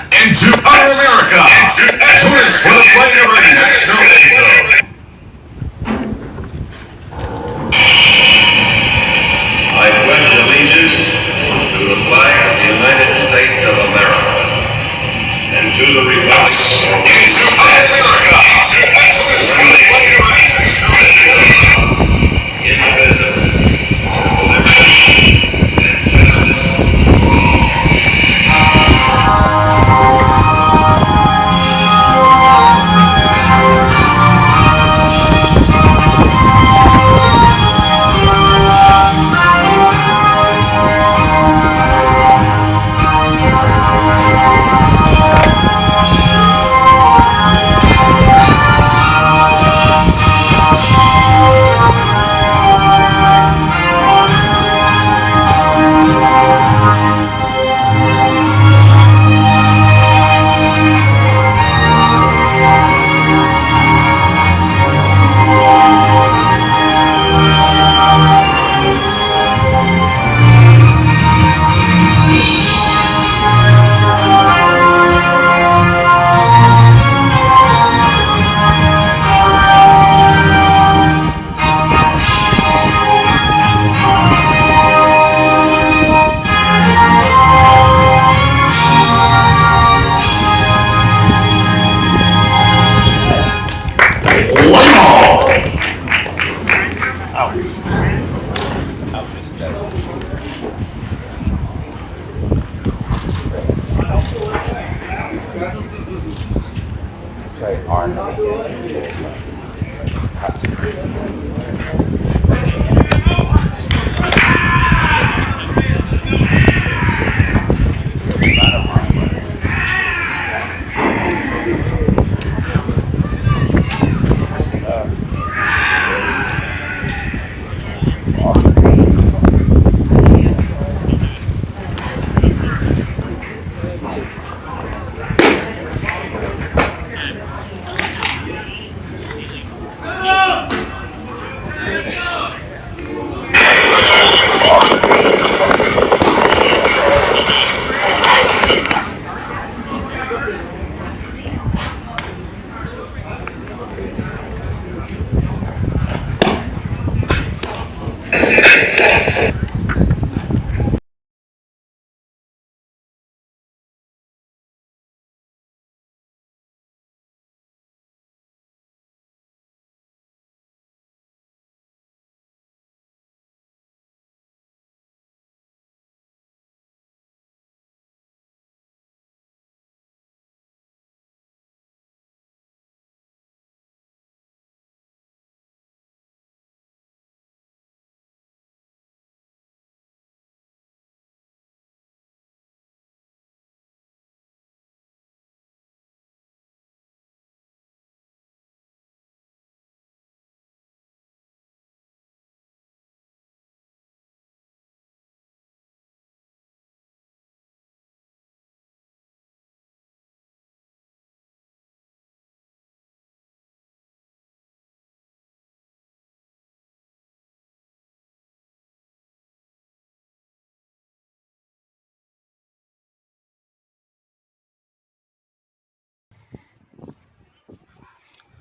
Into America. Twist for the playing of a national anthem. I pledge allegiance to the flag of the United States of America and to the republic for which it stands, indivisible, with liberty and justice.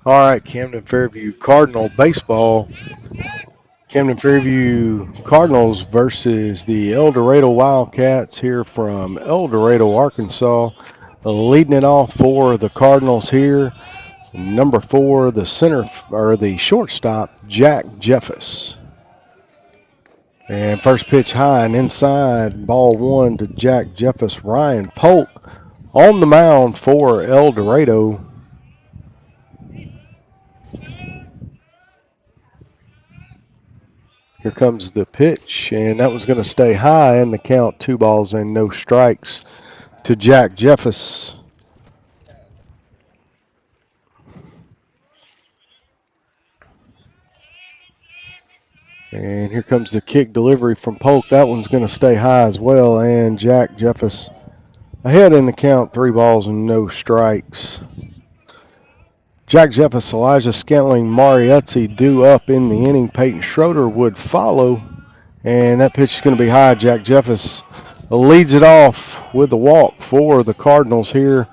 All right, Camden Fairview Cardinal baseball. Camden Fairview Cardinals versus the Eldorado Wildcats here from Eldorado, Arkansas. Leading it off for the Cardinals here, number 4, the center or the shortstop, Jack Jeffus. And first pitch high and inside, ball 1 to Jack Jeffus. Ryan Polk on the mound for Eldorado. Here comes the pitch, and that was going to stay high in the count. 2 balls and no strikes to Jack Jeffus. And here comes the kick delivery from Polk. That one's going to stay high as well, and Jack Jeffus ahead in the count. 3 balls and no strikes. Jack Jeffus, Elijah Scantling, Mariuzzi due up in the inning. Peyton Schroeder would follow. And that pitch is going to be high. Jack Jeffus leads it off with the walk for the Cardinals here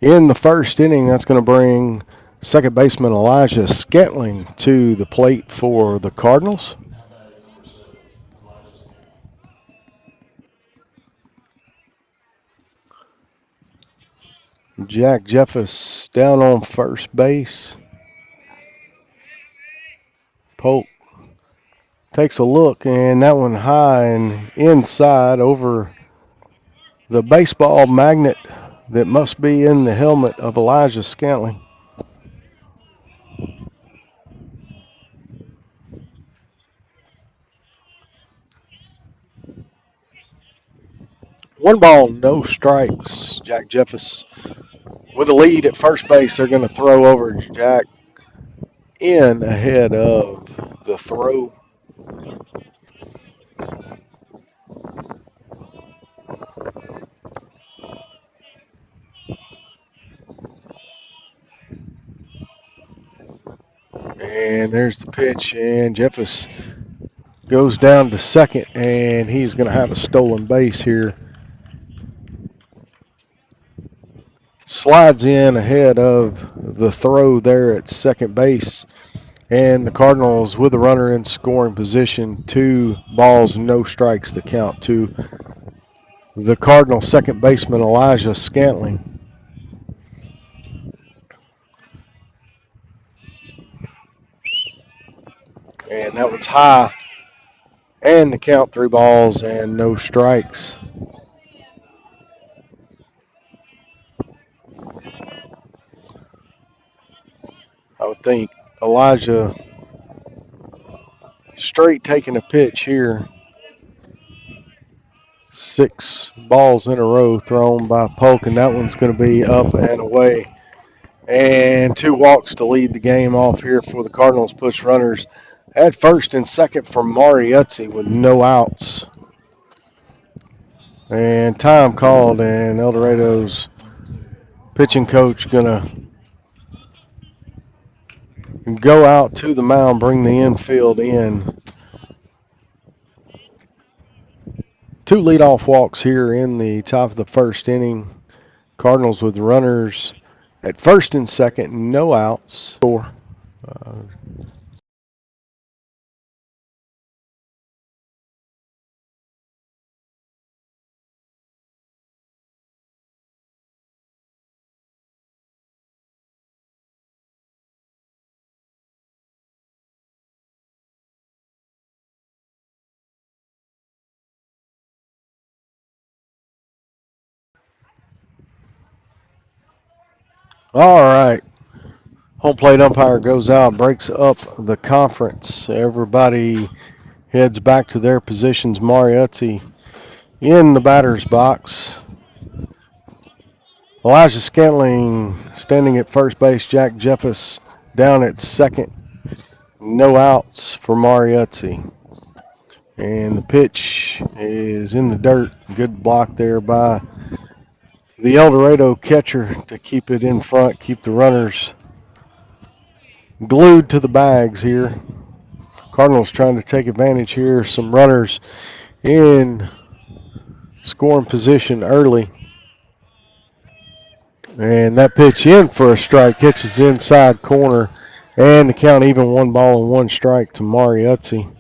in the first inning. That's going to bring second baseman Elijah Scantling to the plate for the Cardinals. Jack Jeffers down on first base. Polk takes a look, and that one high and inside over the baseball magnet that must be in the helmet of Elijah Scantling. One ball, no strikes. Jack Jeffers with a lead at first base. They're going to throw over Jack in ahead of the throw. And there's the pitch, and Jeffers goes down to second, and he's going to have a stolen base here. Slides in ahead of the throw there at second base. And the Cardinals with the runner in scoring position. 2 balls, no strikes the count to the Cardinal second baseman Elijah Scantling. And that one's high. And the count 3 balls and no strikes. I would think Elijah straight taking a pitch here. 6 balls in a row thrown by Polk, and that one's going to be up and away. And 2 walks to lead the game off here for the Cardinals. Push runners at first and second for Mariuzzi with no outs. And time called, and Eldorado's pitching coach going to go out to the mound, bring the infield in. 2 leadoff walks here in the top of the first inning. Cardinals with runners at first and second, no outs. All right. Home plate umpire goes out, breaks up the conference. Everybody heads back to their positions. Mariuzzi in the batter's box. Elijah Scantling standing at first base. Jack Jeffers down at second. No outs for Mariuzzi. And the pitch is in the dirt. Good block there by the Eldorado catcher to keep it in front, keep the runners glued to the bags here. Cardinals trying to take advantage here. Some runners in scoring position early. And that pitch in for a strike, catches inside corner, and the count even 1 ball and 1 strike to Mariuzzi.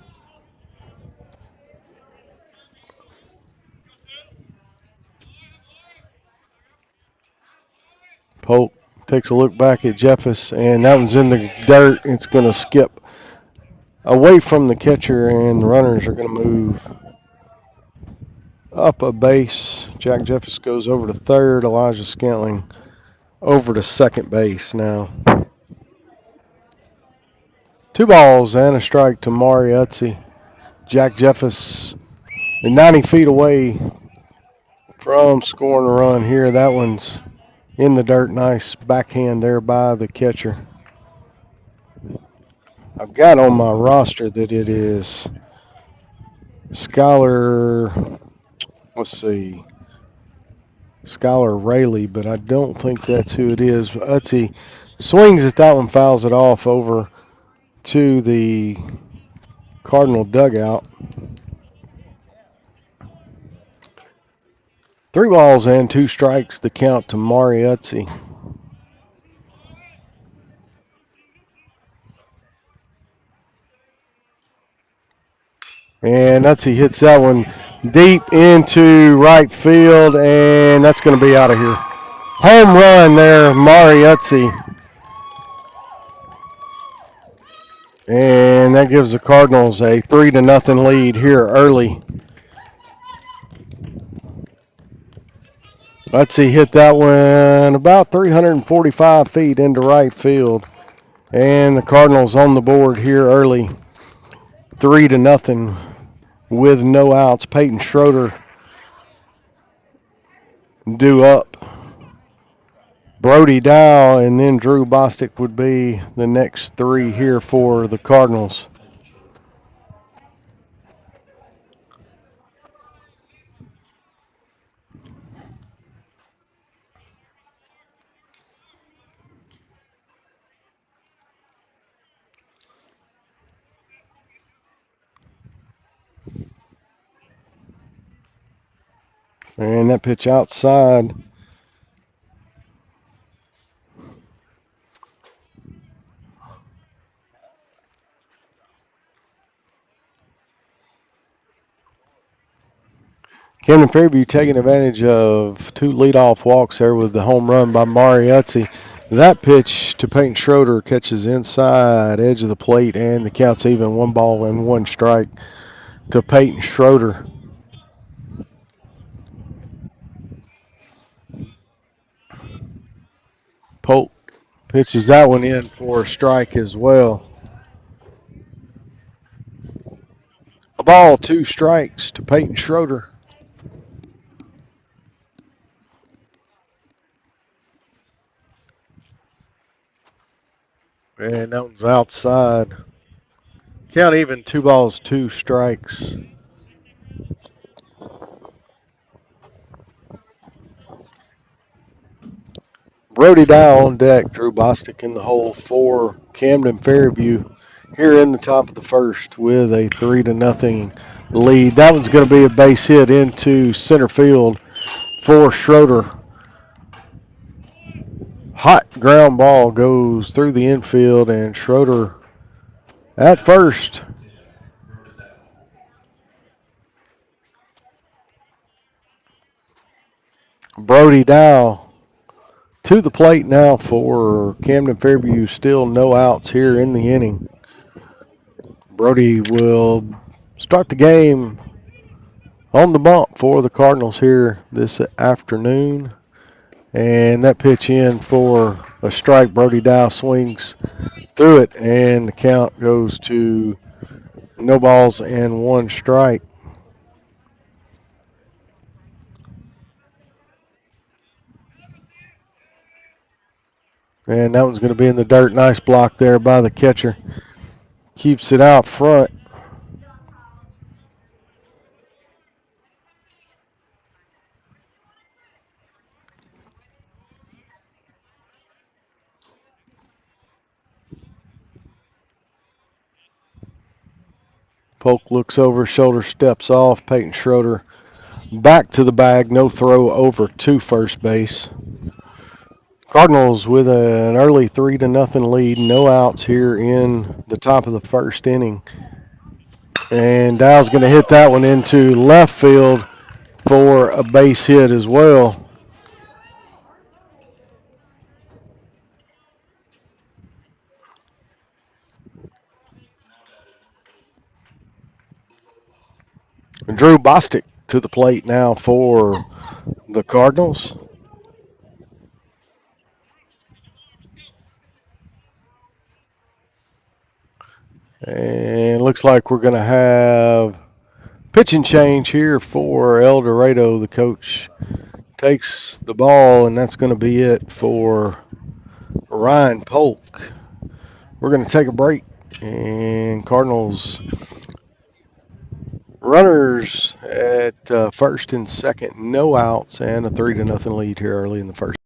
Polk takes a look back at Jeffers, and that one's in the dirt. It's going to skip away from the catcher, and the runners are going to move up a base. Jack Jeffers goes over to third. Elijah Scantling over to second base now. 2 balls and a strike to Mariuzzi. Jack Jeffers 90 feet away from scoring a run here. That one's in the dirt. Nice backhand there by the catcher. I've got on my roster that it is Skylar, Skylar Rayleigh, but I don't think that's who it is. Utzi swings at that one, fouls it off over to the Cardinal dugout. 3 balls and 2 strikes, the count to Mariuzzi. And Utzi hits that one deep into right field, and that's going to be out of here. Home run there, Mariuzzi. And that gives the Cardinals a 3-0 lead here early. Utzi hit that one about 345 feet into right field. And the Cardinals on the board here early. 3-0 with no outs. Peyton Schroeder due up. Brody Dow and then Drew Bostic would be the next 3 here for the Cardinals. And that pitch outside. Camden Fairview taking advantage of 2 leadoff walks there with the home run by Mariuzzi. That pitch to Peyton Schroeder catches inside edge of the plate, and the count's even. 1 ball and 1 strike to Peyton Schroeder. Polk pitches that one in for a strike as well. A ball, 2 strikes to Peyton Schroeder. And that one's outside. Count even, 2 balls, 2 strikes. Brody Dow on deck. Drew Bostic in the hole for Camden Fairview here in the top of the first with a 3-0 lead. That one's going to be a base hit into center field for Schroeder. Hot ground ball goes through the infield, and Schroeder at first. Brody Dow to the plate now for Camden Fairview. Still no outs here in the inning. Brody will start the game on the bump for the Cardinals here this afternoon. And that pitch in for a strike. Brody Dow swings through it, and the count goes to no balls and 1 strike. And that one's going to be in the dirt. Nice block there by the catcher. Keeps it out front. Polk looks over, shoulder steps off. Peyton Schroeder back to the bag. No throw over to first base. Cardinals with an early 3-0 lead. No outs here in the top of the first inning. And Dow's going to hit that one into left field for a base hit as well. Drew Bostic to the plate now for the Cardinals. And looks like we're going to have pitching change here for Eldorado. The coach takes the ball, and that's going to be it for Ryan Polk. We're going to take a break, and Cardinals runners at first and second, no outs, and a 3-0 lead here early in the first.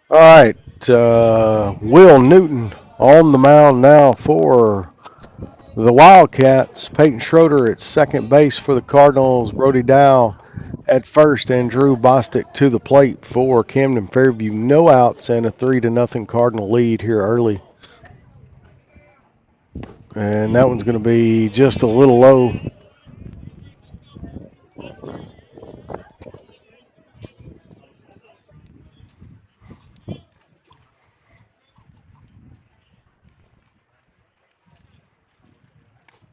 All right, Will Newton on the mound now for the Wildcats. Peyton Schroeder at second base for the Cardinals. Brody Dow at first, and Drew Bostic to the plate for Camden Fairview. No outs and a 3-0 Cardinal lead here early. And that one's going to be just a little low.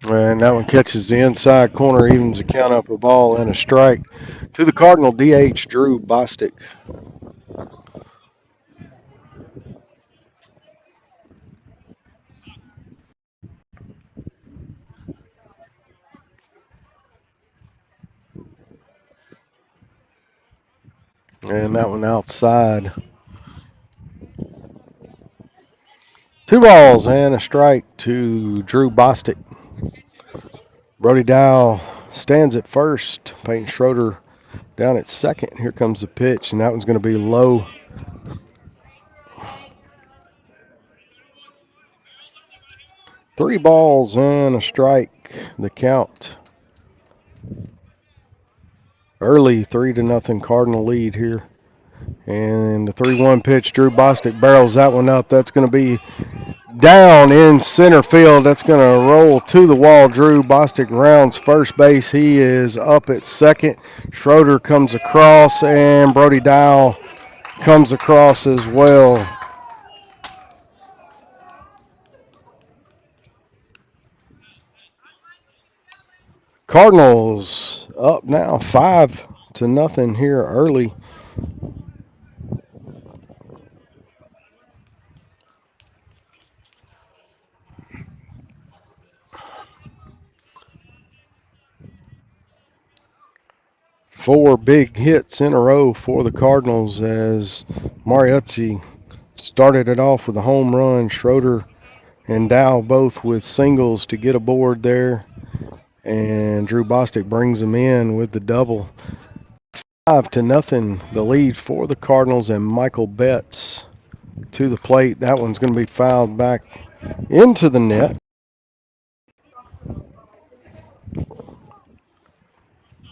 And that one catches the inside corner, evens the count up, a ball and a strike. To the Cardinal, DH Drew Bostic. And that one outside. 2 balls and a strike to Drew Bostic. Brody Dow stands at first. Peyton Schroeder down at second. Here comes the pitch, and that one's going to be low. Three balls and a strike. The count. Early 3-0 Cardinal lead here. And the 3-1 pitch, Drew Bostic barrels that one up. That's going to be down in center field. That's going to roll to the wall. Drew Bostic rounds first base. He is up at second. Schroeder comes across, and Brody Dow comes across as well. Cardinals up now 5-0 here early. Four big hits in a row for the Cardinals as Mariuzzi started it off with a home run. Schroeder and Dow both with singles to get aboard there. And Drew Bostic brings them in with the double. 5-0 the lead for the Cardinals, and Michael Betts to the plate. That one's going to be fouled back into the net.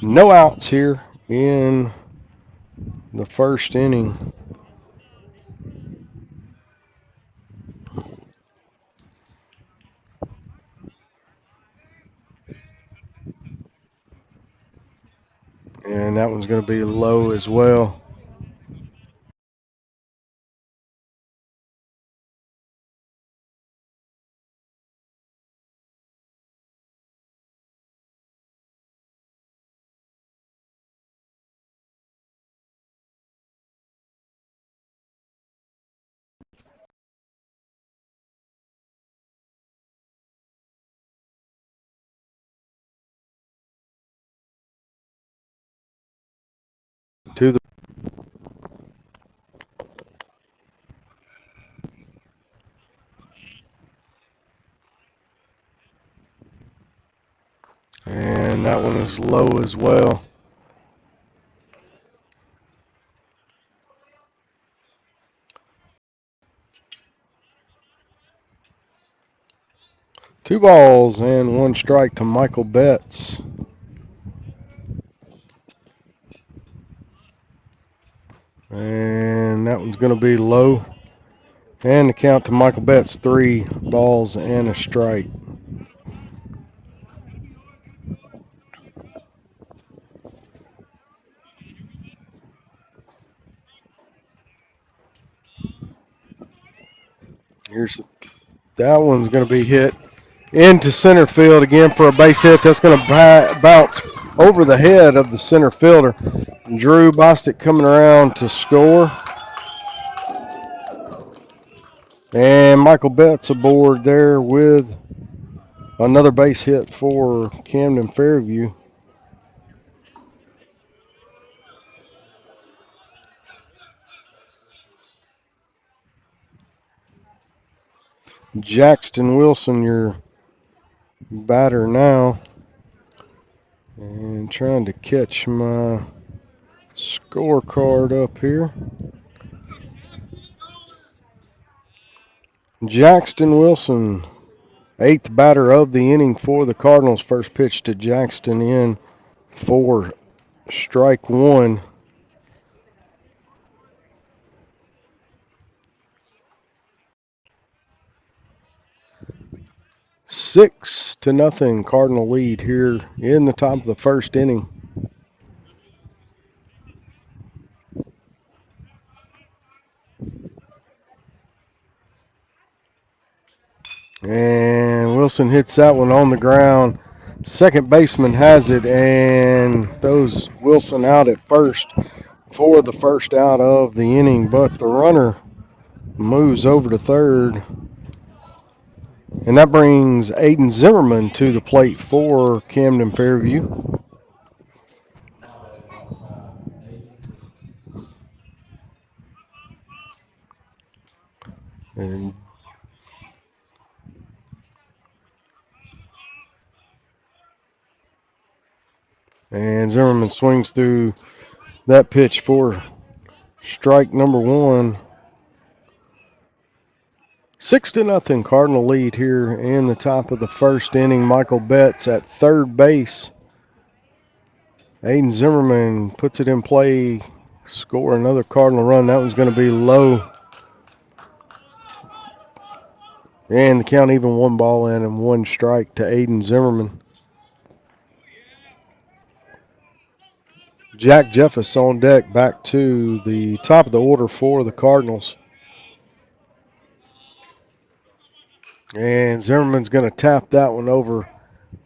No outs here in the first inning. And that one's going to be low as well. To the and that one is low as well. Two balls and one strike to Michael Betts. And that one's going to be low. And the count to Michael Betts, 3 balls and a strike. That one's going to be hit into center field again for a base hit. That's going to bounce over the head of the center fielder. Drew Bostic coming around to score. And Michael Betts aboard there with another base hit for Camden Fairview. Jackson Wilson, your batter now. And trying to catch my scorecard up here. Jackson Wilson, eighth batter of the inning for the Cardinals. First pitch to Jackson in for strike one. 6-0 Cardinal lead here in the top of the first inning. And Wilson hits that one on the ground. Second baseman has it and throws Wilson out at first for the first out of the inning. But the runner moves over to third. And that brings Aiden Zimmerman to the plate for Camden Fairview. And Zimmerman swings through that pitch for strike number one. 6-0 Cardinal lead here in the top of the first inning. Michael Betts at third base. Aiden Zimmerman puts it in play, score another Cardinal run. That one's going to be low. And the count even, 1 ball in and 1 strike to Aiden Zimmerman. Jack Jeffers on deck, back to the top of the order for the Cardinals. And Zimmerman's going to tap that one over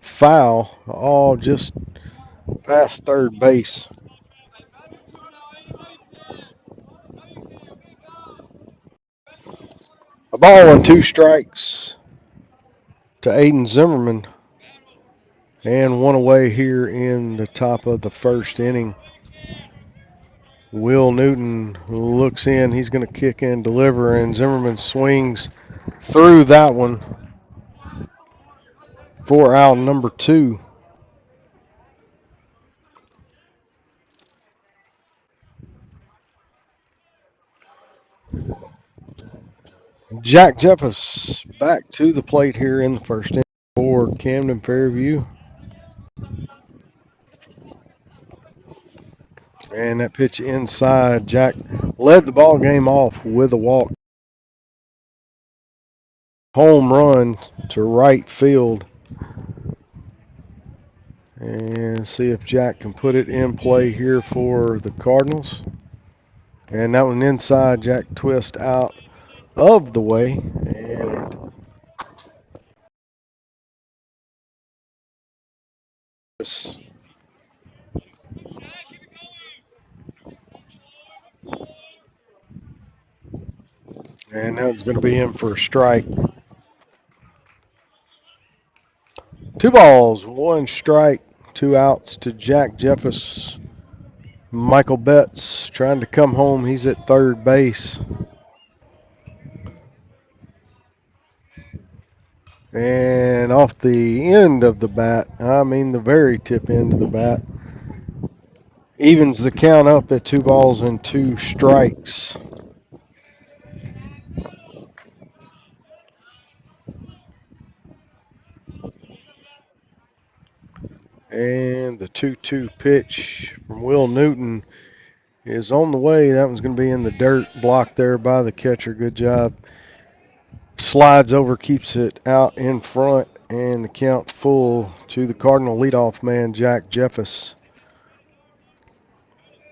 foul, all just past third base. A ball and 2 strikes to Aiden Zimmerman. And 1 away here in the top of the first inning. Will Newton looks in. He's going to kick and deliver, and Zimmerman swings through that one for out number 2. Jack Jeffers back to the plate here in the first inning for Camden Fairview. And that pitch inside. Jack led the ball game off with a walk. Home run to right field. And see if Jack can put it in play here for the Cardinals. And that one inside. Jack twist out of the way. And that one's going to be in for a strike. 2 balls, 1 strike, 2 outs to Jack Jeffers. Michael Betts trying to come home. He's at third base. And off the end of the bat, I mean the very tip end of the bat, evens the count up at 2 balls and 2 strikes. And the 2-2 pitch from Will Newton is on the way. That one's going to be in the dirt, blocked there by the catcher. Good job. Slides over, keeps it out in front, and the count full to the Cardinal leadoff man, Jack Jeffers.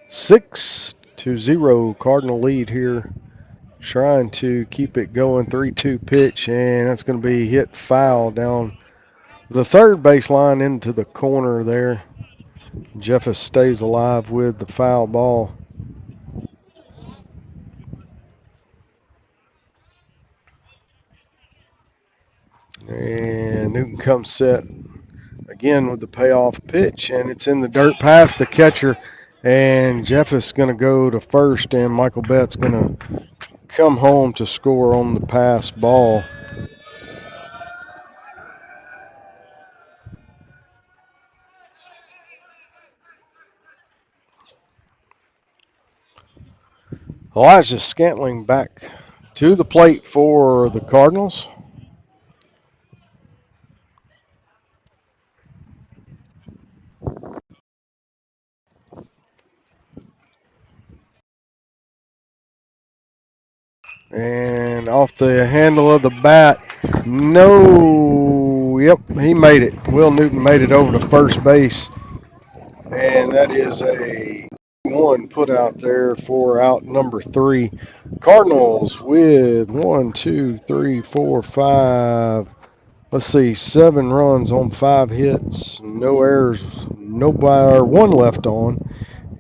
6-0 Cardinal lead here. Trying to keep it going. 3-2 pitch, and that's going to be hit foul down the third baseline into the corner there. Jeffers stays alive with the foul ball. And Newton comes set again with the payoff pitch, and it's in the dirt past the catcher. And Jeffers going to go to first, and Michael Betts going to come home to score on the pass ball. Elijah Scantling back To the plate for the Cardinals. And off the handle of the bat. No. Yep, he made it. Will Newton made it over to first base. And that is a one put out there for out number 3. Cardinals with 1, 2, 3, 4, 5. Let's see, 7 runs on 5 hits, no errors, no by or 1 left on,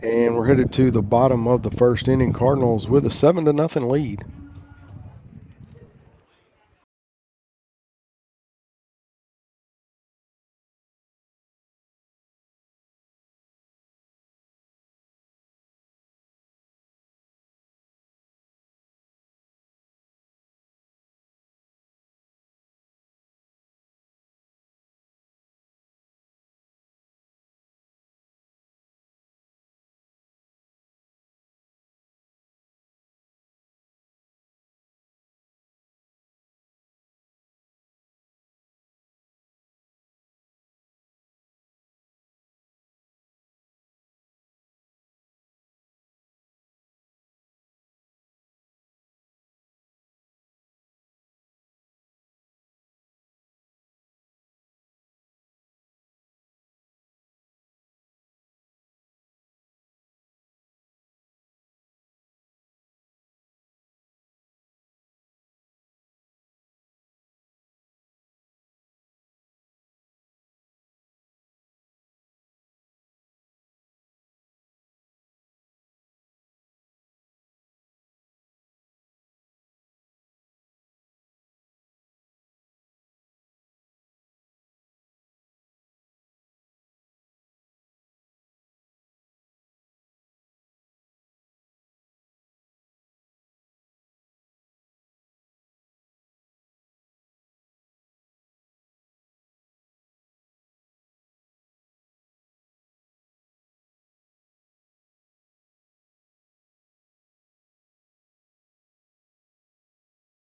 and we're headed to the bottom of the first inning. Cardinals with a 7-0 lead.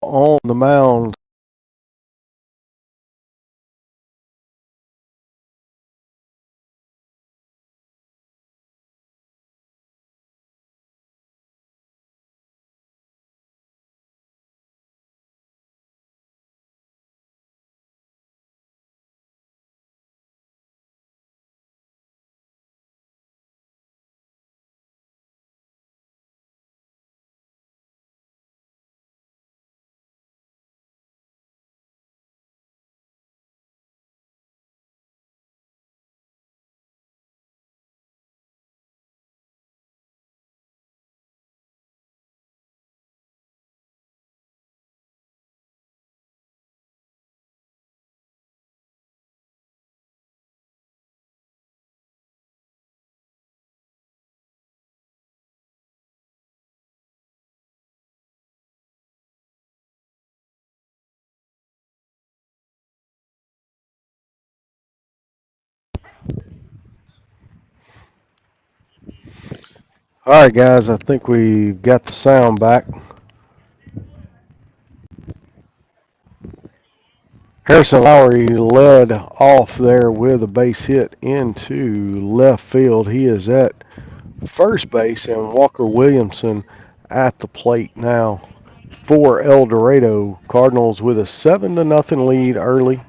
On the mound, all right, guys, I think we've got the sound back. Harrison Lowry led off there with a base hit into left field. He is at first base, and Walker Williamson at the plate now for Eldorado. Cardinals with a 7-0 lead early.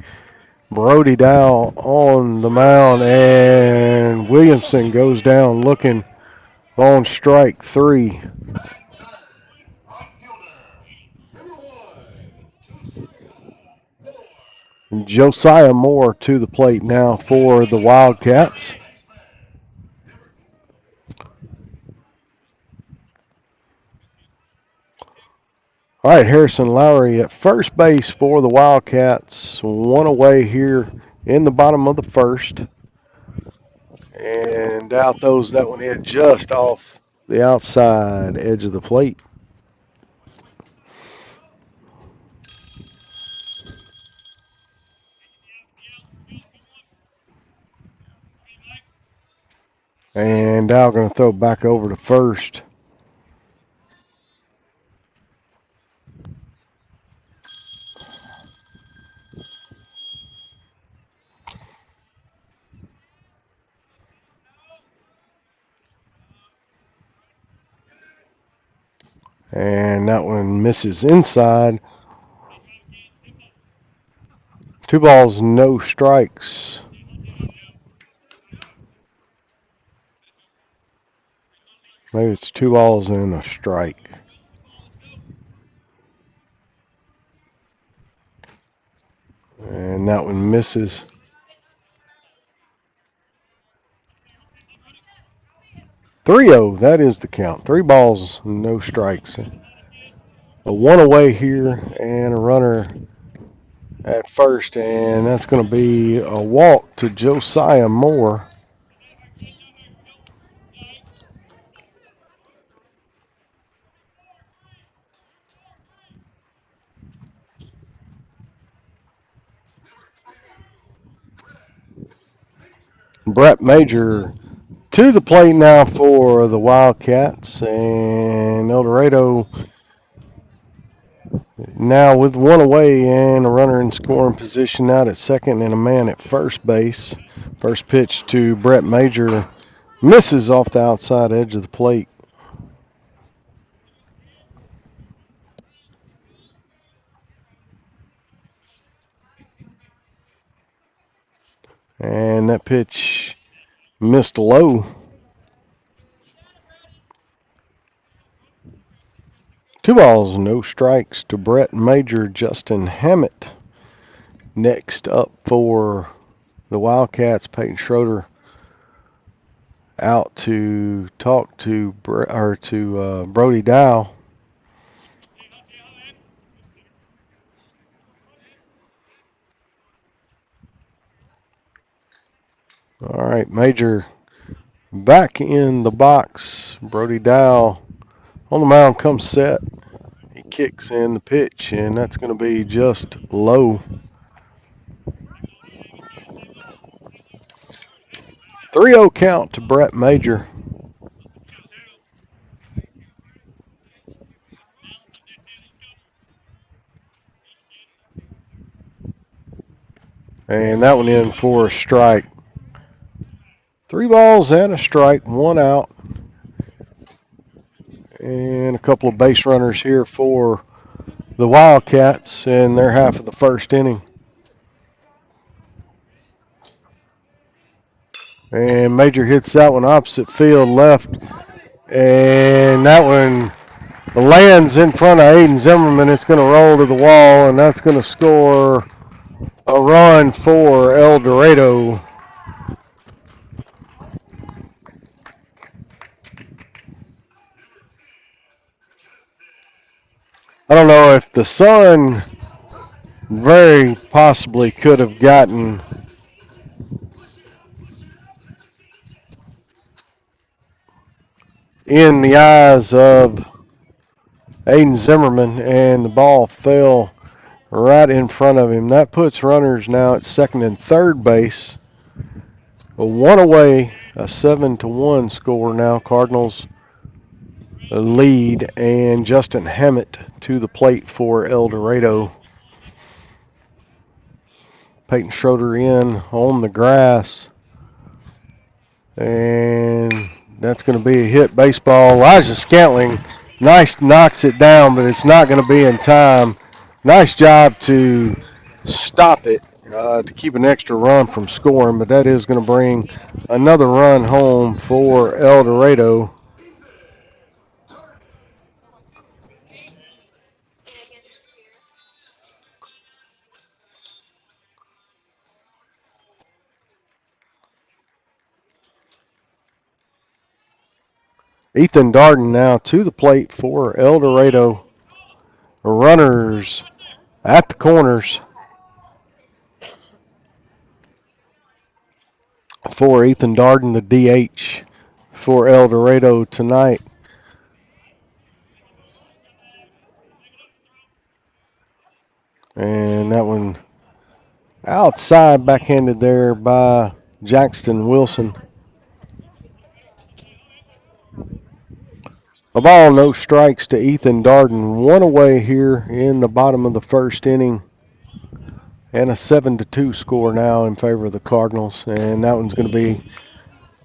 Brody Dow on the mound, and Williamson goes down looking on strike 3. Josiah Moore to the plate now for the Wildcats. All right, Harrison Lowry at first base for the Wildcats. One away here in the bottom of the first. And out those that one hit just off the outside edge of the plate. And Dow going to throw back over to first. And that one misses inside. 2 balls, no strikes. Maybe it's 2 balls and a strike. And that one misses. 3-0, that is the count. 3 balls, no strikes. A one away here and a runner at first, and that's going to be a walk to Josiah Moore. Brett Major to the plate now for the Wildcats, and Eldorado now with one away and a runner in scoring position out at second and a man at first base. First pitch to Brett Major misses off the outside edge of the plate. And that pitch missed low. 2 balls, no strikes to Brett Major. Justin Hammett next up for the Wildcats. Peyton Schroeder out to talk to Brody Dow. All right, Major back in the box. Brody Dow on the mound comes set. He kicks in the pitch, and that's going to be just low. 3-0 count to Brett Major. And that one in for a strike. 3 balls and a strike, 1 out. And a couple of base runners here for the Wildcats in their half of the first inning. And Major hits that one opposite field left. And that one lands in front of Aiden Zimmerman. It's going to roll to the wall, and that's going to score a run for Eldorado. I don't know if the sun very possibly could have gotten in the eyes of Aiden Zimmerman, and the ball fell right in front of him. That puts runners now at second and third base. A one away, a 7-1 score now. Cardinals lead, and Justin Hammett to the plate for Eldorado. Peyton Schroeder in on the grass, and that's going to be a hit baseball. Elijah Scantling knocks it down, but it's not going to be in time. Nice job to stop it, to keep an extra run from scoring, but that is going to bring another run home for Eldorado. Ethan Darden now to the plate for Eldorado. Runners at the corners for Ethan Darden, the DH for Eldorado tonight. And that one outside, backhanded there by Jackson Wilson. A ball, no strikes to Ethan Darden. One away here in the bottom of the first inning. And a 7-2 score now in favor of the Cardinals. And that one's going to be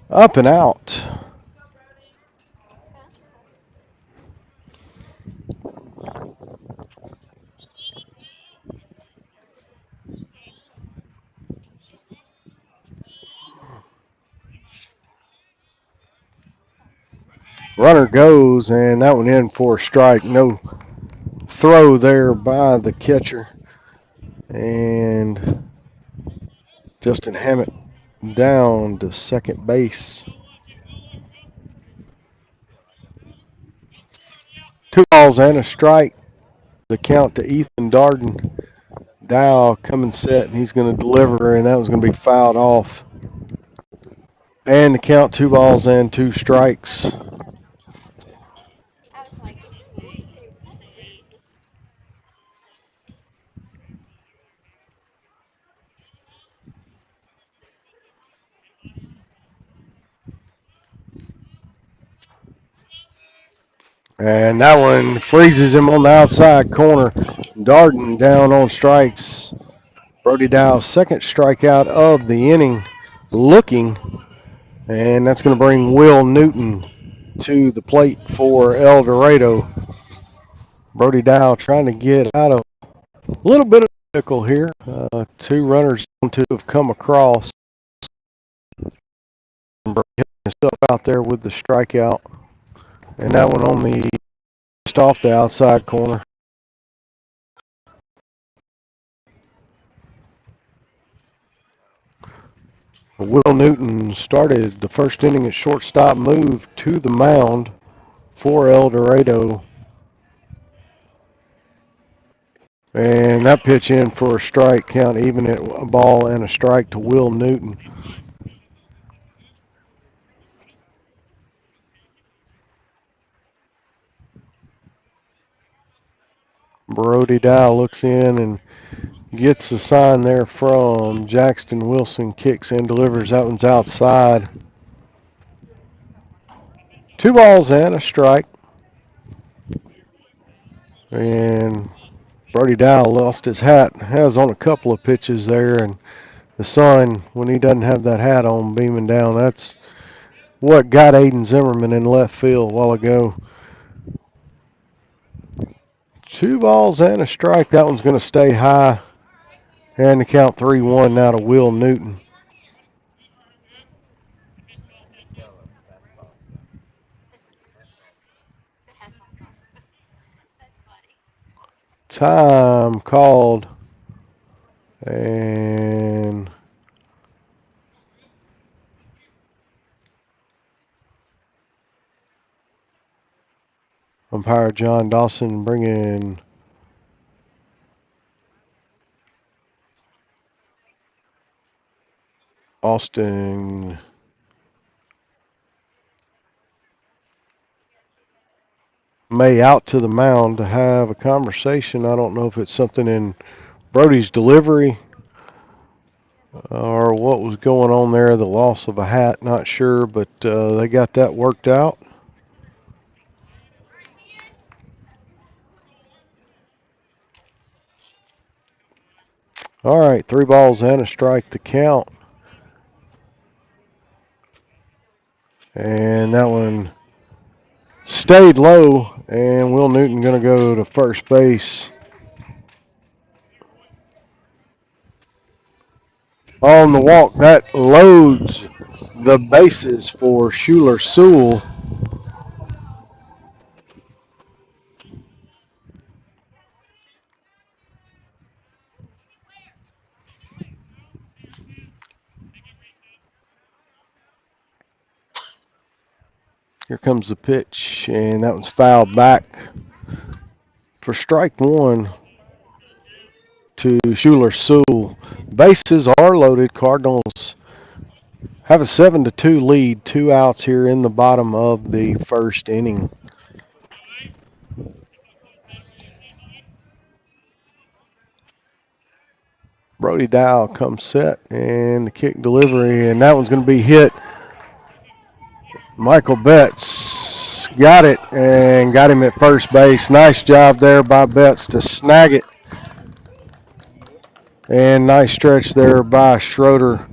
up and out. Runner goes, and that one in for a strike. No throw there by the catcher. And Justin Hammett down to second base. 2 balls and a strike. The count to Ethan Darden. Dow coming set, and he's going to deliver, and that was going to be fouled off. And the count 2 balls and 2 strikes. And that one freezes him on the outside corner. Darden down on strikes. Brody Dow's second strikeout of the inning. Looking, and that's going to bring Will Newton to the plate for Eldorado. Brody Dow trying to get out of a little bit of a pickle here. 2 runners to have come across. Brody himself out there with the strikeout, and that one on the just off the outside corner. Will Newton started the first inning at shortstop, moved to the mound for Eldorado. And that pitch in for a strike, count even at a ball and a strike to Will Newton. Brody Dow looks in and gets the sign there from Jackson Wilson, kicks in, delivers. That one's outside. 2 balls and a strike. And Brody Dow lost his hat, has on a couple of pitches there, and the sun, when he doesn't have that hat on, beaming down, that's what got Aiden Zimmerman in left field a while ago. 2 balls and a strike. That one's going to stay high. And the count 3-1 now to Will Newton. Time called. And umpire John Dawson bringing Austin May out to the mound to have a conversation. I don't know if it's something in Brody's delivery or what was going on there, the loss of a hat, not sure, but they got that worked out. All right, 3 balls and a strike to count. And that one stayed low, and Will Newton going to go to first base. On the walk, that loads the bases for Schuler Sewell. Here comes the pitch, and that one's fouled back for strike 1 to Schuler Sewell. Bases are loaded. Cardinals have a 7-2 lead. 2 outs here in the bottom of the first inning. Brody Dow comes set, and the kick delivery, and that one's going to be hit. Michael Betts got it and got him at first base. Nice job there by Betts to snag it. And nice stretch there by Schroeder.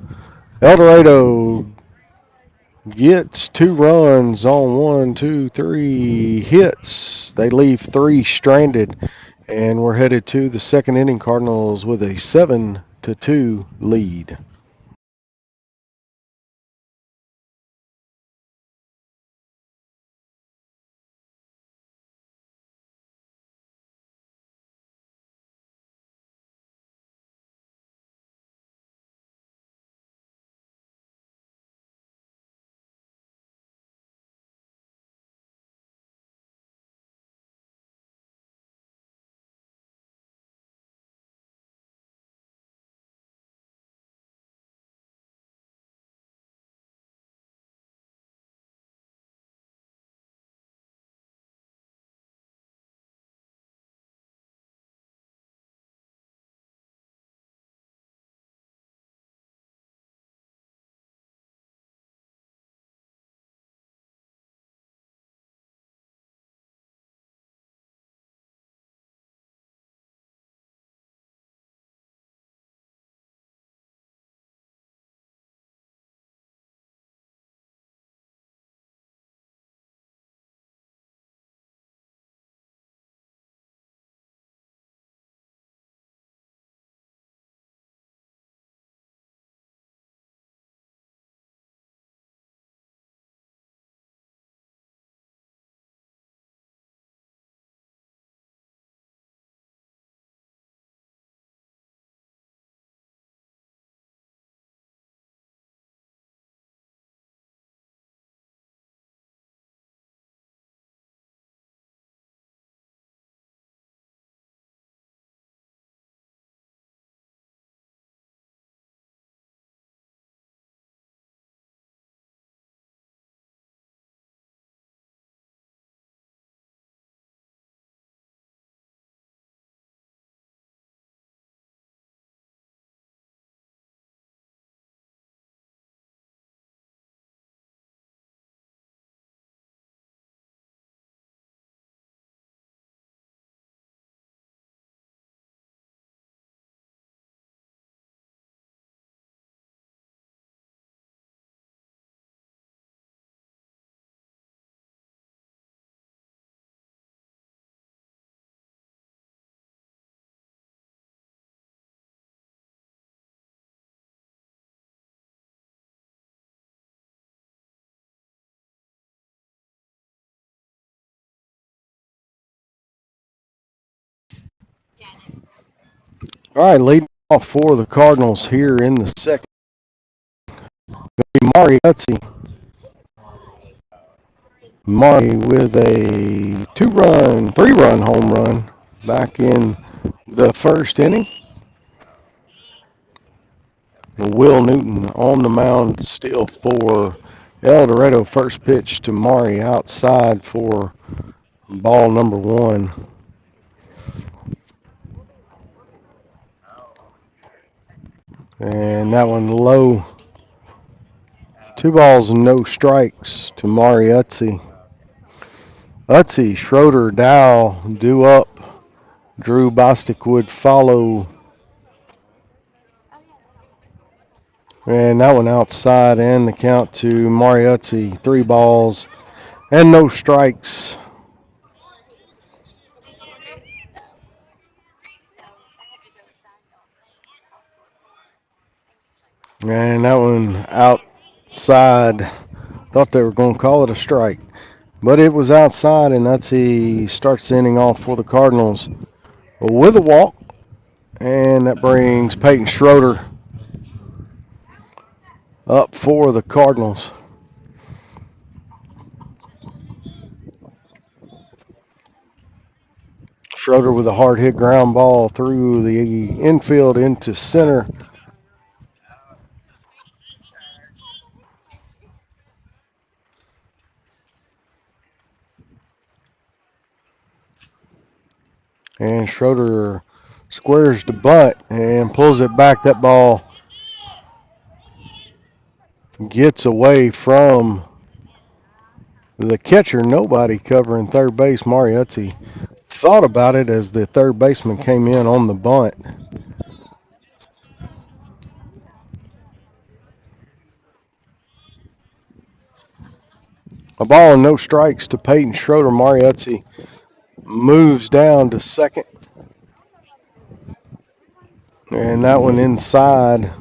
Eldorado gets 2 runs on 1, 2, 3 hits. They leave 3 stranded, and we're headed to the second inning. Cardinals with a 7-2 lead. All right, leading off for the Cardinals here in the second. Mari Gutsy. Mari with a 3-run home run back in the first inning. Will Newton on the mound still for Eldorado. First pitch to Mari outside for ball number 1. And that one low. 2 balls and no strikes to Mari Utsey. Utsey, Schroeder, Dow, due up. Drew Bostic would follow. And that one outside, and the count to Mari Utsey. 3 balls and no strikes. And that one outside. Thought they were going to call it a strike. But it was outside, and Utsey starts the inning off for the Cardinals with a walk. And that brings Peyton Schroeder up for the Cardinals. Schroeder with a hard hit ground ball through the infield into center. And Schroeder squares the butt and pulls it back. That ball gets away from the catcher. Nobody covering third base. Mari Utsey thought about it as the third baseman came in on the bunt. A ball and no strikes to Peyton Schroeder. Mari Utsey moves down to second. And that one inside.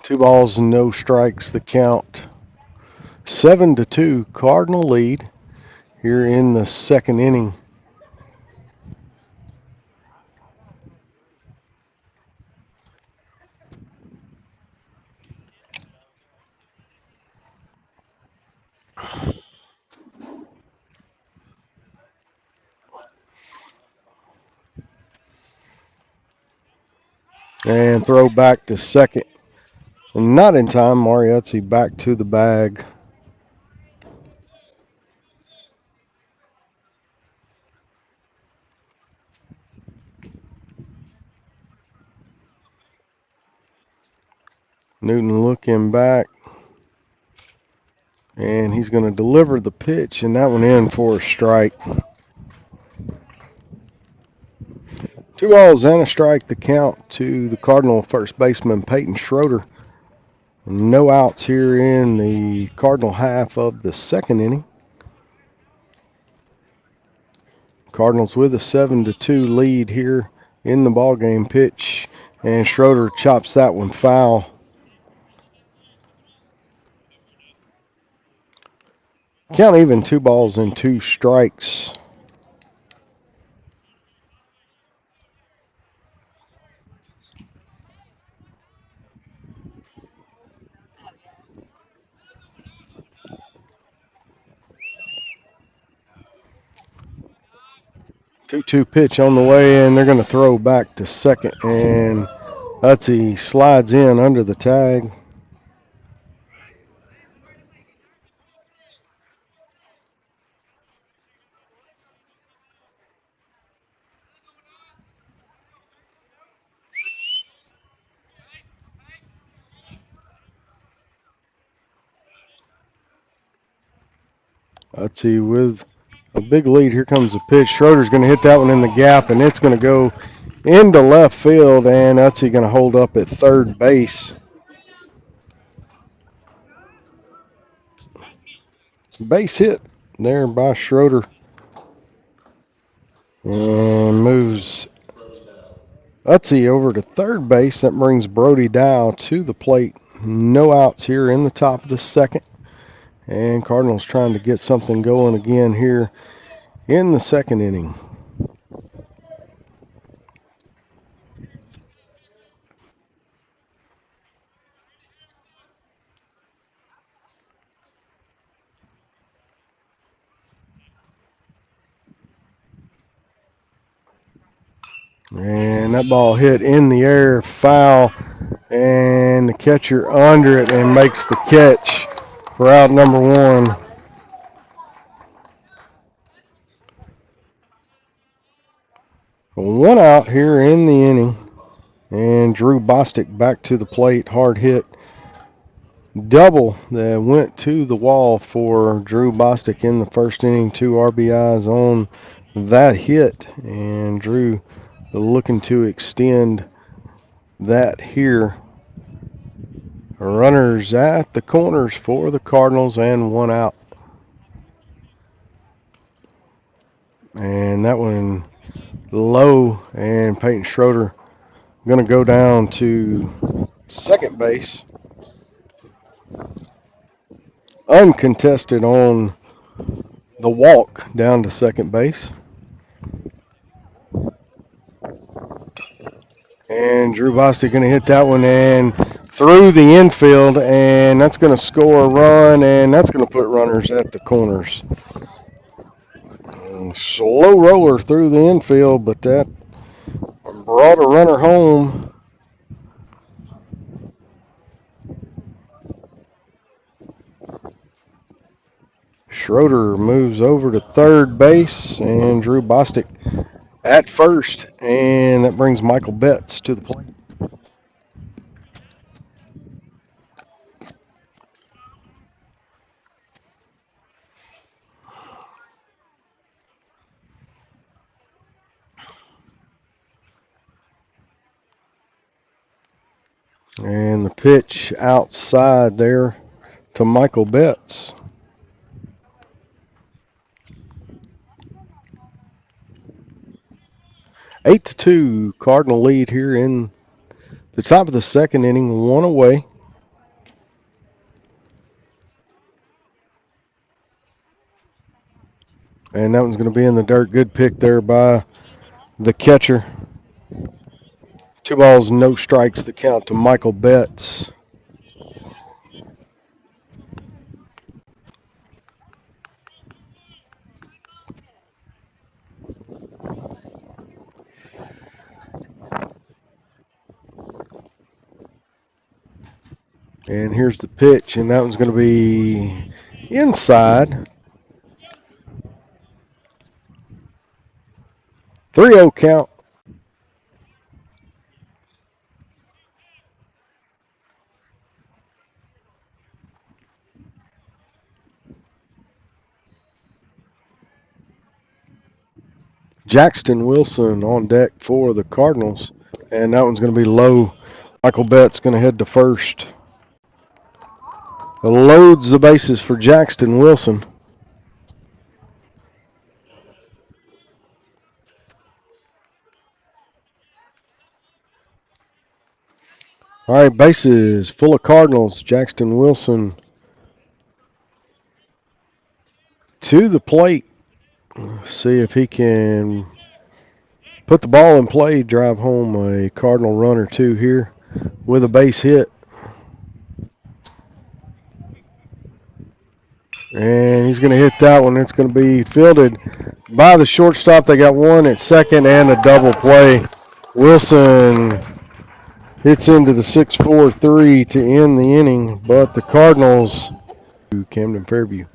2 balls and no strikes, the count. 7-2, Cardinal lead here in the second inning. And throw back to second. Not in time. Mari Utsey back to the bag. Newton looking back. And he's going to deliver the pitch, and that one in for a strike. 2 balls and a strike, the count to the Cardinal first baseman Peyton Schroeder. No outs here in the Cardinal half of the second inning. Cardinals with a 7-2 lead here in the ballgame. Pitch, and Schroeder chops that one foul. Count even, 2 balls and 2 strikes. Two pitch on the way, and they're going to throw back to second, and Utsey slides in under the tag. Utsey with a big lead. Here comes the pitch. Schroeder's going to hit that one in the gap, and it's going to go into left field, and Utsey going to hold up at third base. Base hit there by Schroeder. And moves Utsey over to third base. That brings Brody Dow to the plate. No outs here in the top of the second. And Cardinals trying to get something going again here in the second inning. And that ball hit in the air, foul, and the catcher under it and makes the catch for out number one. One out here in the inning, and Drew Bostic back to the plate, hard hit. Double that went to the wall for Drew Bostic in the first inning, 2 RBIs on that hit, and Drew looking to extend that here. Runners at the corners for the Cardinals and one out. And that one low, and Peyton Schroeder going to go down to second base. Uncontested on the walk down to second base. And Drew Bostic going to hit that one and through the infield, and that's going to score a run, and that's going to put runners at the corners. Slow roller through the infield, but that brought a runner home. Schroeder moves over to third base, and Drew Bostic at first, and that brings Michael Betts to the plate. And the pitch outside there to Michael Betts. Eight to 2, Cardinal lead here in the top of the second inning, one away. And that one's going to be in the dirt. Good pick there by the catcher. 2 balls, no strikes, the count to Michael Betts. And here's the pitch, and that one's going to be inside. 3-0 count. Jackson Wilson on deck for the Cardinals, and that one's going to be low. Michael Betts going to head to first. Loads the bases for Jackson Wilson. All right, bases full of Cardinals. Jackson Wilson to the plate. See if he can put the ball in play, drive home a Cardinal run or two here with a base hit. And he's going to hit that one. It's going to be fielded by the shortstop. They got one at second and a double play. Wilson hits into the 6-4-3 to end the inning, but the Cardinals to Camden Fairview.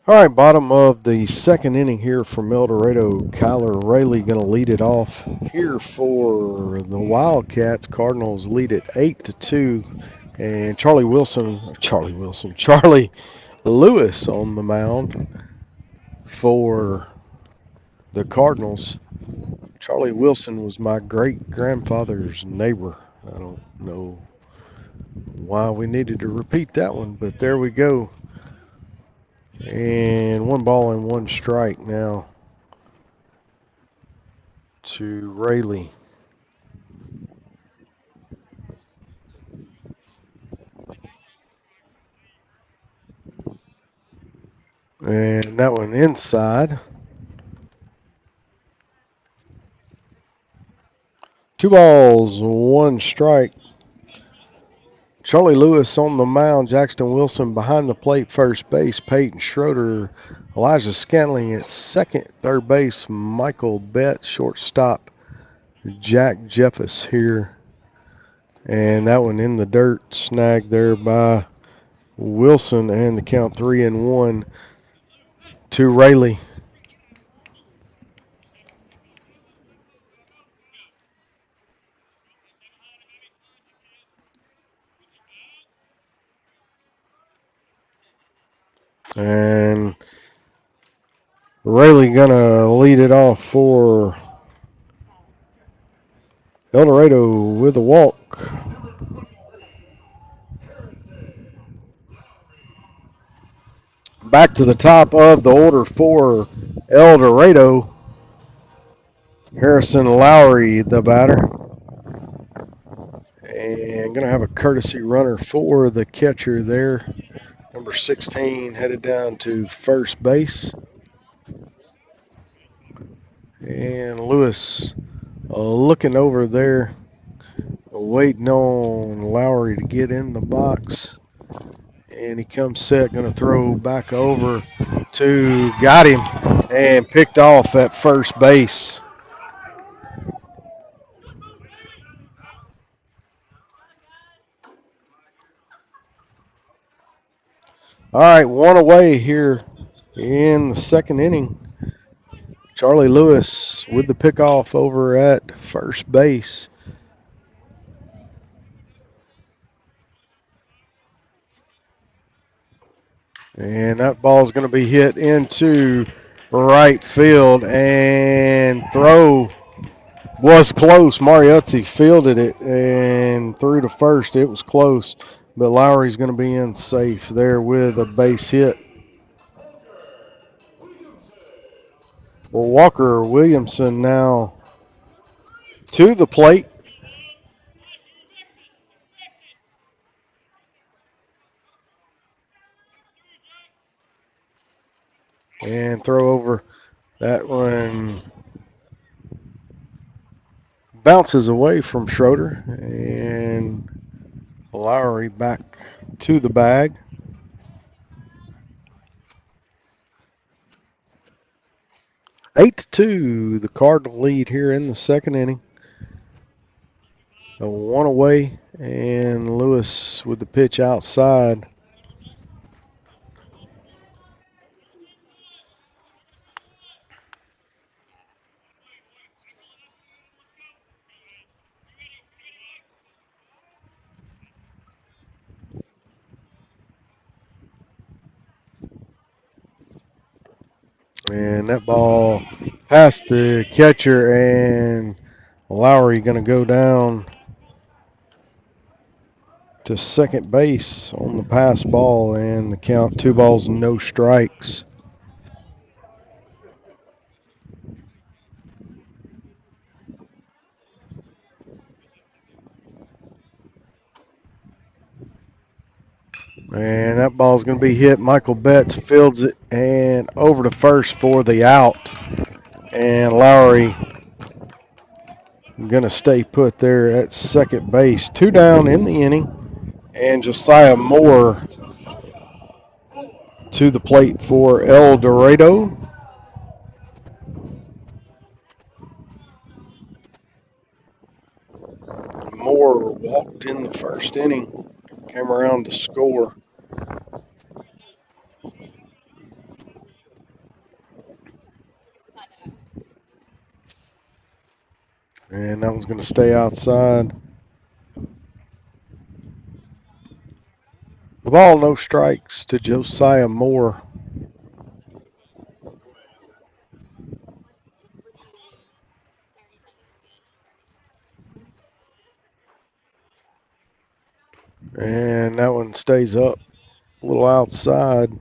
All right, bottom of the second inning here from Eldorado. Kyler Rayleigh going to lead it off here for the Wildcats. Cardinals lead it 8-2, and Charlie Lewis on the mound for the Cardinals. Charlie Wilson was my great grandfather's neighbor. I don't know why we needed to repeat that one, but there we go. And 1-1 strike now to Rayleigh. And that one inside. 2-1 strike. Charlie Lewis on the mound. Jackson Wilson behind the plate, first base. Peyton Schroeder. Elijah Scantling at second. Third base, Michael Betts. Shortstop, Jack Jeffus here. And that one in the dirt, snagged there by Wilson, and the count 3-1 to Rayleigh. And Rayleigh gonna lead it off for Eldorado with a walk. Back to the top of the order for Eldorado. Harrison Lowry, the batter. And going to have a courtesy runner for the catcher there. Number 16 headed down to first base. And Lewis looking over there, waiting on Lowry to get in the box. And he comes set, going to throw back over to, got him, and picked off at first base. All right, one away here in the second inning. Charlie Lewis with the pickoff over at first base. And that ball is going to be hit into right field, and throw was close. Mariuzzi fielded it and threw to first. It was close, but Lowry's going to be in safe there with a base hit. Well, Walker Williamson now to the plate. And throw over. That one bounces away from Schroeder, and Lowry back to the bag. Eight to 2, the Cardinal lead here in the second inning. A one away, and Lewis with the pitch outside. And that ball past the catcher, and Lowry going to go down to second base on the pass ball, and the count 2 balls, no strikes. And that ball's going to be hit. Michael Betts fields it and over to first for the out. And Lowry going to stay put there at second base. 2 down in the inning. And Josiah Moore to the plate for Eldorado. Moore walked in the first inning, came around to score. And that one's going to stay outside. The ball, no strikes to Josiah Moore. And that one stays up a little outside.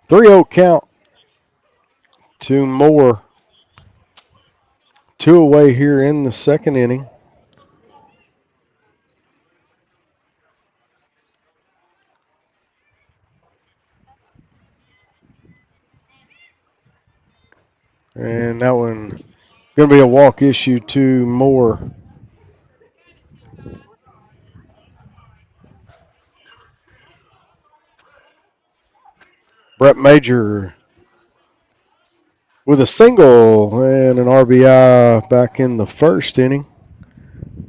Three 0 count to Moore. 2 away here in the second inning. And that one going to be a walk issue to Moore. Brett Major with a single and an RBI back in the first inning.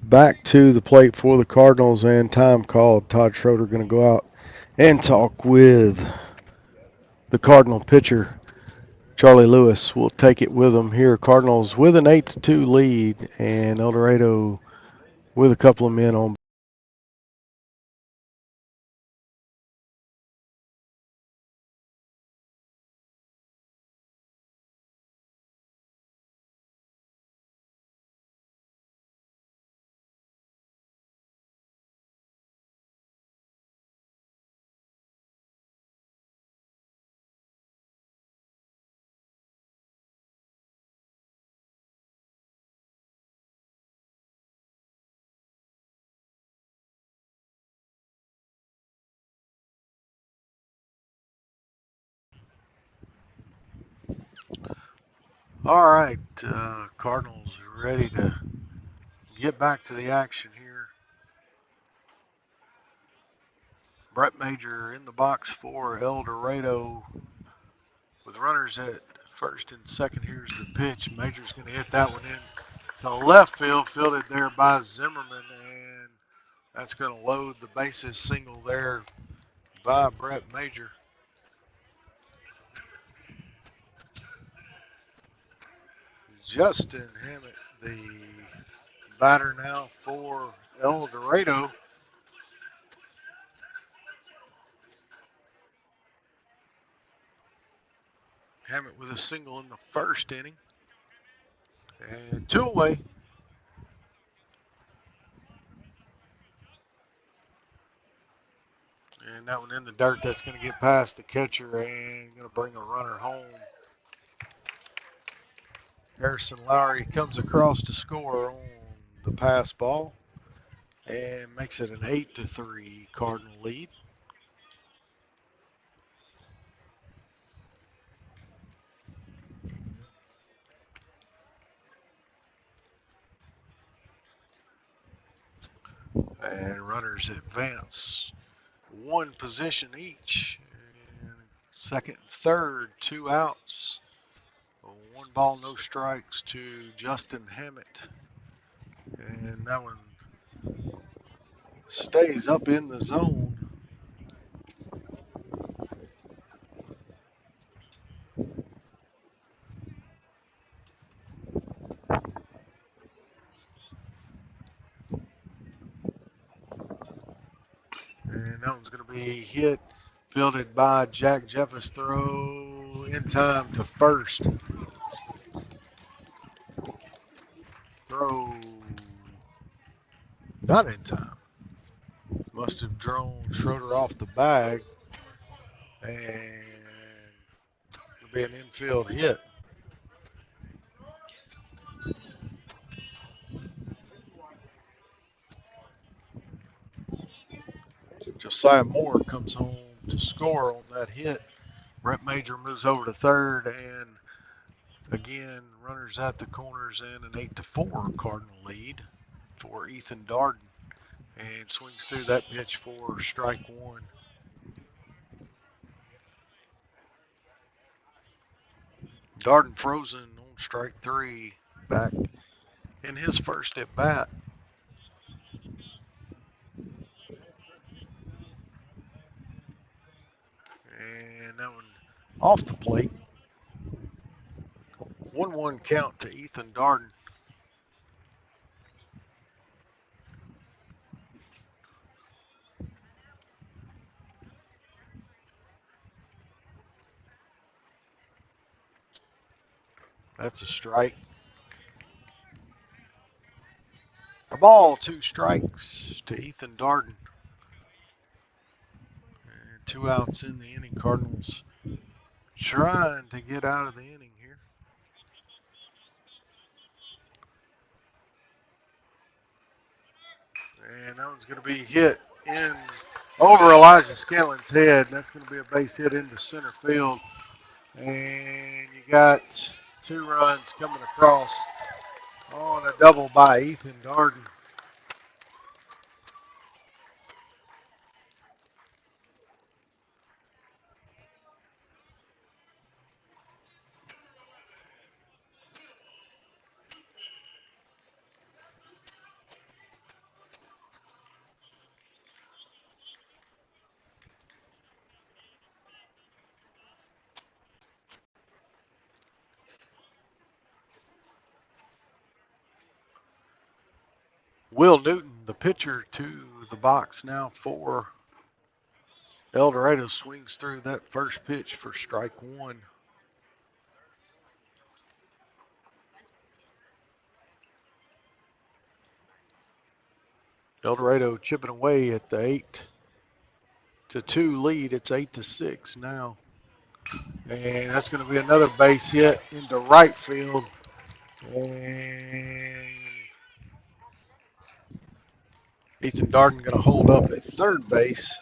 Back to the plate for the Cardinals, and time called. Todd Schroeder going to go out and talk with the Cardinal pitcher, Charlie Lewis. Will take it with them here. Cardinals with an 8-2 lead, and Eldorado with a couple of men on. All right, Cardinals ready to get back to the action here. Brett Major in the box for Eldorado with runners at first and second. Here's the pitch. Major's going to hit that one in to left field, fielded there by Zimmerman, and that's going to load the bases single there by Brett Major. Justin Hammett, the batter now for Eldorado. Hammett with a single in the first inning. And 2 away. And that one in the dirt, that's going to get past the catcher and going to bring a runner home. Harrison Lowry comes across to score on the pass ball and makes it an 8-3 Cardinal lead. And runners advance one position each. And second and third, 2 outs. 1 ball, no strikes to Justin Hammett. And that one stays up in the zone. And that one's going to be hit, fielded by Jack Jeffers. Throw in time to first. Throw not in time. Must have drawn Schroeder off the bag. And it'll be an infield hit. Josiah Moore comes home to score on that hit. Brett Major moves over to third, and again, runners at the corners and an 8-4 Cardinal lead for Ethan Darden. And swings through that pitch for strike one. Darden frozen on strike three, back in his first at bat. And that one off the plate. 1-1 count to Ethan Darden. That's a strike. A ball, 2 strikes to Ethan Darden. And 2 outs in the inning. Cardinals trying to get out of the inning here. And that one's going to be hit in over Elijah Scanlon's head. That's going to be a base hit into center field. And you got 2 runs coming across on a double by Ethan Darden. Will Newton, the pitcher, to the box now for Eldorado. Swings through that first pitch for strike 1. Eldorado chipping away at the 8-2 lead. It's 8-6 now. And that's going to be another base hit into right field. And Ethan Darden going to hold up at third base.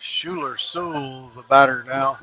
Schuler Sewell, the batter now.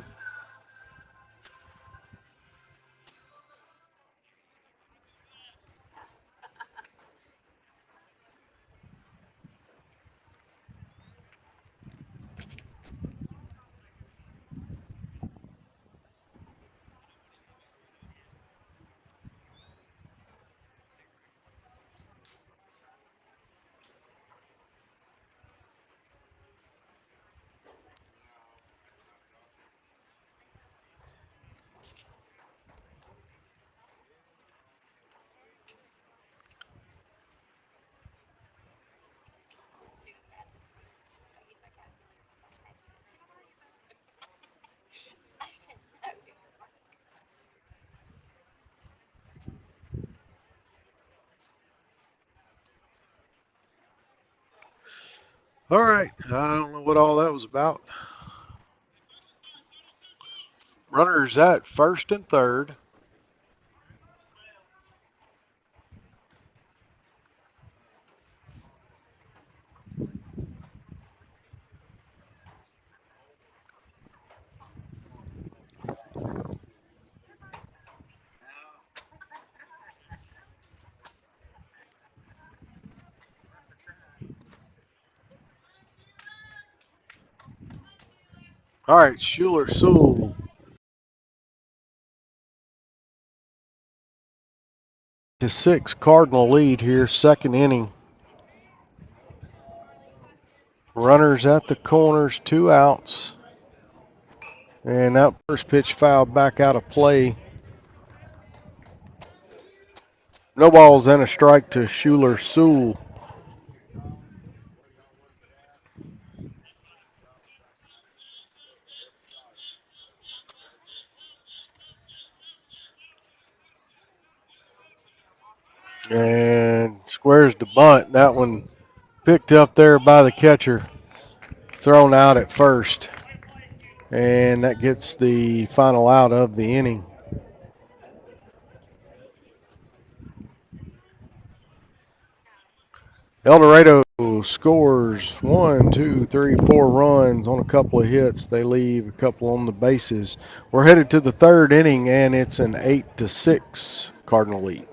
All right, I don't know what all that was about. Runners at first and third. All right, Schuler Sewell. 6 Cardinal lead here, second inning. Runners at the corners, 2 outs. And that first pitch fouled back out of play. No balls and a strike to Schuler Sewell. And squares the bunt. That one picked up there by the catcher, thrown out at first. And that gets the final out of the inning. Eldorado scores 1, 2, 3, 4 runs on a couple of hits. They leave a couple on the bases. We're headed to the third inning, and it's an 8-6 Cardinal lead.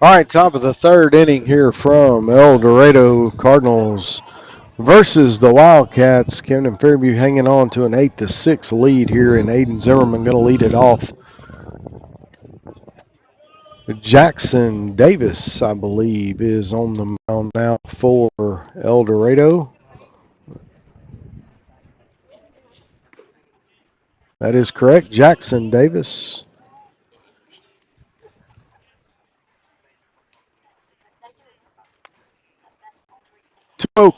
All right, top of the third inning here from Eldorado Cardinals versus the Wildcats. Camden Fairview hanging on to an 8-6 lead here, and Aiden Zimmerman going to lead it off. Jackson Davis, I believe, is on the mound now for Eldorado. That is correct, Jackson Davis. Two.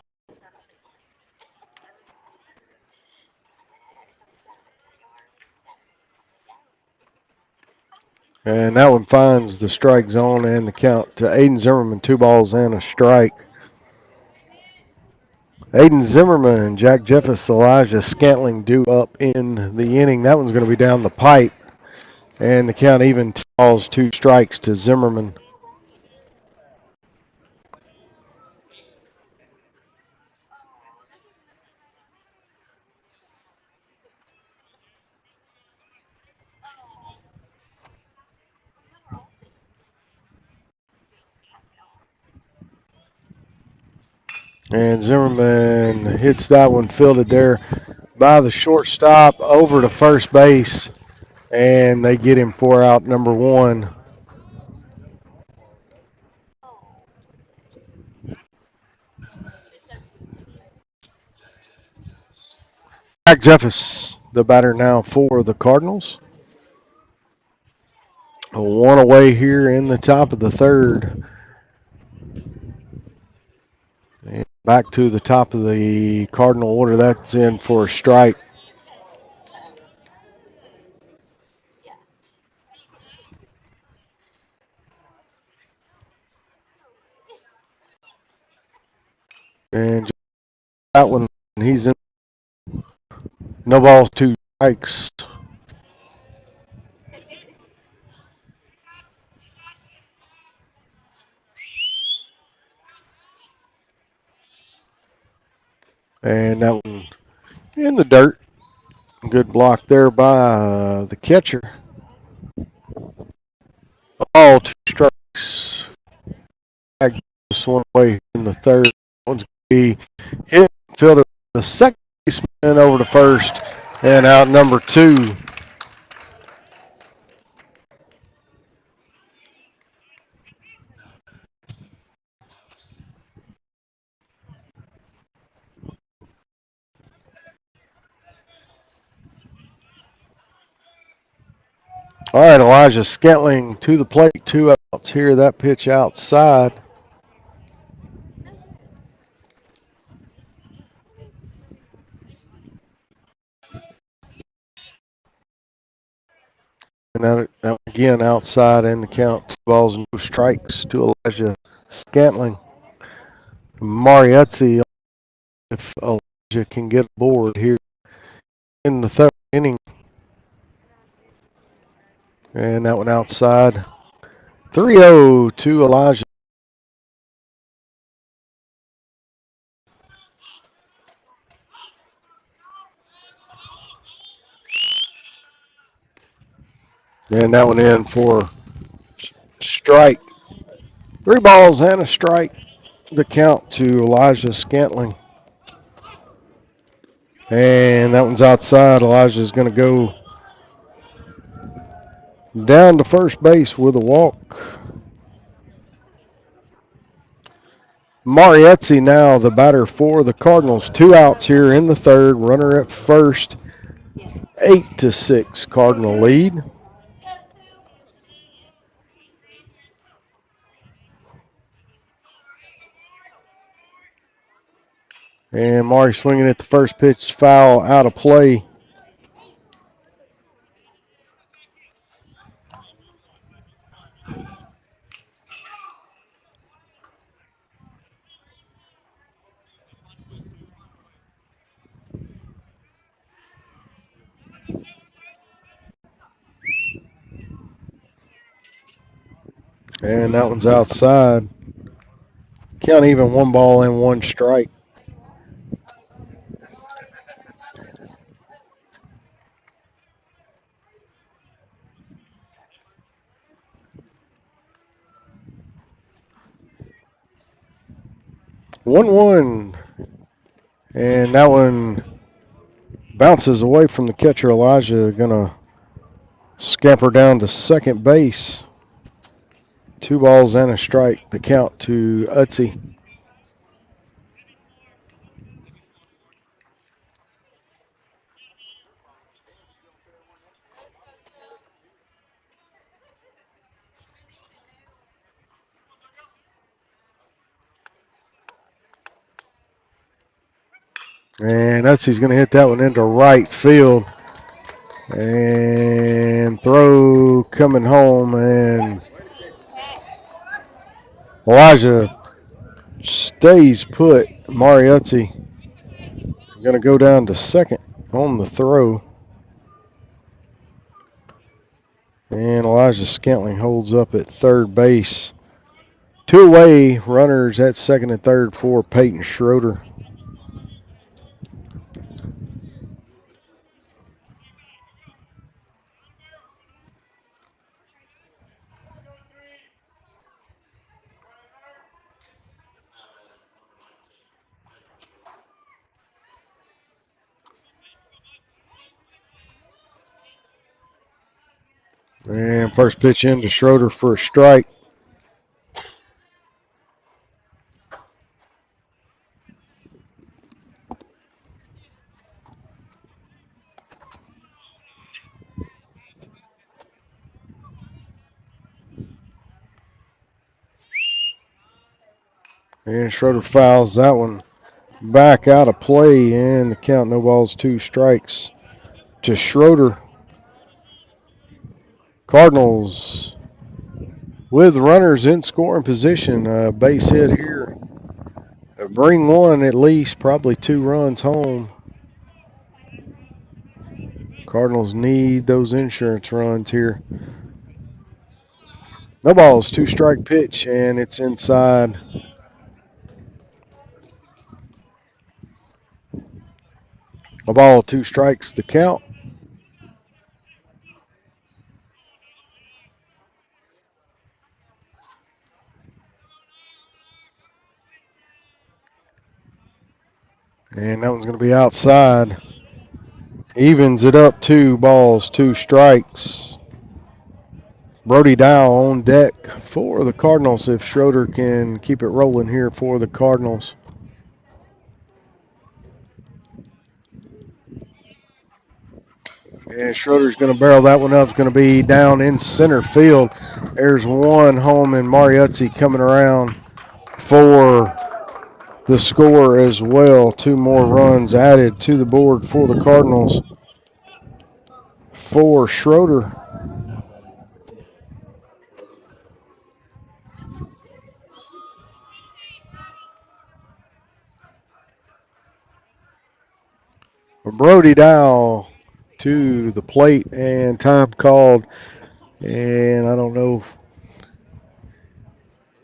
And that one finds the strike zone and the count to Aiden Zimmerman, 2 balls and a strike. Aiden Zimmerman, Jack Jeffers, Elijah Scantling due up in the inning. That one's going to be down the pipe. And the count even calls 2 strikes to Zimmerman. And Zimmerman hits that one, fielded there by the shortstop over to first base. And they get him for out number 1. Jack Jeffers, the batter now for the Cardinals. 1 away here in the top of the third. And back to the top of the Cardinal order. That's in for a strike. And that one, he's in. No balls, 2 strikes. And that one in the dirt. Good block there by the catcher. All 2 strikes. This one away in the third. One's going to be hit, fielded the second baseman over to first, and out number 2. All right, Elijah Scantling to the plate, 2 outs here. That pitch outside. And that again outside, and the count 2 balls and no strikes to Elijah Scantling. Mariuzzi, if Elijah can get aboard here in the third inning. And that one outside. 3-0 to Elijah. And that one in for strike. 3 balls and a strike. The count to Elijah Scantling. And that one's outside. Elijah's going to go down to first base with a walk. Mariuzzi now the batter for the Cardinals. 2 outs here in the third. Runner at first. 8-6 Cardinal lead. And Mari swinging at the first pitch, foul out of play. And that one's outside. Count even, 1 ball and 1 strike. 1-1. And that one bounces away from the catcher. Elijah going to scamper down to second base. 2 balls and a strike. The count to Utsi. And Utsi's going to hit that one into right field. And throw coming home. And Elijah stays put. Mariuzzi going to go down to second on the throw. And Elijah Scantling holds up at third base. 2 away runners at second and third for Peyton Schroeder. And first pitch in to Schroeder for a strike. And Schroeder fouls that one back out of play, and the count, no balls, 2 strikes to Schroeder. Cardinals with runners in scoring position. Base hit here. Bring one at least, probably 2 runs home. Cardinals need those insurance runs here. No balls, 2 strike pitch, and it's inside. A ball, 2 strikes, the count. And that one's going to be outside. Evens it up, 2 balls, 2 strikes. Brody Dow on deck for the Cardinals if Schroeder can keep it rolling here for the Cardinals. And Schroeder's going to barrel that one up. It's going to be down in center field. There's one home, and Mariuzzi coming around for the score as well. 2 more runs added to the board for the Cardinals for Schroeder. Brody Dow to the plate, and time called. And I don't know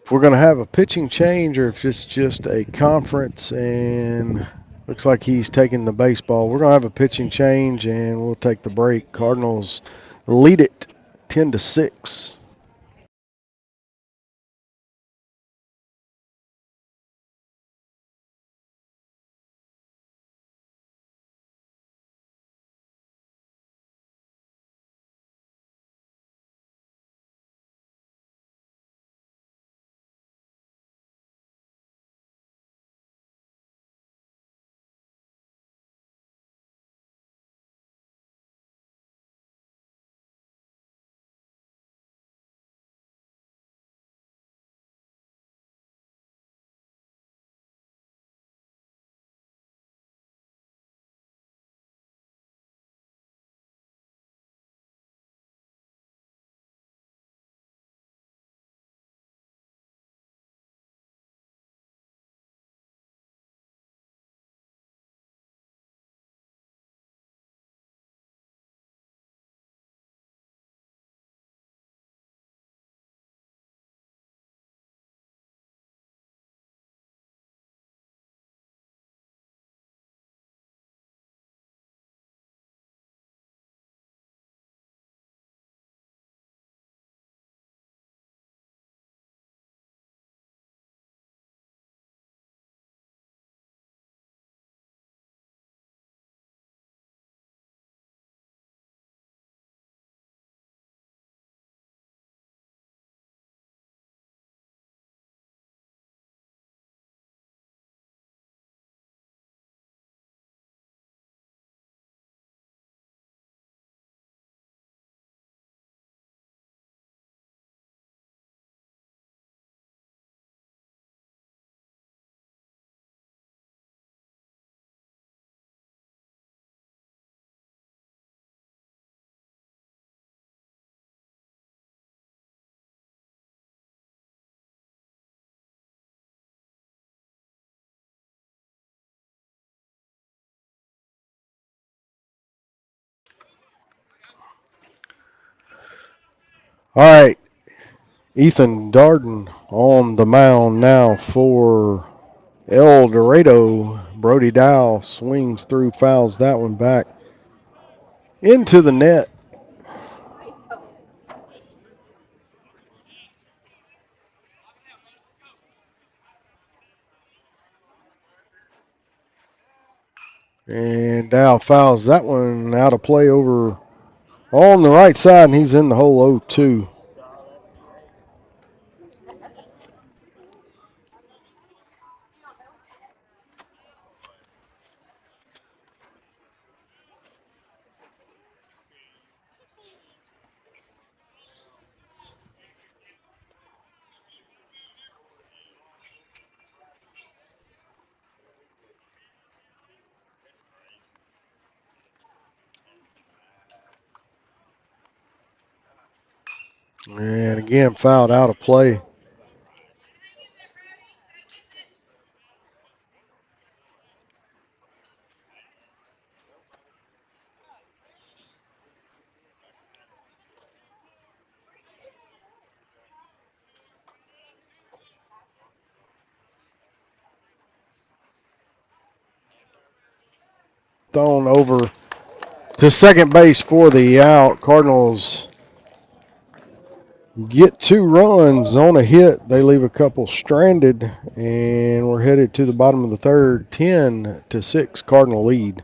if we're going to have a pitching change or if it's just a conference, and looks like he's taking the baseball. We're going to have a pitching change, and we'll take the break. Cardinals lead it 10-6. All right, Ethan Darden on the mound now for Eldorado. Brody Dow swings through, fouls that one back into the net. And Dow fouls that one out of play over on the right side, and he's in the hole 0-2. And again, fouled out of play. Thrown over to second base for the out. Cardinals get 2 runs on a hit. They leave a couple stranded, and we're headed to the bottom of the third. 10-6 Cardinal lead.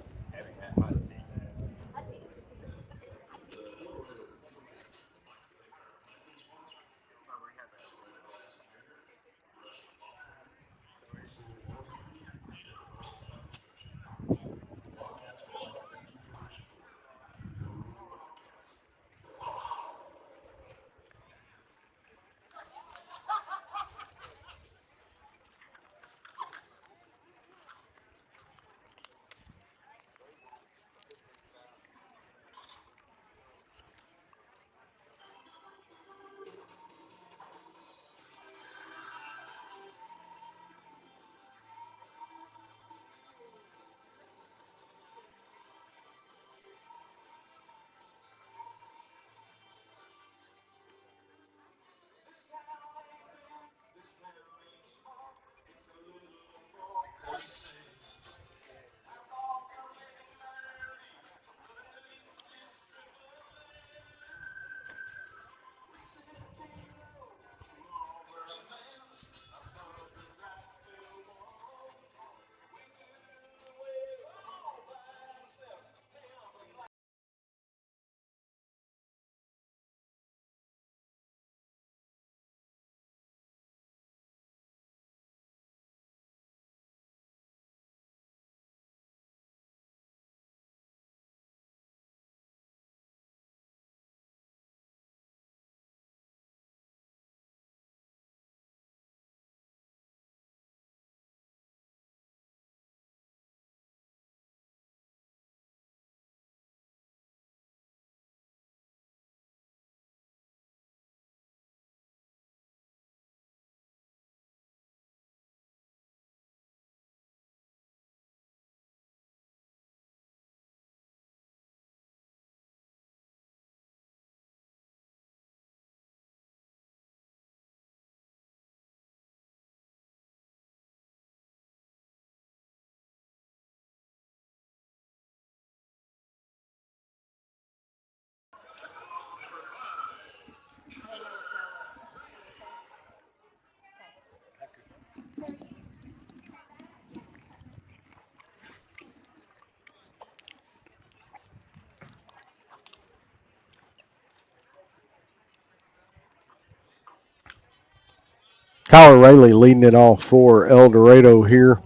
Kyler Rayleigh leading it off for Eldorado here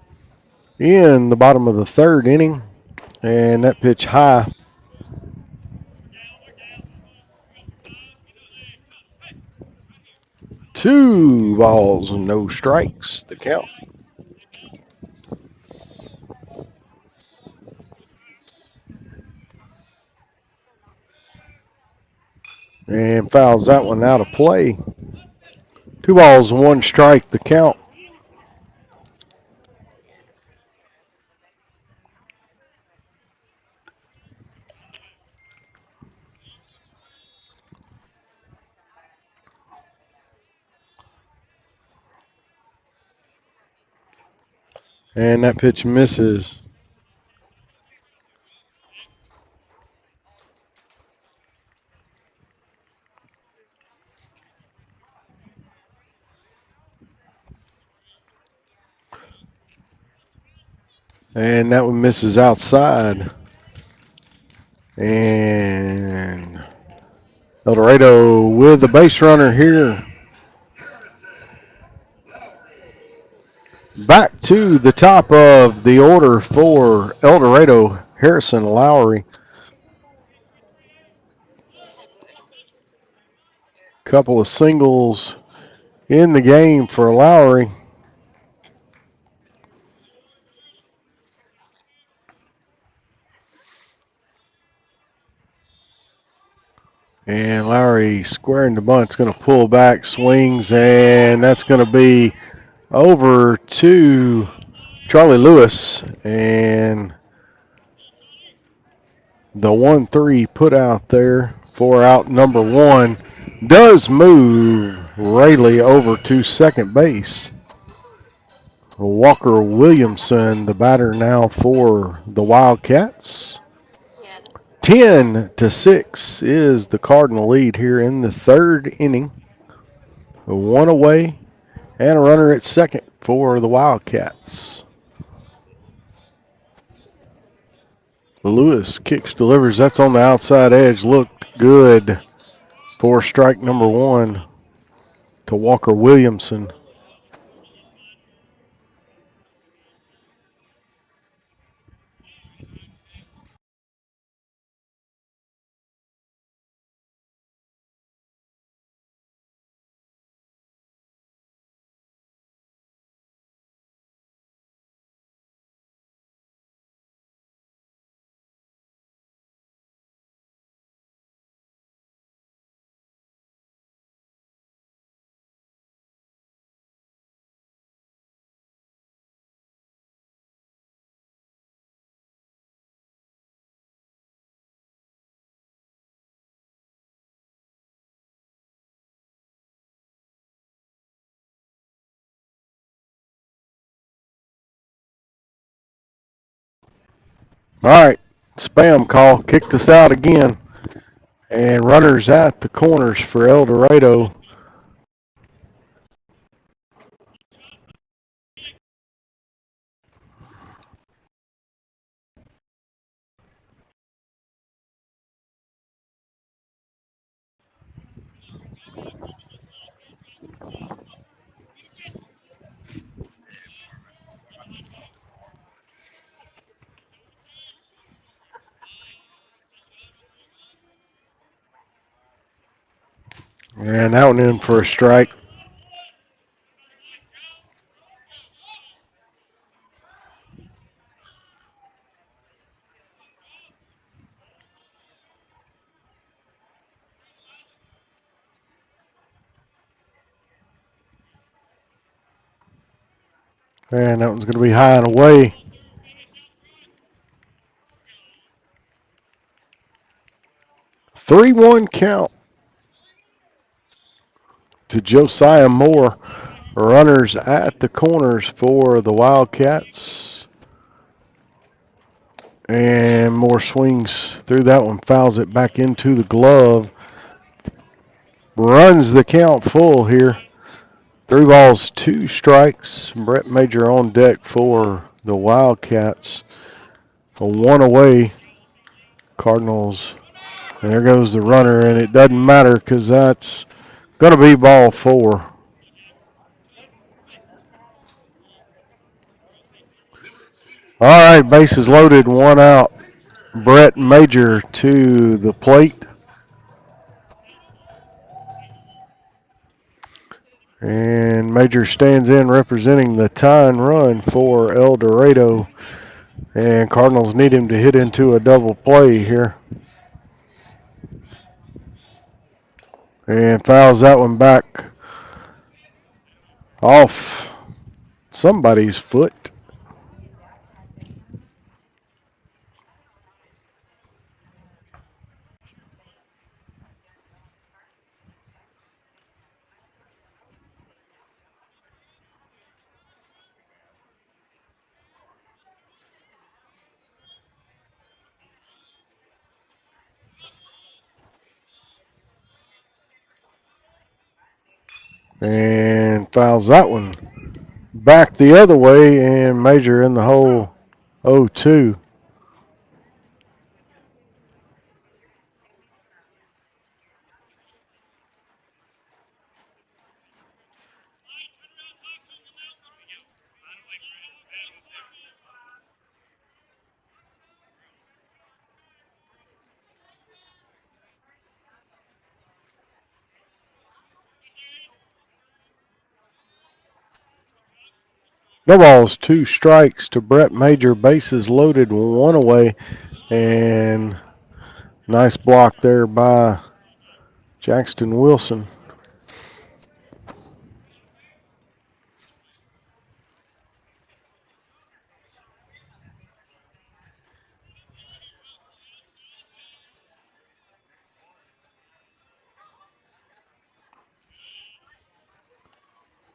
in the bottom of the third inning. And that pitch high. 2 balls and no strikes. The count. And fouls that one out of play. 2 balls and 1 strike. The count. And that pitch misses. And that one misses outside. And Eldorado with the base runner here. Back to the top of the order for Eldorado, Harrison Lowry. Couple of singles in the game for Lowry. And Lowry squaring the bunt's going to pull back, swings, and that's going to be over to Charlie Lewis. And the 1-3 put out there for out number one does move Rayleigh over to second base. Walker Williamson, the batter now for the Wildcats. 10-6 is the Cardinal lead here in the third inning. One away and a runner at second for the Wildcats. Lewis kicks, delivers. That's on the outside edge. Looked good for strike number one to Walker Williamson. All right, spam call kicked us out again. And runners at the corners for Eldorado. And that one in for a strike. And that one's going to be high and away. 3-1 count to Josiah Moore. Runners at the corners for the Wildcats. And Moore swings through that one, fouls it back into the glove. Runs the count full here. 3 balls, 2 strikes. Brett Major on deck for the Wildcats. A 1 away. Cardinals. And there goes the runner, and it doesn't matter because that's going to be ball 4. All right, bases loaded, 1 out. Brett Major to the plate. And Major stands in representing the tying run for Eldorado. And Cardinals need him to hit into a double play here. And fouls that one back off somebody's foot. and fouls that one back the other way, and Major in the hole 0-2. No balls, 2 strikes to Brett Major. Bases loaded, 1 away, and nice block there by Jackson Wilson.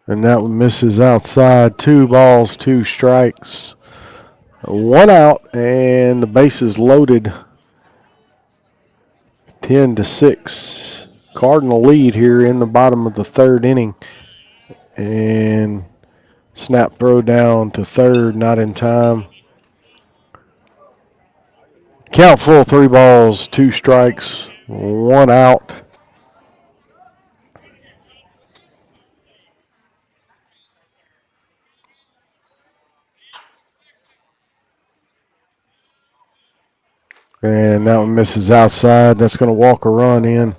And that one misses outside. 2 balls, 2 strikes, 1 out, and the bases loaded. 10-6. Cardinal lead here in the bottom of the 3rd inning. And snap throw down to third, not in time. Count full, 3 balls, 2 strikes, 1 out. And that one misses outside. That's going to walk a run in.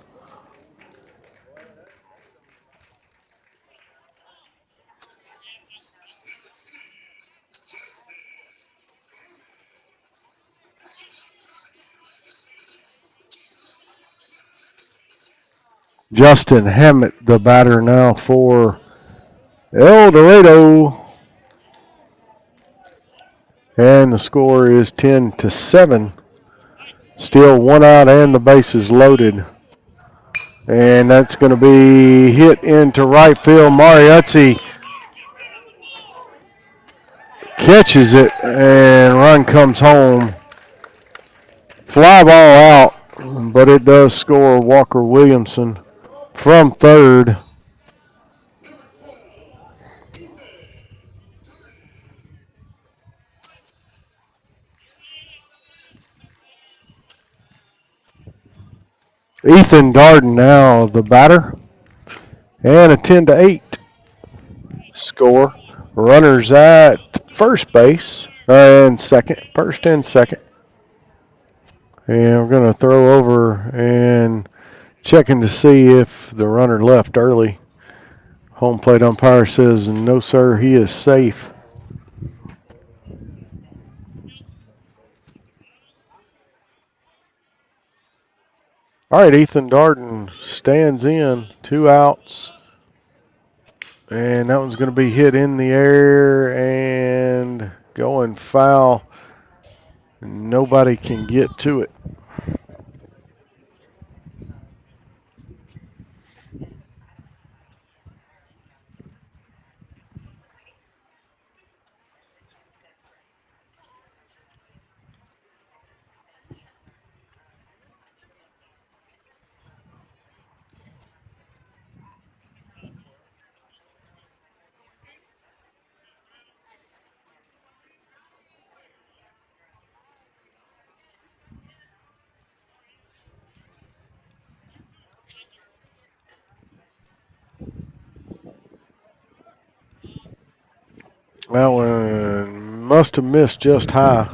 Justin Hammett, the batter now for Eldorado. And the score is 10-7. Still 1 out and the bases loaded. And that's going to be hit into right field. Mariuzzi catches it and run comes home. Fly ball out, but it does score Walker Williamson from third. Ethan Darden now the batter. And a 10-8 score. Runners at first base and second, first and second. And we're going to throw over and checking to see if the runner left early. Home plate umpire says, no, sir, he is safe. All right, Ethan Darden stands in, 2 outs. And that one's going to be hit in the air and going foul. Nobody can get to it. That one must have missed just high.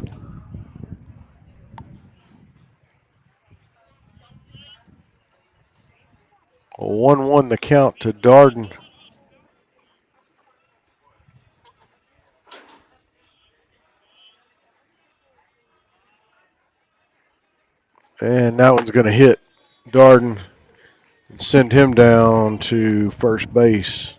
A 1-1 the count to Darden. And that one's going to hit Darden and send him down to first base.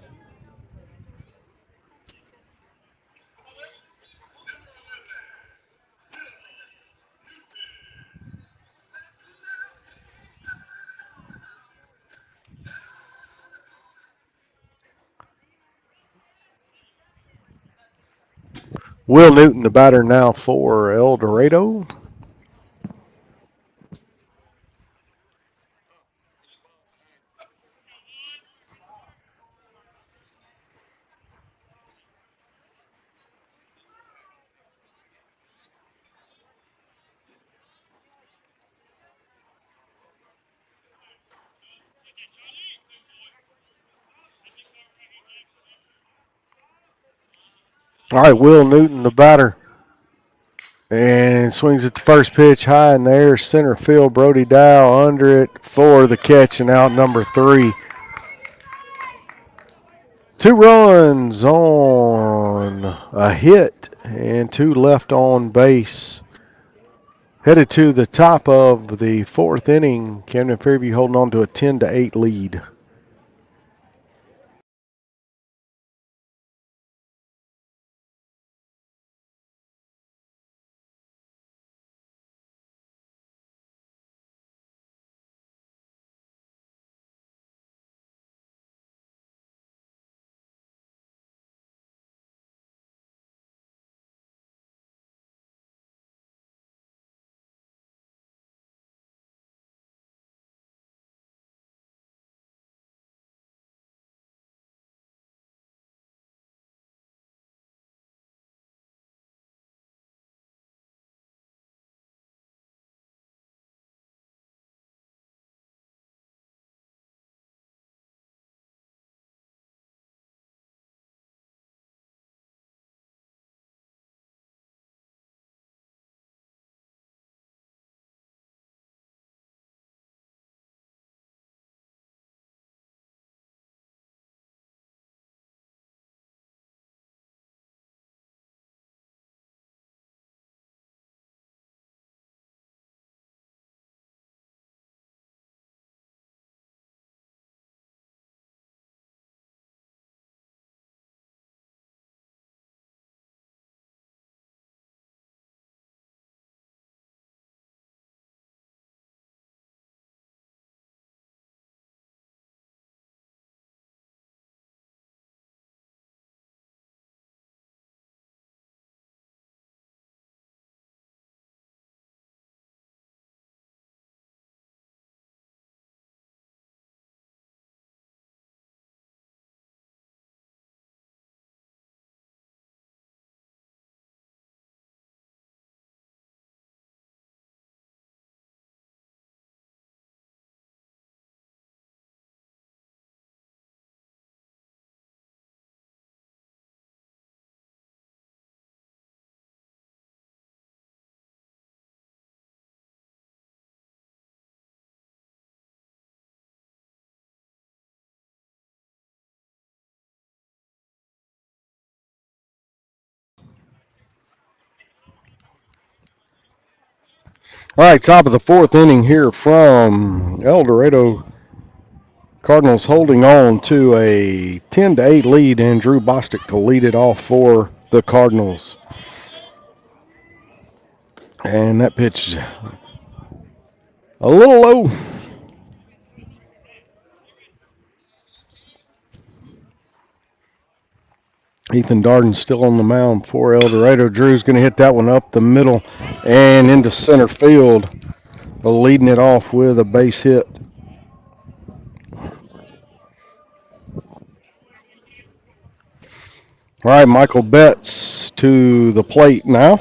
Will Newton, the batter now for Eldorado. All right, Will Newton, the batter, and swings at the first pitch high in the air, center field. Brody Dow under it for the catch and out number 3. 2 runs on a hit and 2 left on base. Headed to the top of the 4th inning, Camden Fairview holding on to a 10-8 lead. All right, top of the 4th inning here from Eldorado. Cardinals holding on to a 10-8 lead, and Drew Bostic to lead it off for the Cardinals. And that pitch a little low. Ethan Darden still on the mound for Eldorado. Drew's going to hit that one up the middle and into center field, leading it off with a base hit. All right, Michael Betts to the plate now.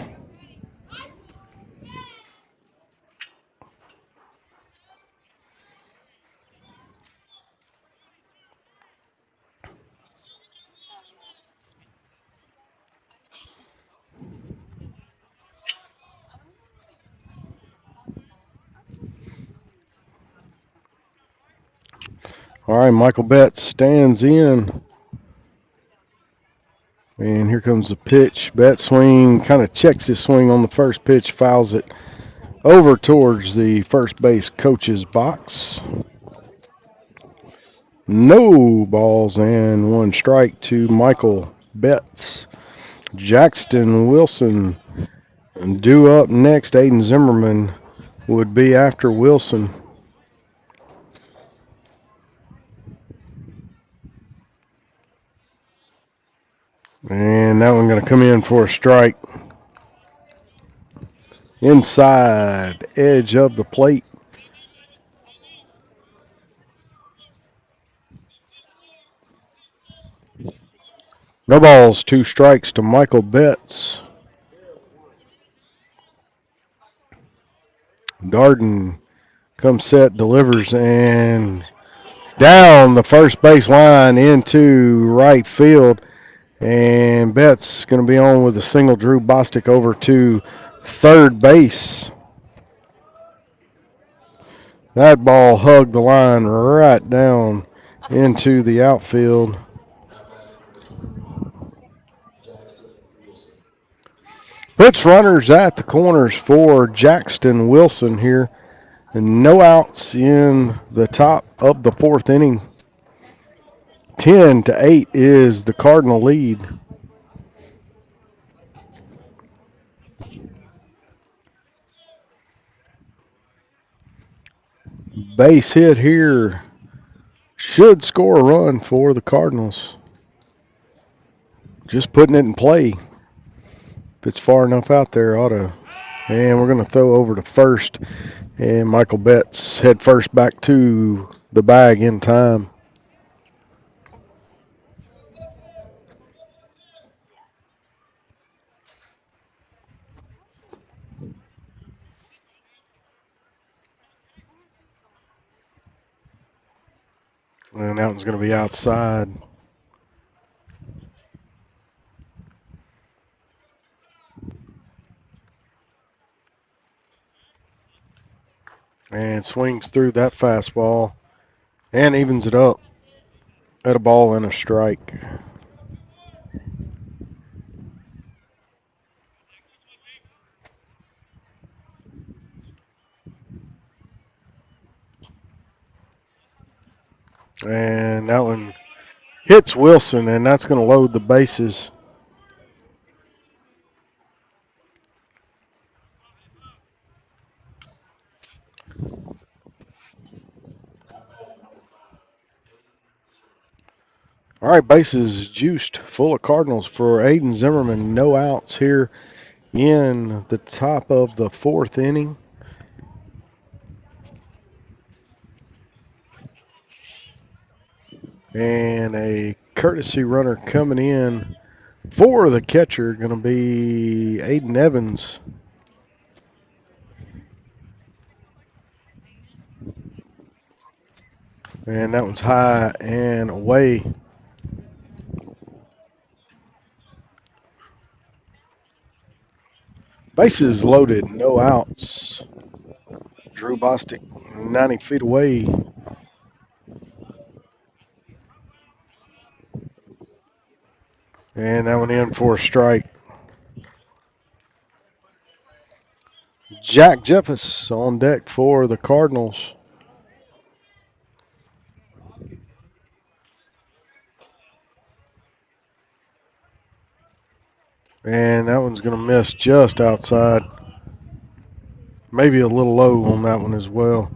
All right, Michael Betts stands in. And here comes the pitch. Betts swing, kind of checks his swing on the first pitch, fouls it over towards the first base coach's box. No balls and 1 strike to Michael Betts. Jackson Wilson due up next. Aiden Zimmerman would be after Wilson. And that one going to come in for a strike. Inside edge of the plate. No balls, 2 strikes to Michael Betts. Darden comes set, delivers, and down the first base line into right field. And Betts going to be on with a single. Drew Bostic over to third base. That ball hugged the line right down into the outfield. Puts runners at the corners for Jackson Wilson here. And no outs in the top of the fourth inning. 10-8 is the Cardinal lead. Base hit here should score a run for the Cardinals. Just putting it in play. If it's far enough out there, ought to. And we're going to throw over to first. And Michael Betts head first back to the bag in time. And that one's going to be outside. And swings through that fastball and evens it up at a ball and a strike. And that one hits Wilson, and that's going to load the bases. All right, bases juiced full of Cardinals for Aiden Zimmerman. No outs here in the top of the fourth inning. And a courtesy runner coming in for the catcher, going to be Aiden Evans. And that one's high and away. Bases loaded, no outs. Drew Bostic 90 feet away. And that one in for a strike. Jack Jeffers on deck for the Cardinals. And that one's going to miss just outside. Maybe a little low on that one as well.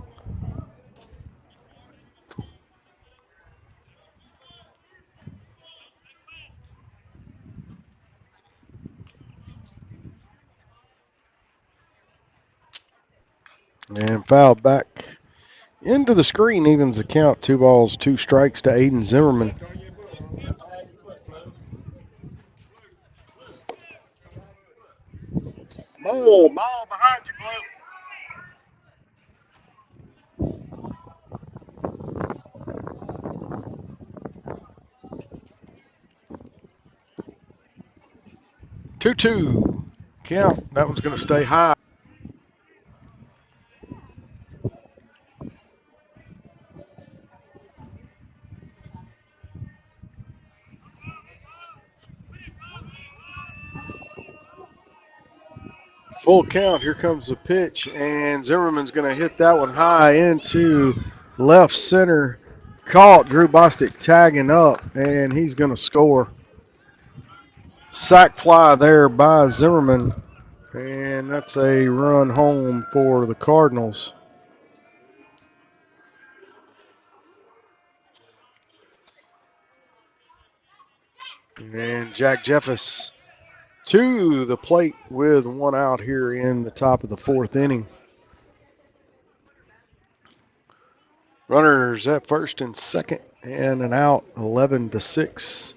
And fouled back into the screen, evens the count. 2 balls, 2 strikes to Aiden Zimmerman. Ball behind you, Blue. 2-2 count. That one's going to stay high. Full count. Here comes the pitch, and Zimmerman's going to hit that one high into left center. Caught. Drew Bostic tagging up, and he's going to score. Sack fly there by Zimmerman, and that's a run home for the Cardinals. And Jack Jeffers to the plate with 1 out here in the top of the fourth inning. Runners at first and second and an out, 11-6.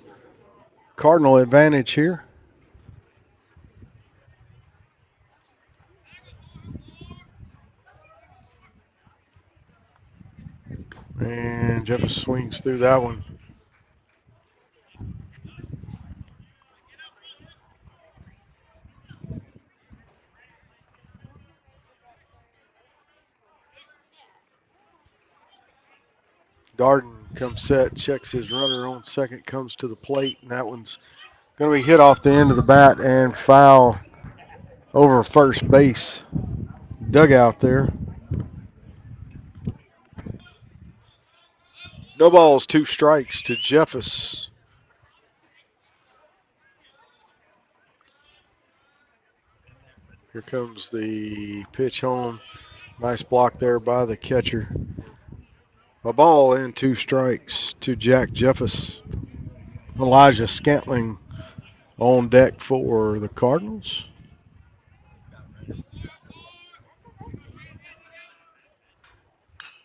Cardinal advantage here. And Jeffers swings through that one. Darden comes set, checks his runner on second, comes to the plate, and that one's going to be hit off the end of the bat and foul over first base dugout there. No balls, 2 strikes to Jeffers. Here comes the pitch home. Nice block there by the catcher. A ball and 2 strikes to Jack Jeffers. Elijah Scantling on deck for the Cardinals.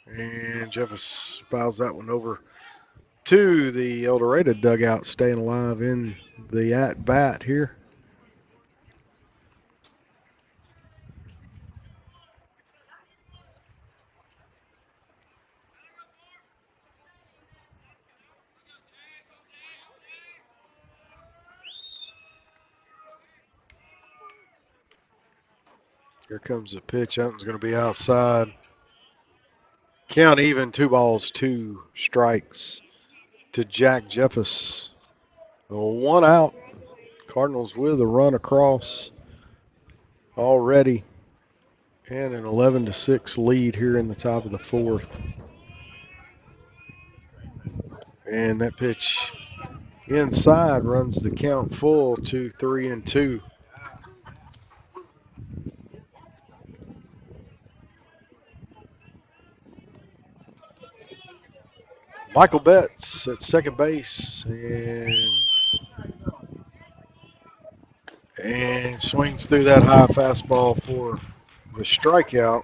And Jeffers fouls that one over to the Eldorado dugout, staying alive in the at-bat here. Here comes the pitch. That one's going to be outside. Count even, 2 balls, 2 strikes to Jack Jeffers. 1 out. Cardinals with a run across already. And an 11-6 lead here in the top of the 4th. And that pitch inside runs the count full to 3-2. Michael Betts at second base and swings through that high fastball for the strikeout.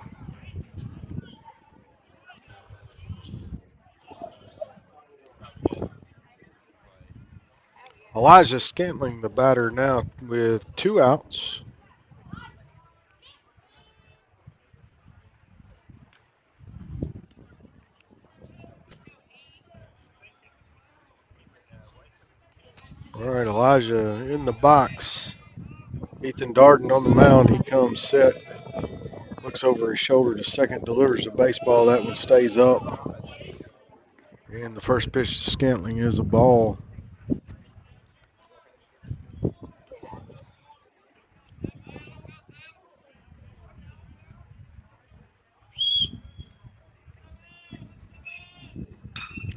Elijah Scantling, the batter, now with 2 outs. All right, Elijah in the box. Ethan Darden on the mound. He comes set, looks over his shoulder to second, delivers the baseball. That one stays up. And the first pitch to Scantling is a ball.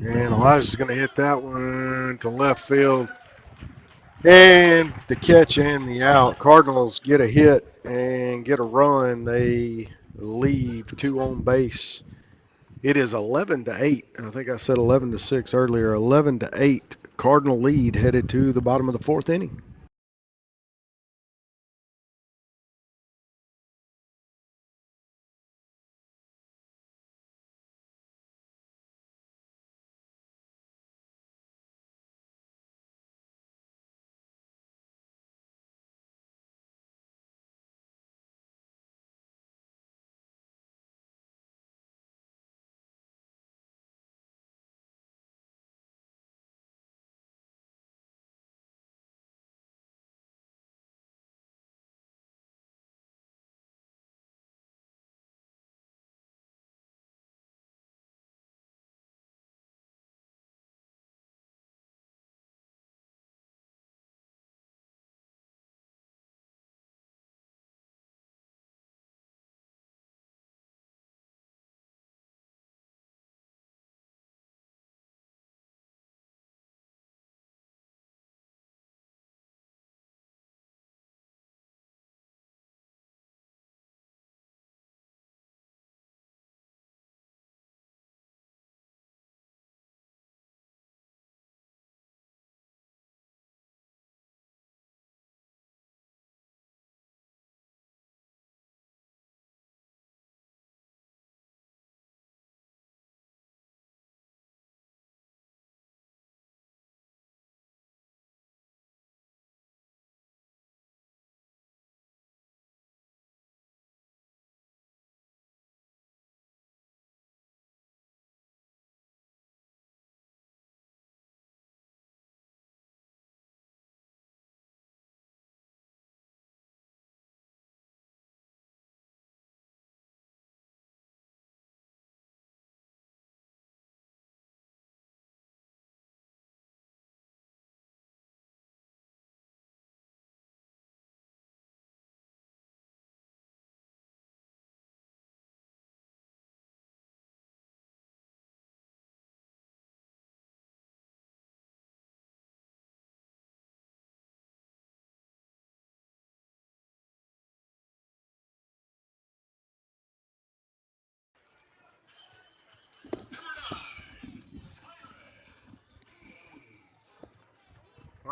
And Elijah's going to hit that one to left field. And the catch and the out. Cardinals get a hit and get a run. They leave 2 on base. It is 11-8. I think I said 11-6 earlier. 11-8. Cardinal lead headed to the bottom of the 4th inning.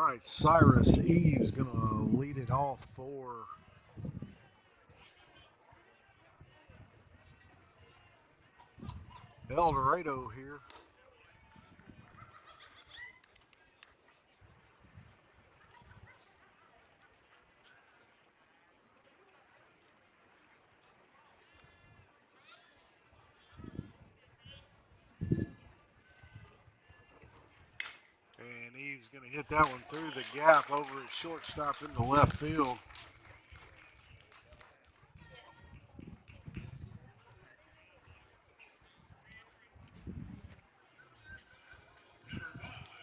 All right, Cyrus Eves going to lead it off for Eldorado here. And Eves going to hit that one through the gap over at shortstop in the left field.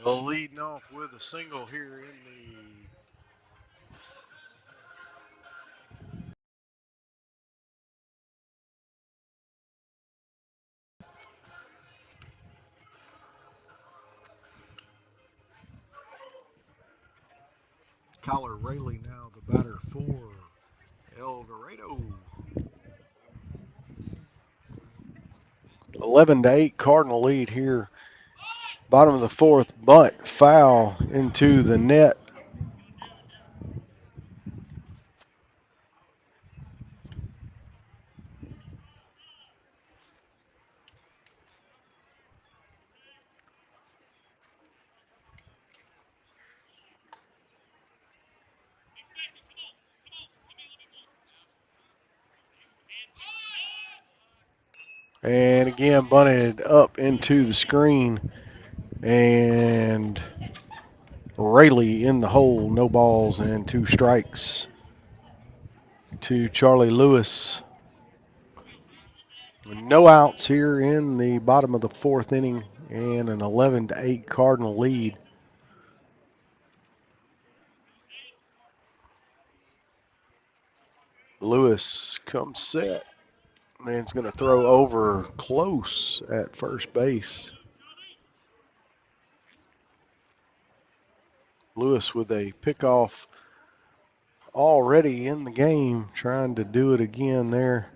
Leading off with a single here in the Kyler Rayleigh now the batter for Eldorado. 11-8 Cardinal lead here. Bottom of the fourth, bunt foul into the net. And again, bunted up into the screen. And Rayleigh in the hole. No balls and 2 strikes to Charlie Lewis. No outs here in the bottom of the fourth inning and an 11-8 Cardinal lead. Lewis comes set. Man's going to throw over close at first base. Lewis with a pickoff already in the game, trying to do it again there.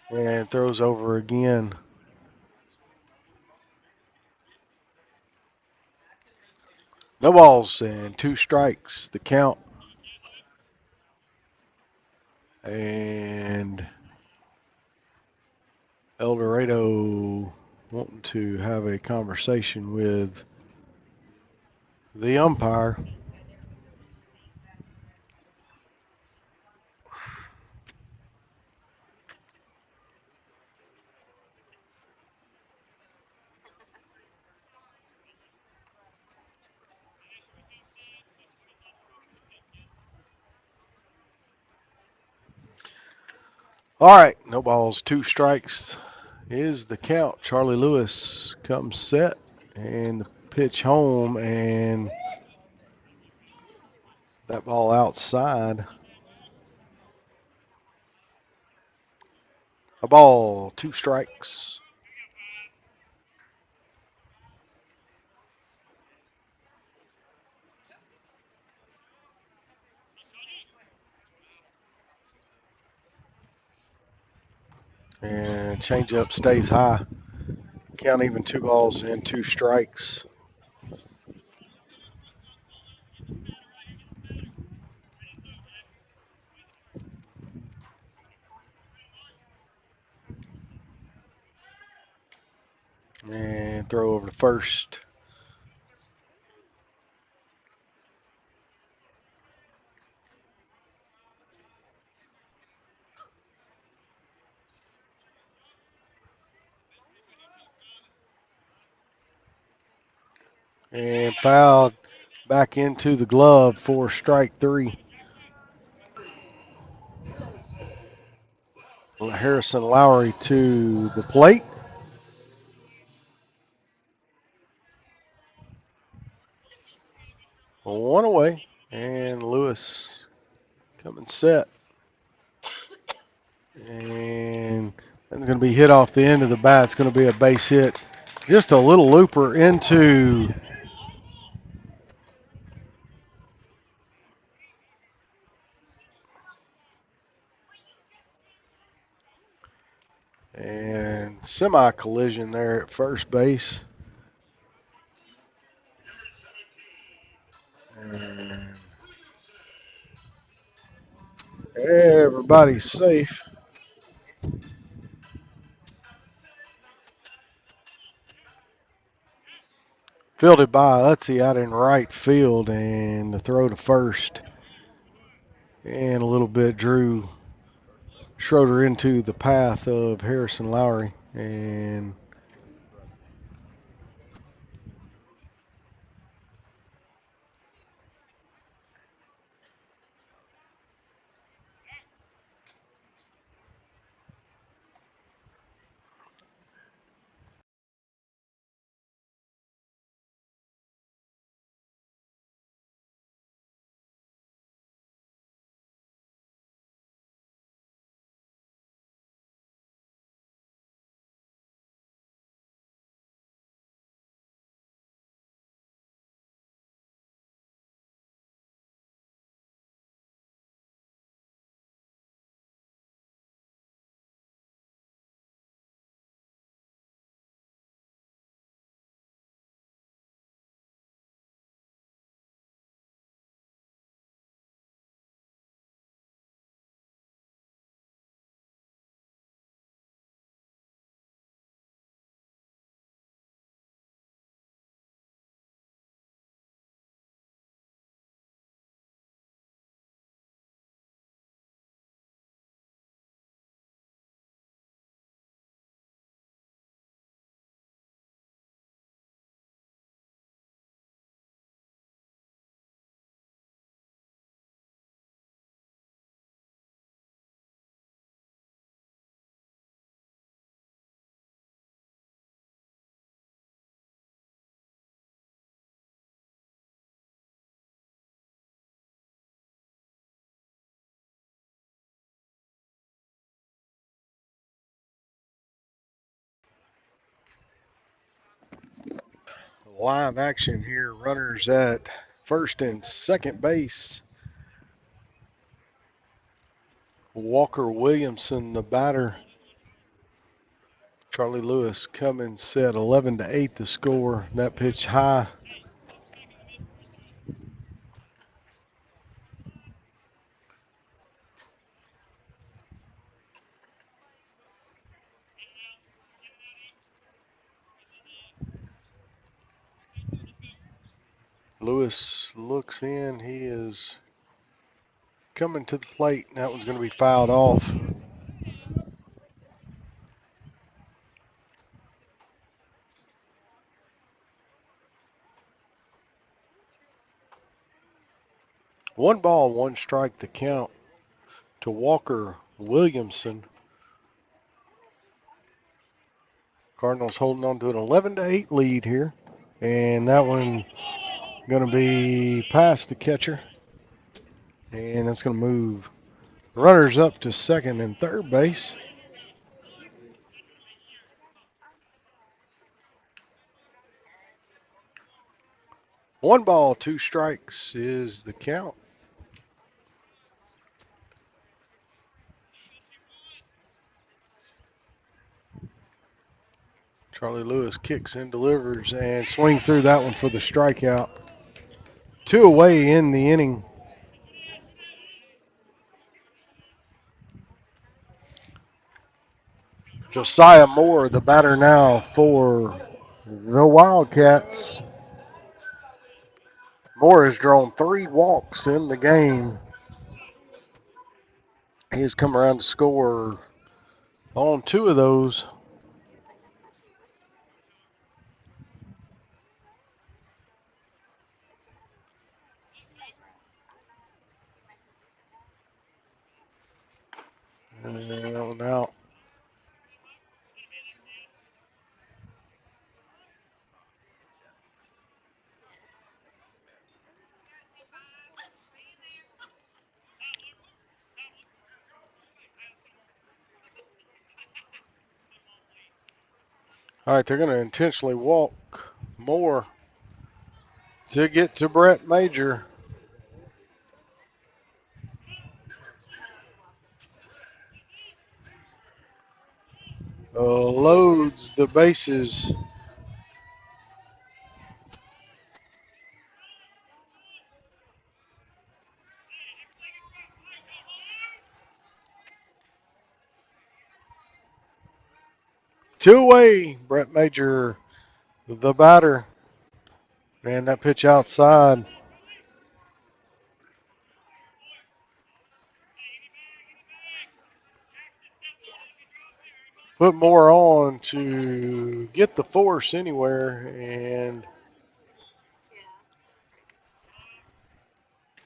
And throws over again. No balls and 2 strikes, the count. And Eldorado wanting to have a conversation with the umpire. All right, no balls, 2 strikes is the count. Charlie Lewis comes set and the pitch home, and that ball outside. A ball, 2 strikes. And changeup stays high. Count even, 2 balls and 2 strikes. And throw over to first. And fouled back into the glove for strike 3. Harrison Lowry to the plate. One away, and Lewis coming set. And it's going to be hit off the end of the bat. It's going to be a base hit. Just a little looper into and semi-collision there at first base. Everybody's safe. Fielded by Utzi out in right field, and the throw to first. And a little bit drew Schroeder into the path of Harrison Lowry. And live action here. Runners at first and second base. Walker Williamson, the batter. Charlie Lewis coming set 11-8 the score. That pitch high. Lewis looks in. He is coming to the plate. That one's going to be fouled off. One ball, one strike, the count to Walker Williamson. Cardinals holding on to an 11-8 lead here. And that one going to be past the catcher. And that's going to move runners up to second and third base. One ball, two strikes is the count. Charlie Lewis kicks and delivers and swing through that one for the strikeout. Two away in the inning. Josiah Moore, the batter now for the Wildcats. Moore has drawn 3 walks in the game. He has come around to score on 2 of those. And that one out. All right, they're going to intentionally walk Moore to get to Brett Major. Loads the bases. Two away. Brett Major, the batter. And that pitch outside. Put more on to get the force anywhere, and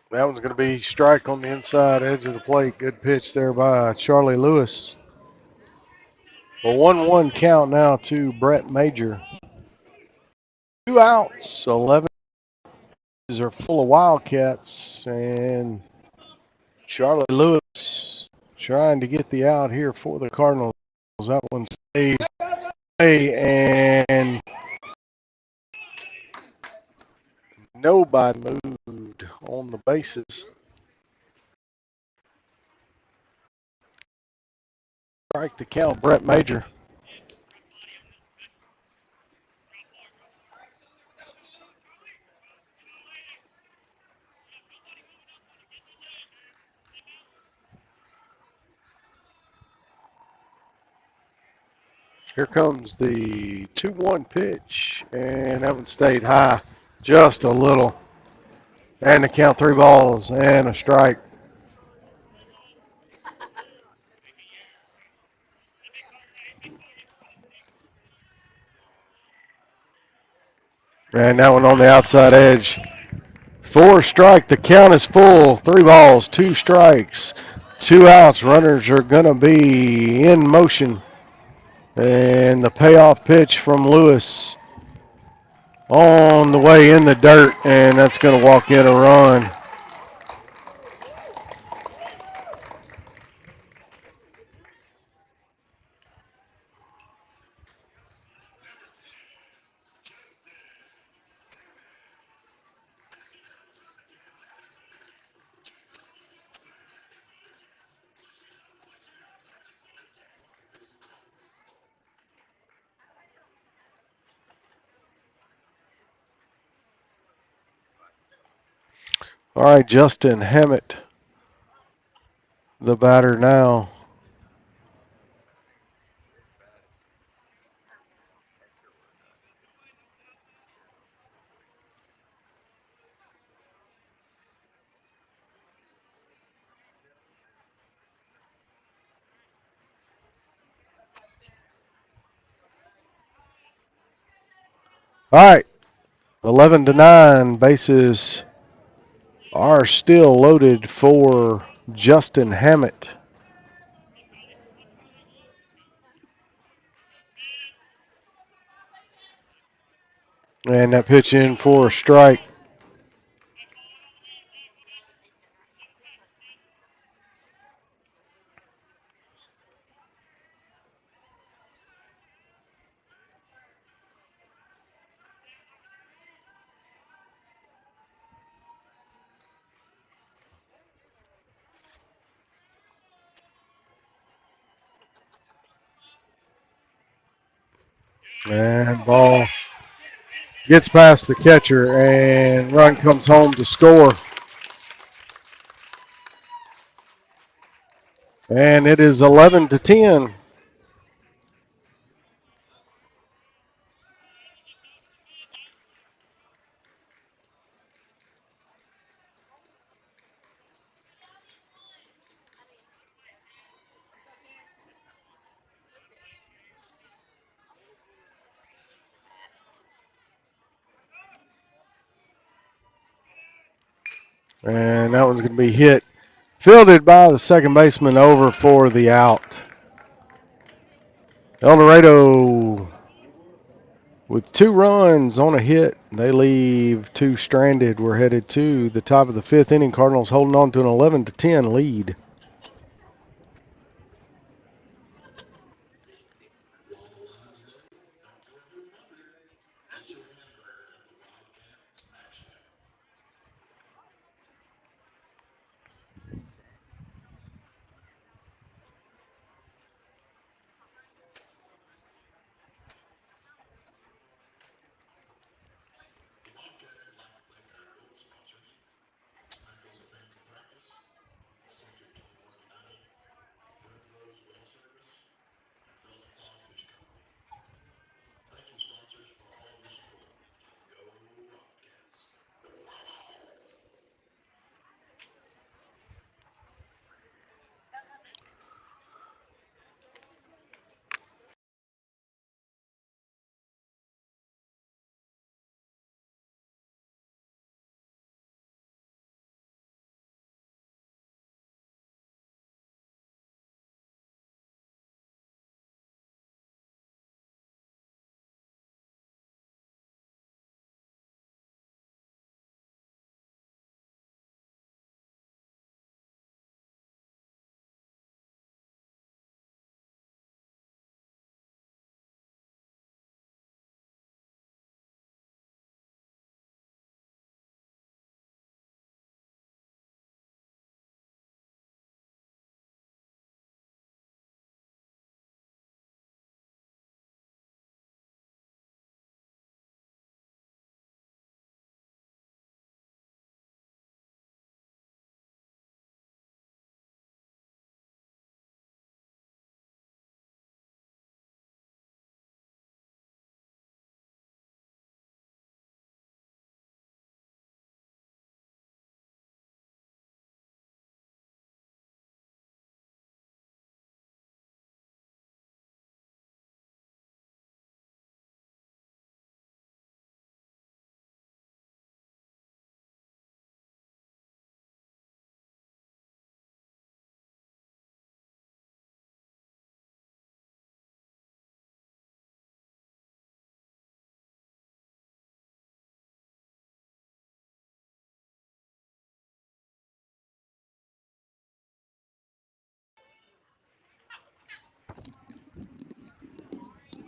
that one's going to be strike on the inside edge of the plate. Good pitch there by Charlie Lewis. A 1-1 count now to Brett Major. 2 outs, 11 are full of Wildcats, and Charlie Lewis trying to get the out here for the Cardinals. That one stays away, and nobody moved on the bases. Strike the count, Brett Major. Here comes the 2-1 pitch, and that one stayed high just a little. And the count 3 balls and a strike. And that one on the outside edge. 4 strike. The count is full. 3 balls, 2 strikes, 2 outs. Runners are going to be in motion. And the payoff pitch from Lewis on the way in the dirt, and that's going to walk in a run. All right, Justin Hammett, the batter now. All right, 11-9. Bases are still loaded for Justin Hammett. And that pitch in for a strike. And ball gets past the catcher, and run comes home to score. And it is 11-10. And that one's going to be hit. Fielded by the second baseman over for the out. Eldorado with 2 runs on a hit. They leave 2 stranded. We're headed to the top of the 5th inning. Cardinals holding on to an 11-10 lead.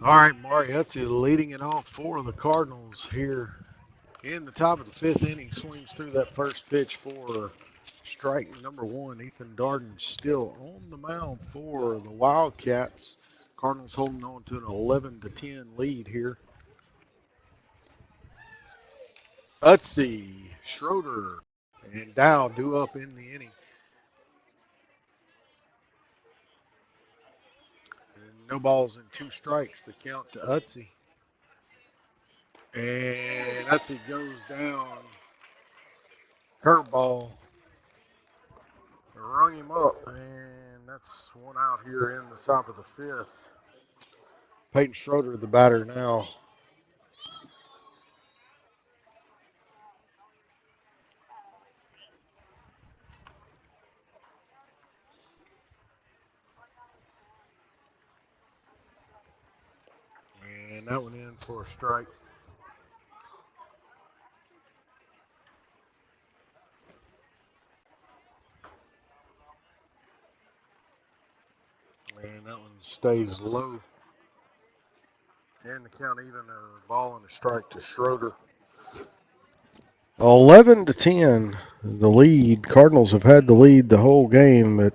All right, Mariuzzi leading it off for the Cardinals here in the top of the fifth inning. Swings through that first pitch for strike number one. Ethan Darden still on the mound for the Wildcats. Cardinals holding on to an 11-10 lead here. Utzi, Schroeder, and Dow due up in the inning. And no balls and two strikes. The count to Utzi. And Utzi goes down. Curveball. Rung him up. And that's one out here in the top of the fifth. Peyton Schroeder, the batter now. And that one in for a strike. And that one stays low. And the count even, a ball and a strike to Schroeder. 11-10, the lead. Cardinals have had the lead the whole game, but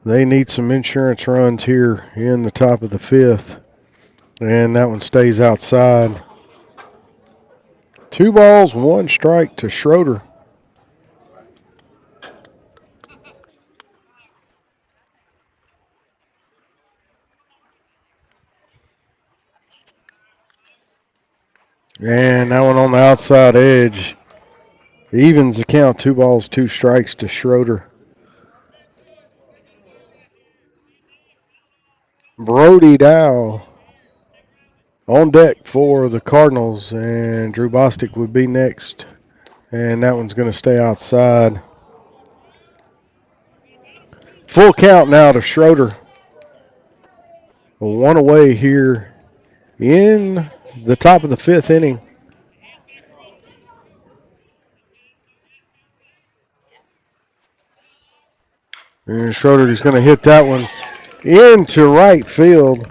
they need some insurance runs here in the top of the fifth. And that one stays outside. 2 balls, 1 strike to Schroeder. And that one on the outside edge evens the count. 2 balls, 2 strikes to Schroeder. Brody Dow on deck for the Cardinals, and Drew Bostic would be next. And that one's going to stay outside. Full count now to Schroeder. 1 away here in the top of the fifth inning. And Schroeder is going to hit that one into right field.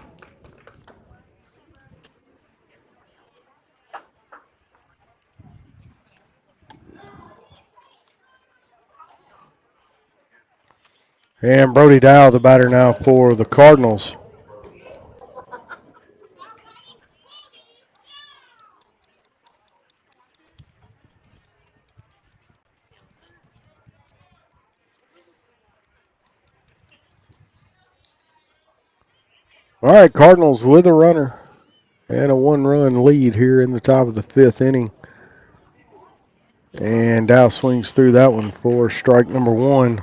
And Brody Dow, the batter now for the Cardinals. All right, Cardinals with a runner and a 1-run lead here in the top of the fifth inning. And Dow swings through that one for strike number 1.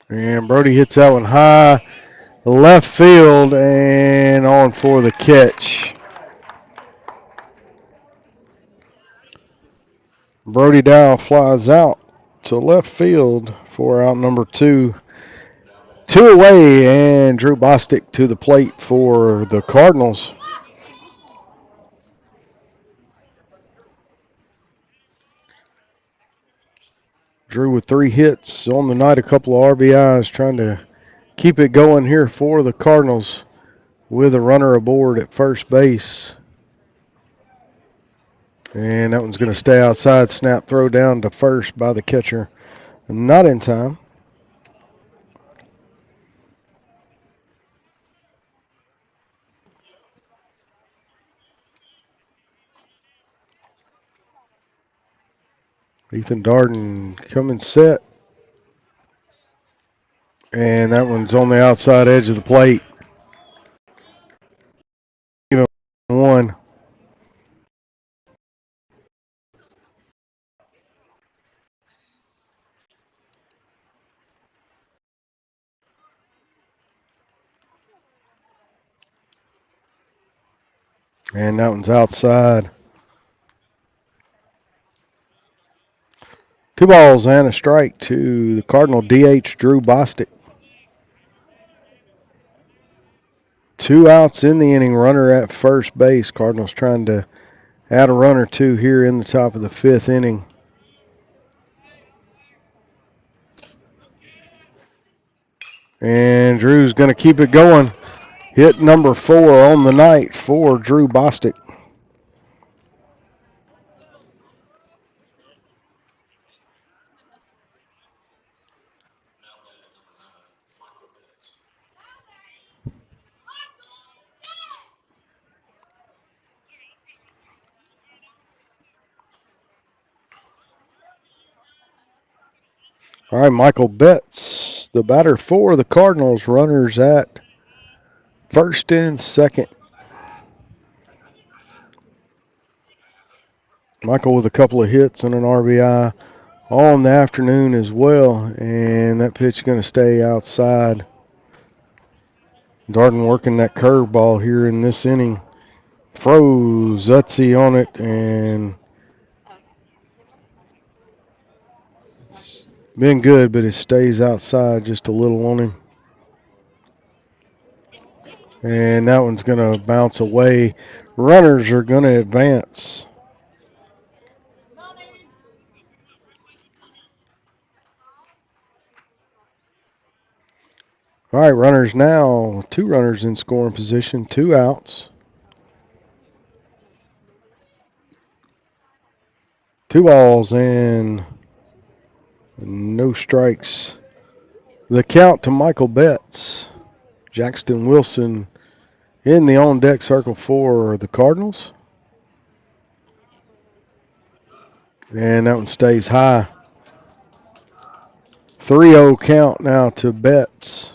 And Brody hits that one high left field and on for the catch. Brody Dow flies out to left field for out number 2. 2 away, and Drew Bostic to the plate for the Cardinals. Drew with 3 hits on the night, a couple of RBIs, trying to keep it going here for the Cardinals with a runner aboard at first base. And that one's going to stay outside. Snap throw down to first by the catcher. Not in time. Ethan Darden coming set. And that one's on the outside edge of the plate. 1. And that one's outside. 2 balls and a strike to the Cardinal DH Drew Bostic. 2 outs in the inning, runner at first base. Cardinals trying to add a run or two here in the top of the 5th inning. And Drew's going to keep it going. Hit number 4 on the night for Drew Bostic. All right, Michael Betts, the batter for the Cardinals, runners at first and second. Michael with a couple of hits and an RBI on the afternoon as well, and that pitch is going to stay outside. Darden working that curveball here in this inning. Froze Utsi on it, and it's been good, but it stays outside just a little on him. And that one's going to bounce away. Runners are going to advance. All right, runners now. 2 runners in scoring position, 2 outs. 2 balls and no strikes. The count to Michael Betts. Jackson Wilson in the on-deck circle for the Cardinals. And that one stays high. 3-0 count now to Betts.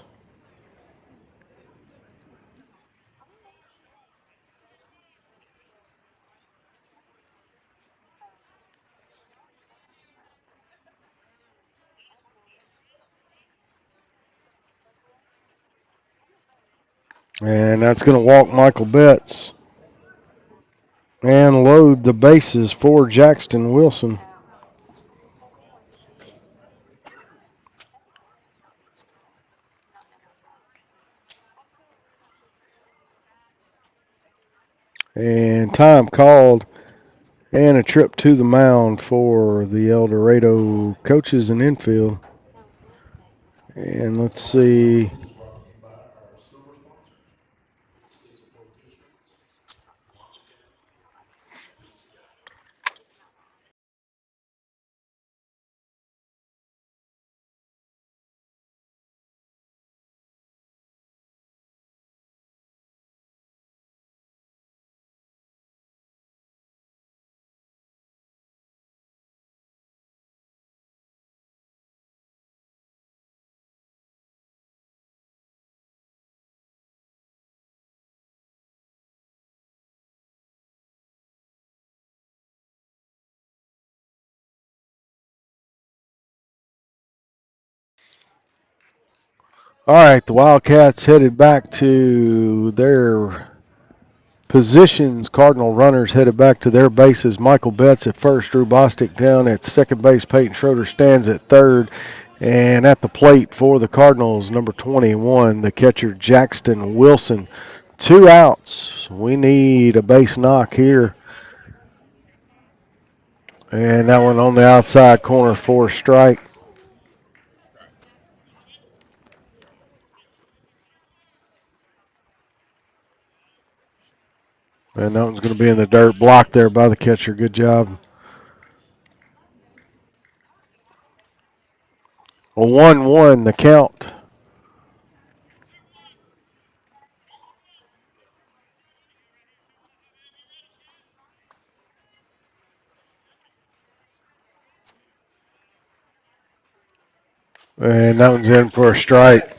And that's going to walk Michael Betts and load the bases for Jackson Wilson. And time called and a trip to the mound for the Eldorado coaches and infield. And let's see. All right, the Wildcats headed back to their positions. Cardinal runners headed back to their bases. Michael Betts at first, Drew Bostic down at second base. Peyton Schroeder stands at third. And at the plate for the Cardinals, number 21, the catcher Jackson Wilson. 2 outs. We need a base knock here. And that one on the outside corner for a strike. And that one's going to be in the dirt, blocked there by the catcher. Good job. A 1-1 the count. And that one's in for a strike.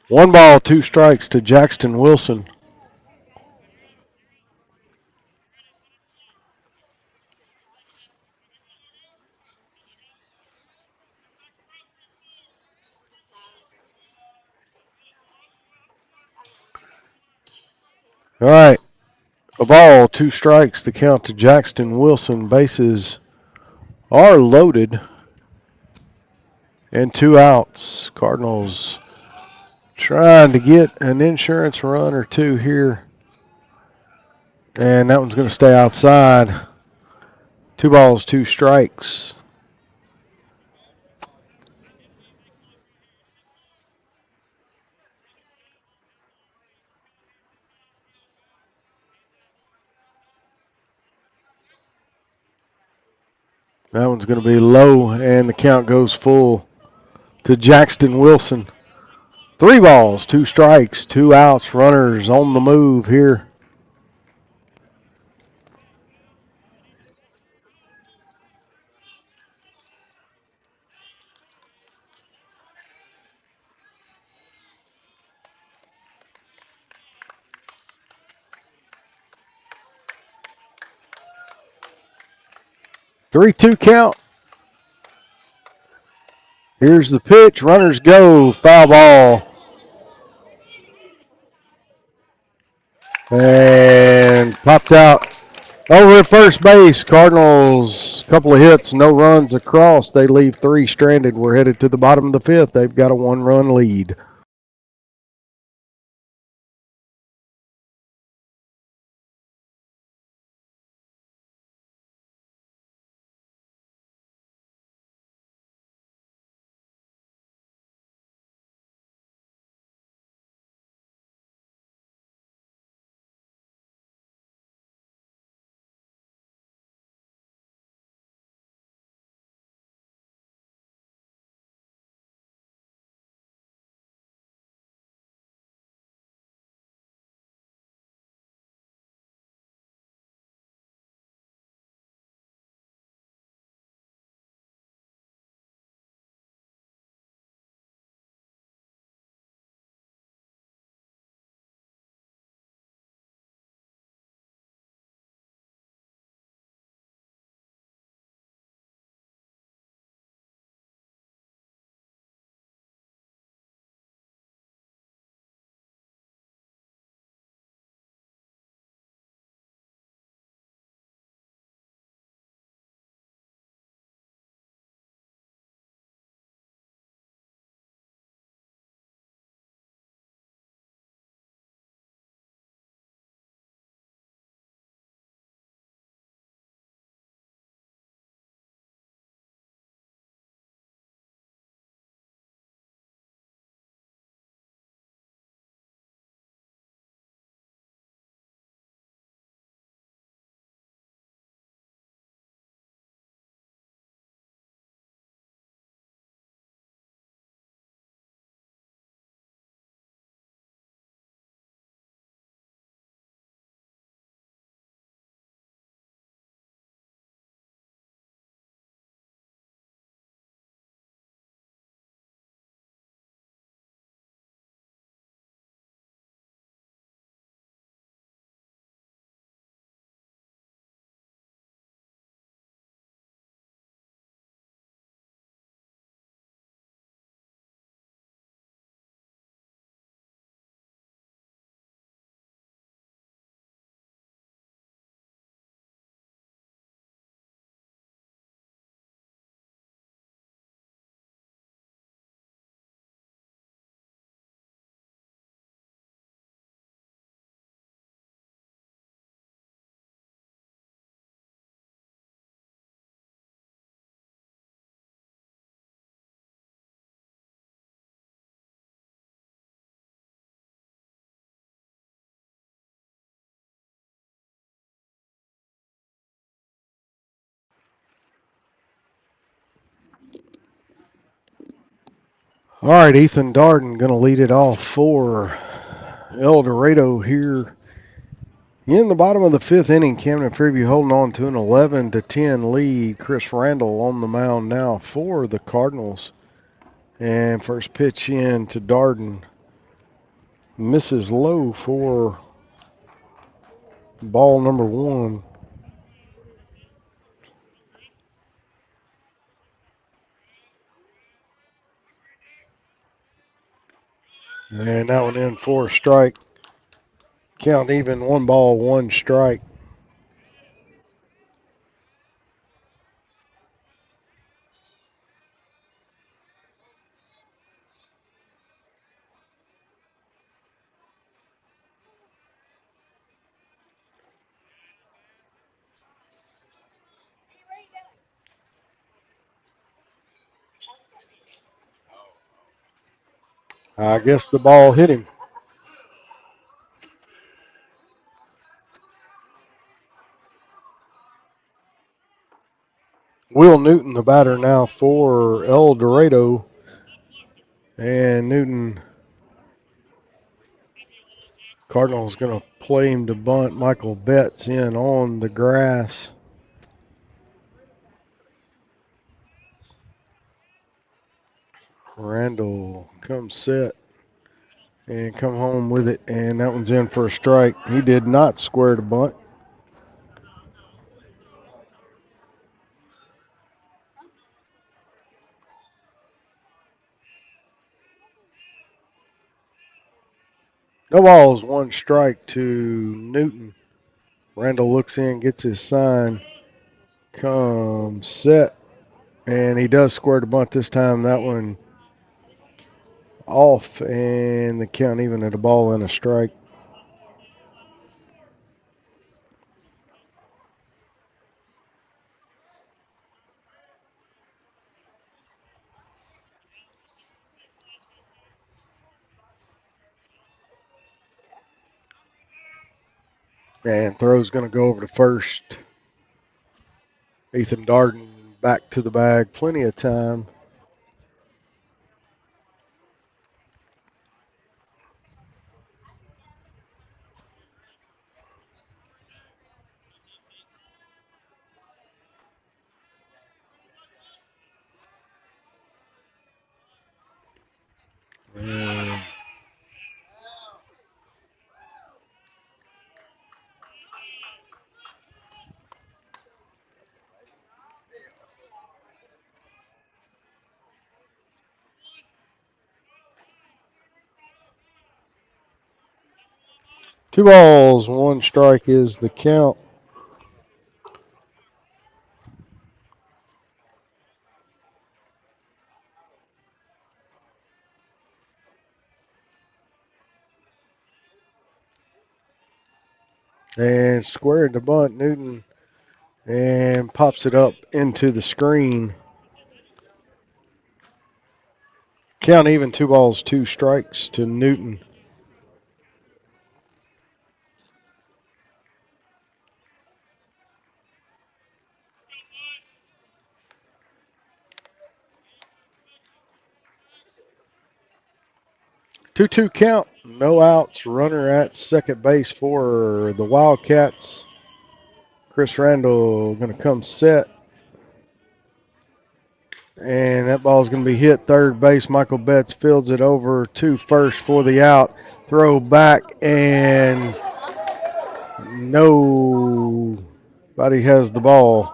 1 ball, 2 strikes to Jackson Wilson. All right. A ball, 2 strikes, the count to Jackson Wilson. Bases are loaded. And 2 outs. Cardinals Trying to get an insurance run or two here. And that one's going to stay outside. 2 balls, 2 strikes. That one's going to be low, and the count goes full to Jackson Wilson. 3 balls, 2 strikes, 2 outs, runners on the move here. Three-two count. Here's the pitch. Runners go. Foul ball. And popped out over at first base. Cardinals, couple of hits, no runs across. They leave 3 stranded. We're headed to the bottom of the 5th. They've got a 1-run lead. All right, Ethan Darden going to lead it off for Eldorado here in the bottom of the 5th inning. Camden Fairview holding on to an 11-10 lead. Chris Randall on the mound now for the Cardinals. And first pitch in to Darden. Misses low for ball number 1. And that one in for a strike. Count even, 1 ball, 1 strike. I guess the ball hit him. Will Newton, the batter now for Eldorado. And Newton, Cardinal's going to play him to bunt. Michael Betts in on the grass. Randall comes set and come home with it, and that one's in for a strike. He did not square the bunt. No balls, one strike to Newton. Randall looks in, gets his sign, comes set, and he does square the bunt this time. That one off, and the count even at a ball and a strike. And throw's going to go over to first. Ethan Darden back to the bag. Plenty of time. And 2 balls, 1 strike is the count. And squared the bunt, Newton, and pops it up into the screen. Count even, 2 balls, 2 strikes to Newton. Two-two count, no outs, runner at second base for the Wildcats. Chris Randall going to come set. And that ball is going to be hit third base. Michael Betts fields it over to first for the out. Throw back, and nobody has the ball.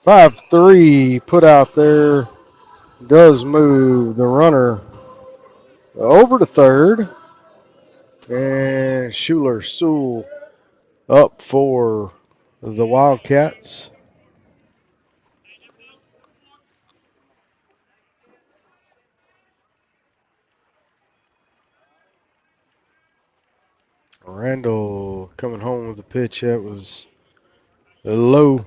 Five three put out there does move the runner over to third. And Schuler Sewell up for the Wildcats. Randall coming home with a pitch that was low.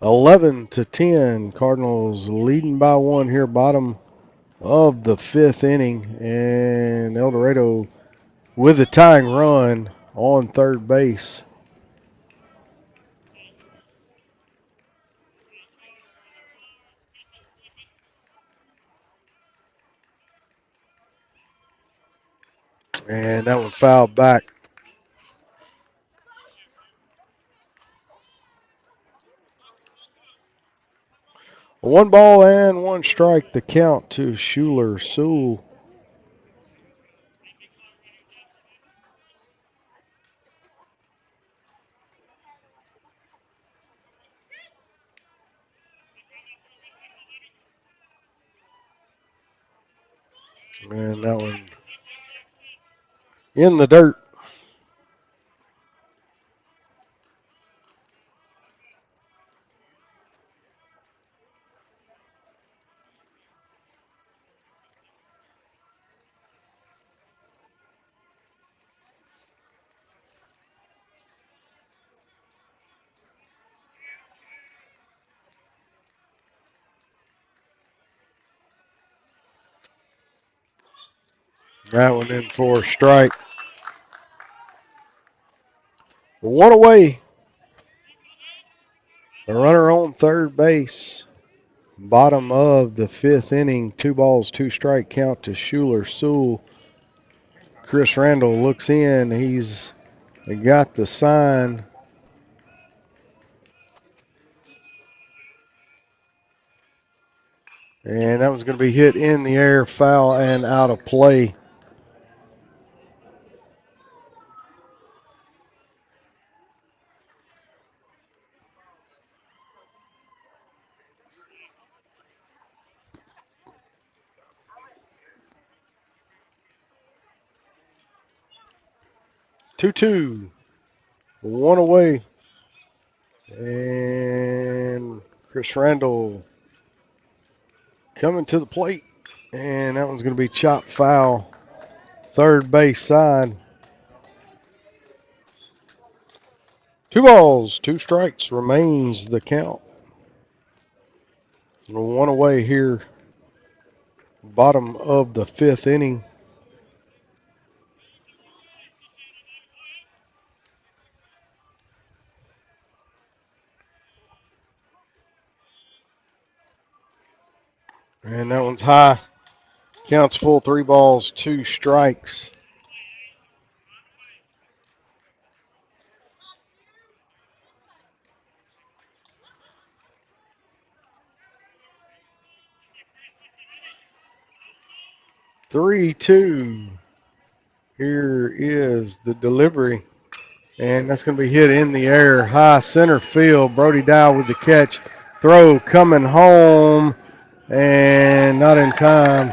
11-10. Cardinals leading by 1 here, bottom of the 5th inning. And Eldorado with a tying run on third base. And that one fouled back. One ball and 1 strike, the count to Schuler Sewell. And that one in the dirt. That one in for a strike. One away. A runner on third base. Bottom of the fifth inning. 2 balls, 2 strike count to Schuler Sewell. Chris Randall looks in. He's got the sign. And that was going to be hit in the air, foul, and out of play. Two. One away. And Chris Randall coming to the plate. And that one's going to be chopped foul. Third base side. 2 balls, 2 strikes remains the count. One away here. Bottom of the fifth inning. And that one's high. Counts full. 3 balls, 2 strikes. Three, two. Here is the delivery. And that's going to be hit in the air. High center field. Brody Dow with the catch. Throw coming home. And not in time.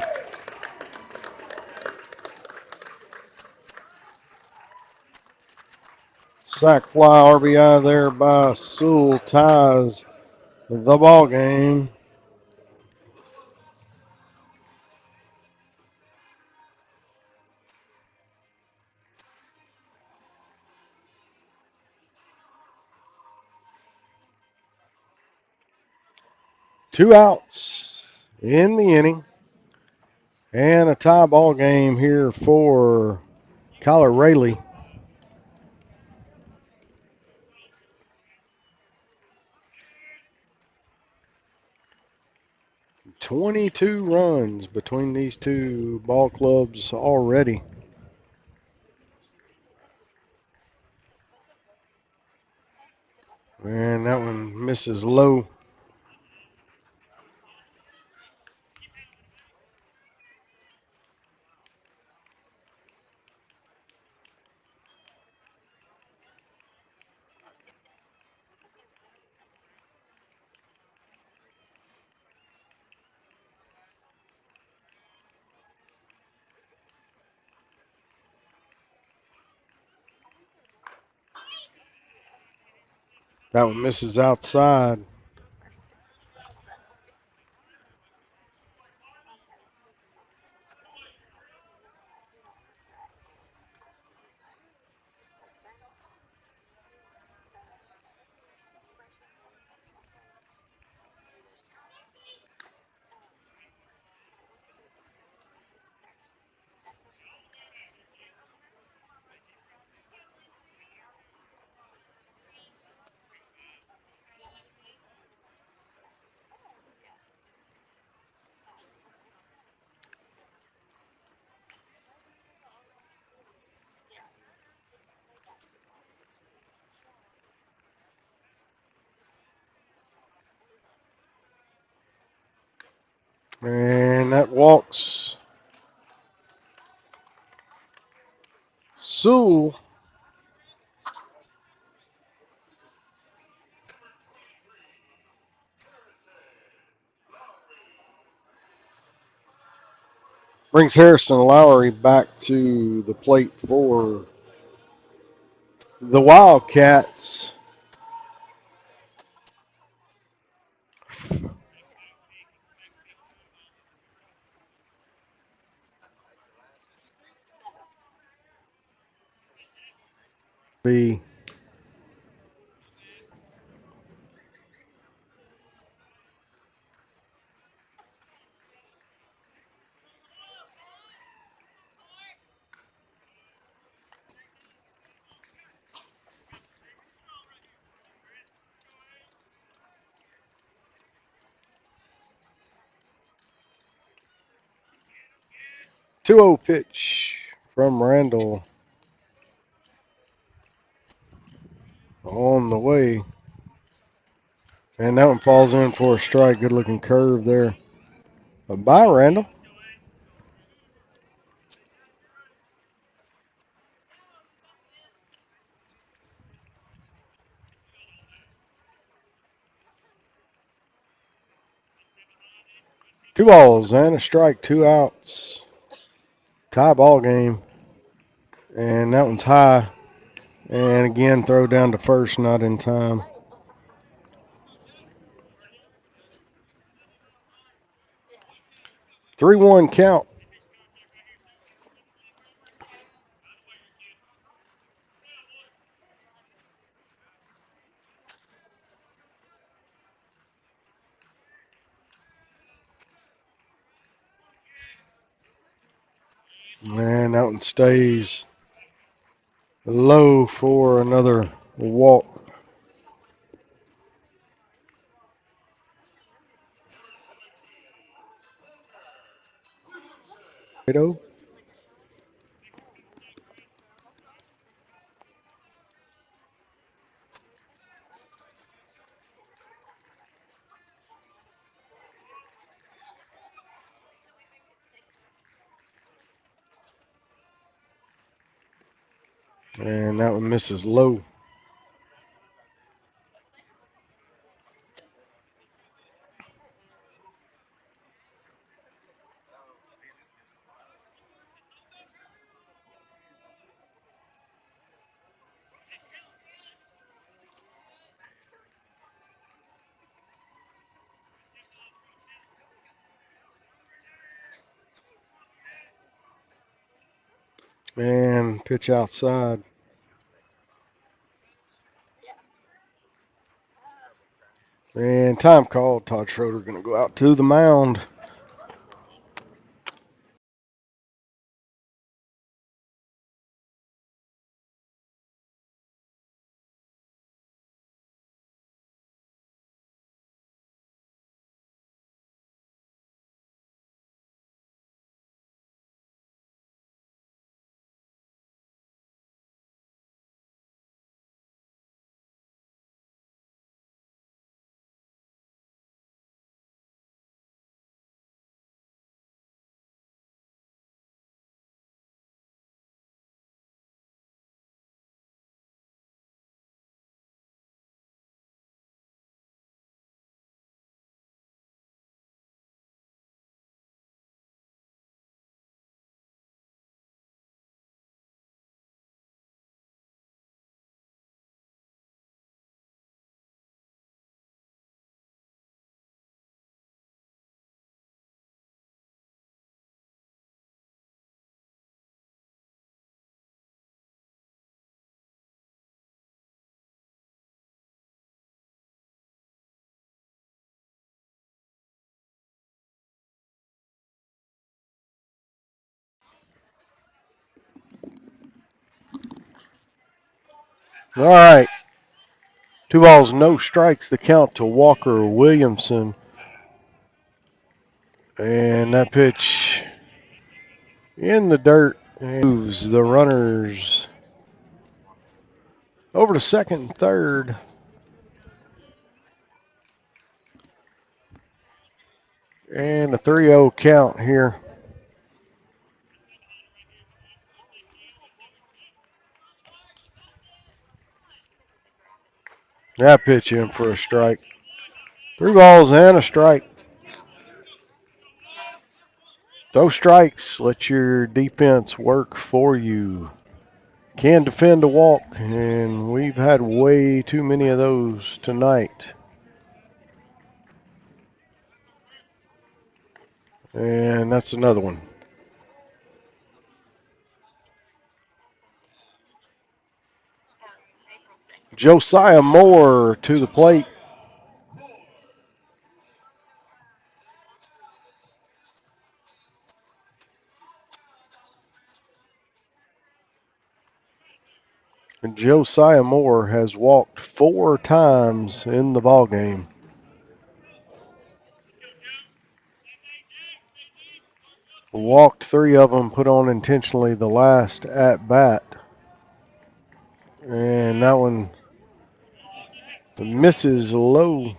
Sack fly RBI there by Sewell ties the ball game. Two outs in the inning. And a tie ball game here for Kyler Rayleigh. 22 runs between these two ball clubs already. And that one misses low. That one misses outside. And that walks Sewell. Brings Harrison Lowry back to the plate for the Wildcats. Be 2-0 pitch from Randall on the way. And that one falls in for a strike. Good looking curve there. Bye, Randall. Two balls and a strike, 2 outs. Tie ball game. And that one's high. And again, throw down to first, not in time. 3-1 count. And that one stays low for another walk. And that one misses low. And pitch outside. And time called. Todd Schroeder going to go out to the mound. All right. 2 balls, no strikes. The count to Walker Williamson. And that pitch in the dirt moves the runners over to second and third. And a 3-0 count here. That pitch in for a strike. 3 balls and a strike. Those strikes let your defense work for you. Can defend a walk, and we've had way too many of those tonight. And that's another one. Josiah Moore to the plate. And Josiah Moore has walked 4 times in the ballgame. Walked 3 of them, put on intentionally the last at bat. And that one misses low.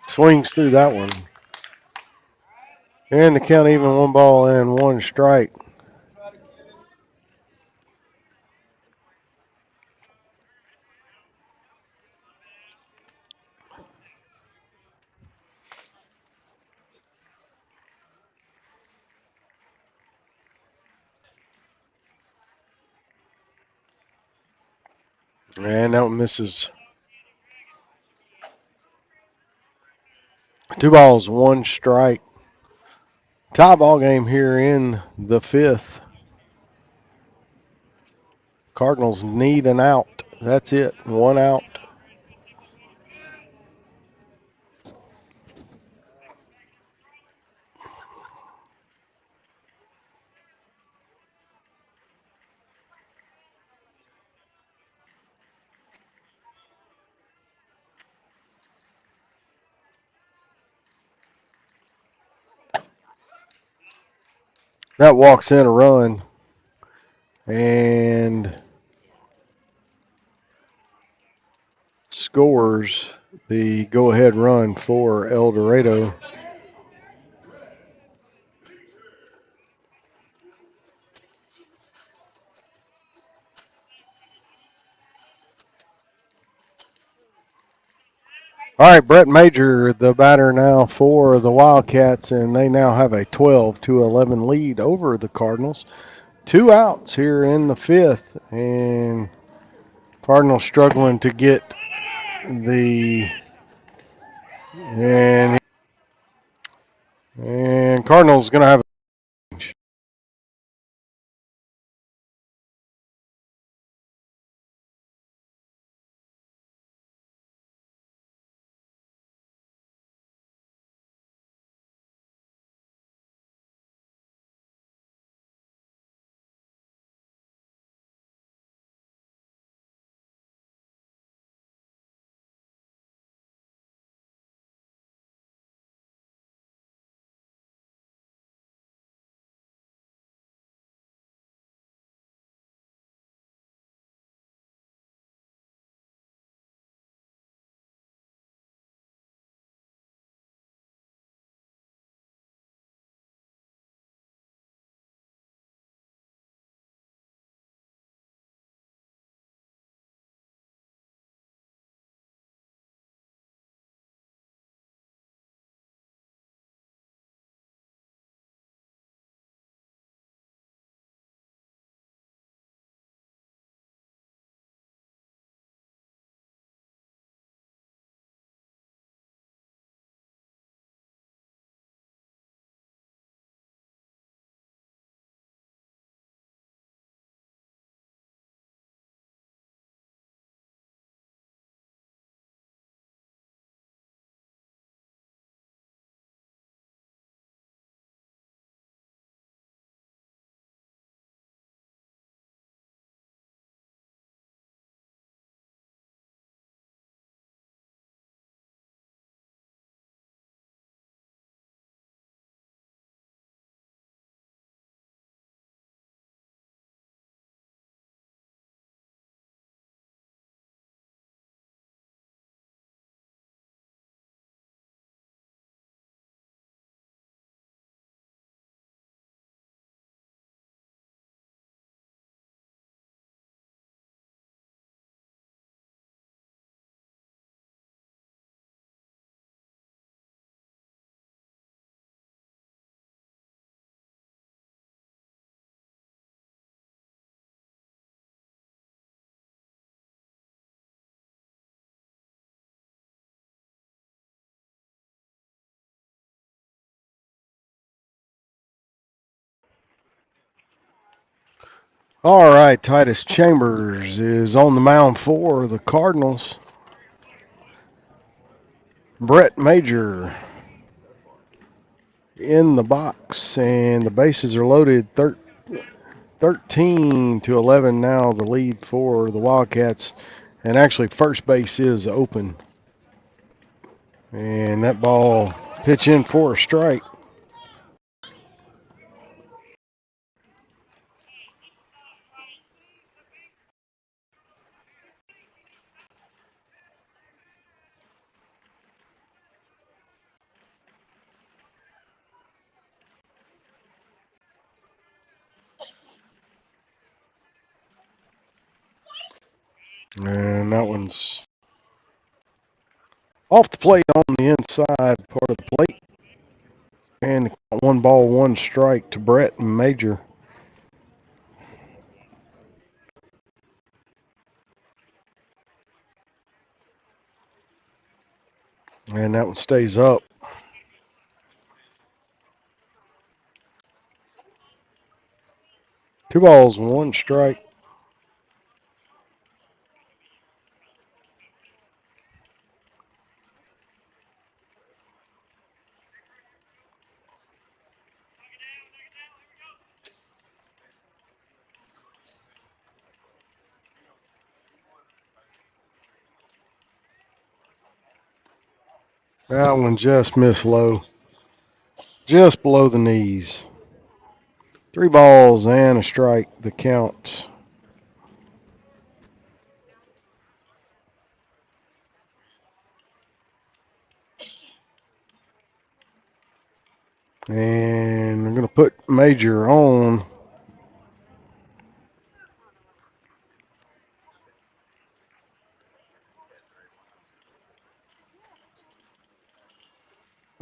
Swings through that one. And the count even, 1 ball and 1 strike. And that one misses. 2 balls, 1 strike. Tie ball game here in the 5th. Cardinals need an out. That's it. 1 out. That walks in a run and scores the go-ahead run for Eldorado. All right, Brett Major, the batter now for the Wildcats, and they now have a 12-11 lead over the Cardinals. 2 outs here in the 5th, and Cardinals struggling to get the and Cardinals going to have All right, Titus Chambers is on the mound for the Cardinals. Brett Major in the box, and the bases are loaded. 13-11 now, the lead for the Wildcats. And actually, first base is open. And that ball pitch in for a strike. And that one's off the plate on the inside part of the plate. And 1 ball, 1 strike to Brett Major. And that one stays up. 2 balls, 1 strike. That one just missed low. Just below the knees. 3 balls and a strike, the count. And I'm going to put Major on.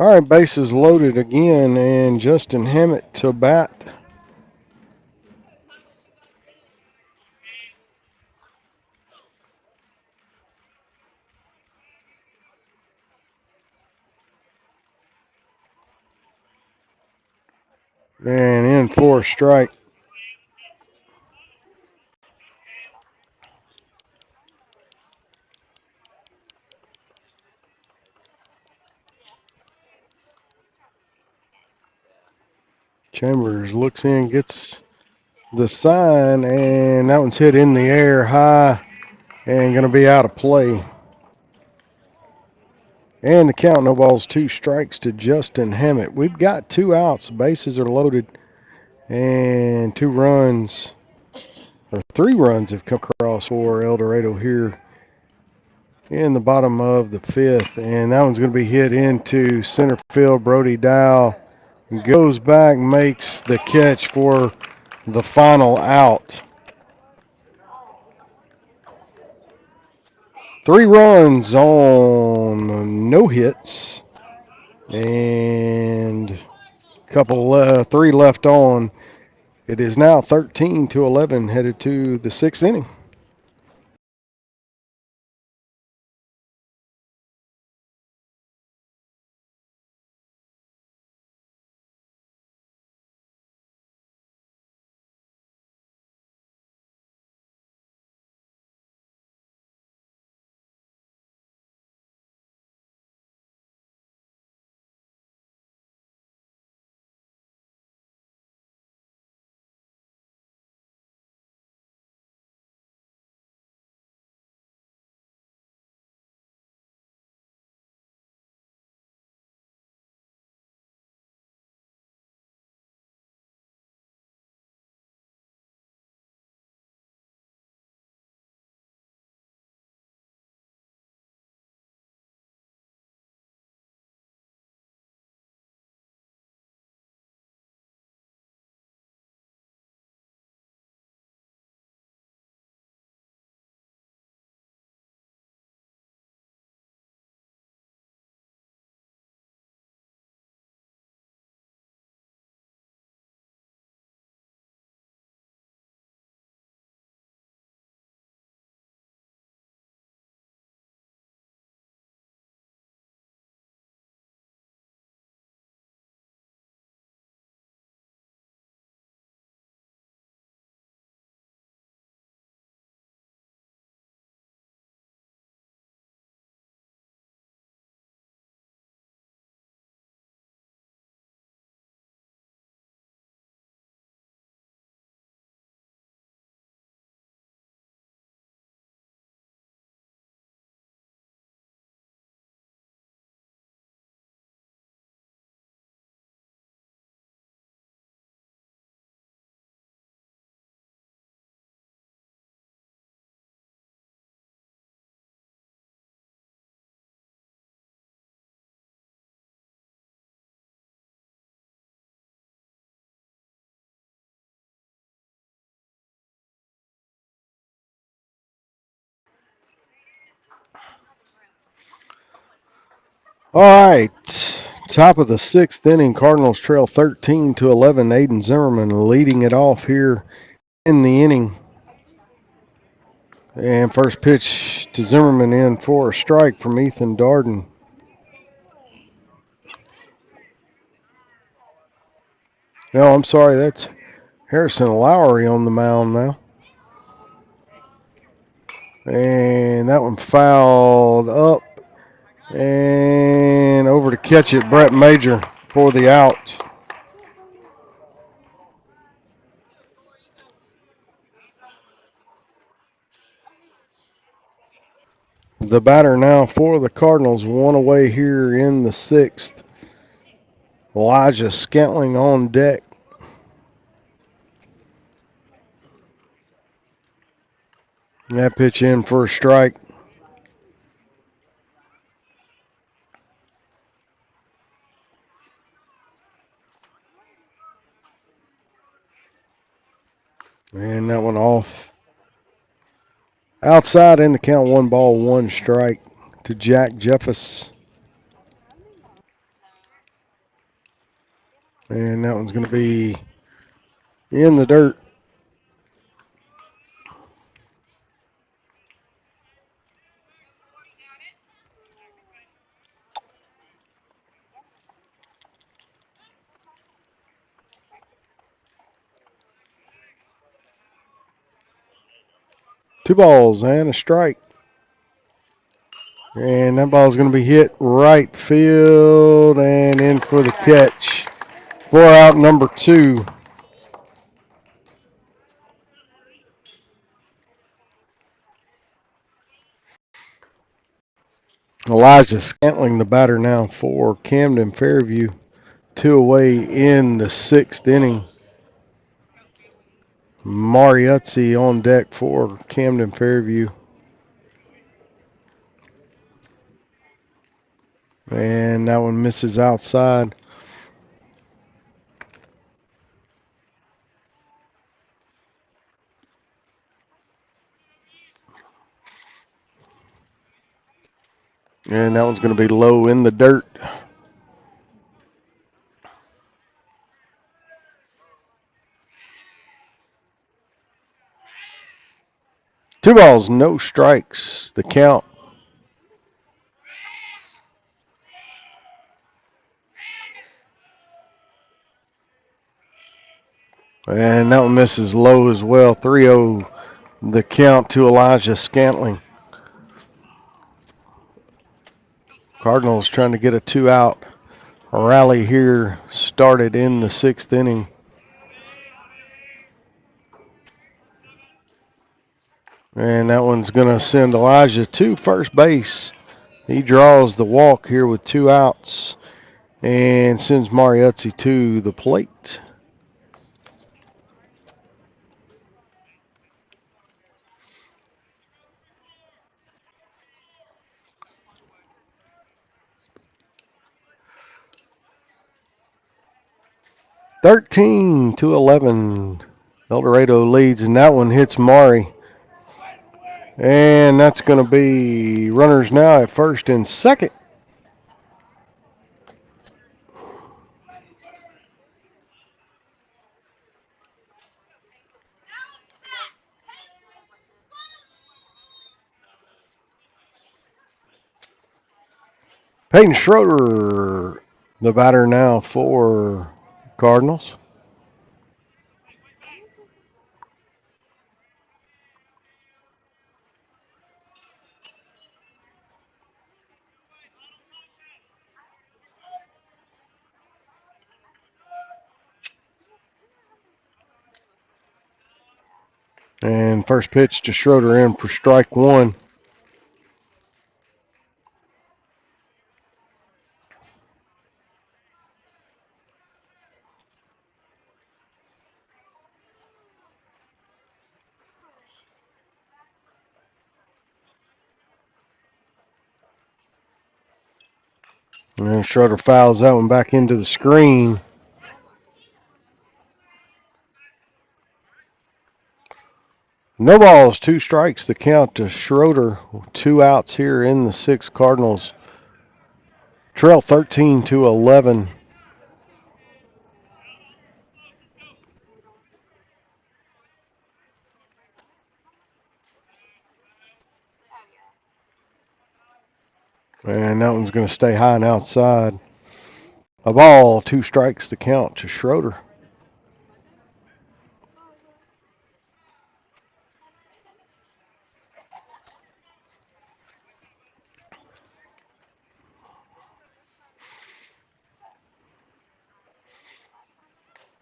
All right, bases loaded again, and Justin Hammett to bat. And in for a strike. Chambers looks in, gets the sign, and that one's hit in the air high and going to be out of play. And the count, no balls, 2 strikes to Justin Hammett. We've got 2 outs. Bases are loaded, and 2 runs, or 3 runs have come across for Eldorado here in the bottom of the 5th. And that one's going to be hit into center field. Brody Dow goes back, makes the catch for the final out. 3 runs on no hits, and 3 left on. It is now 13-11, headed to the 6th inning. All right. Top of the sixth inning, Cardinals trail 13-11. Aiden Zimmerman leading it off here in the inning. And first pitch to Zimmerman in for a strike from Ethan Darden. No, I'm sorry, that's Harrison Lowry on the mound now. And that one fouled up and over to catch it, Brett Major for the out. The batter now for the Cardinals, one away here in the sixth. Elijah Scantling on deck. That pitch in for a strike. And that one off. Outside in the count, 1-1 strike to Jack Jeffus. And that one's going to be in the dirt. Two balls and a strike. And that ball's going to be hit right field and in for the catch. For out number 2. Elijah Scantling, the batter now for Camden Fairview. 2 away in the sixth inning. Mariuzzi on deck for Camden Fairview. And that one misses outside. And that one's going to be low in the dirt. Two balls, no strikes. The count. And that one misses low as well. 3-0 the count to Elijah Scantling. Cardinals trying to get a 2-out rally here. Started in the sixth inning. And that one's going to send Elijah to first base. He draws the walk here with 2 outs and sends Mariuzzi to the plate. (13-11). Eldorado leads, and that one hits Mari. And that's going to be runners now at first and second. Peyton Schroeder, the batter now for Cardinals. And first pitch to Schroeder in for strike 1. And Schroeder fouls that one back into the screen. No balls, 2 strikes. The count to Schroeder. 2 outs here in the sixth. Cardinals trail 13-11. And that one's going to stay high and outside. A ball, 2 strikes to count to Schroeder.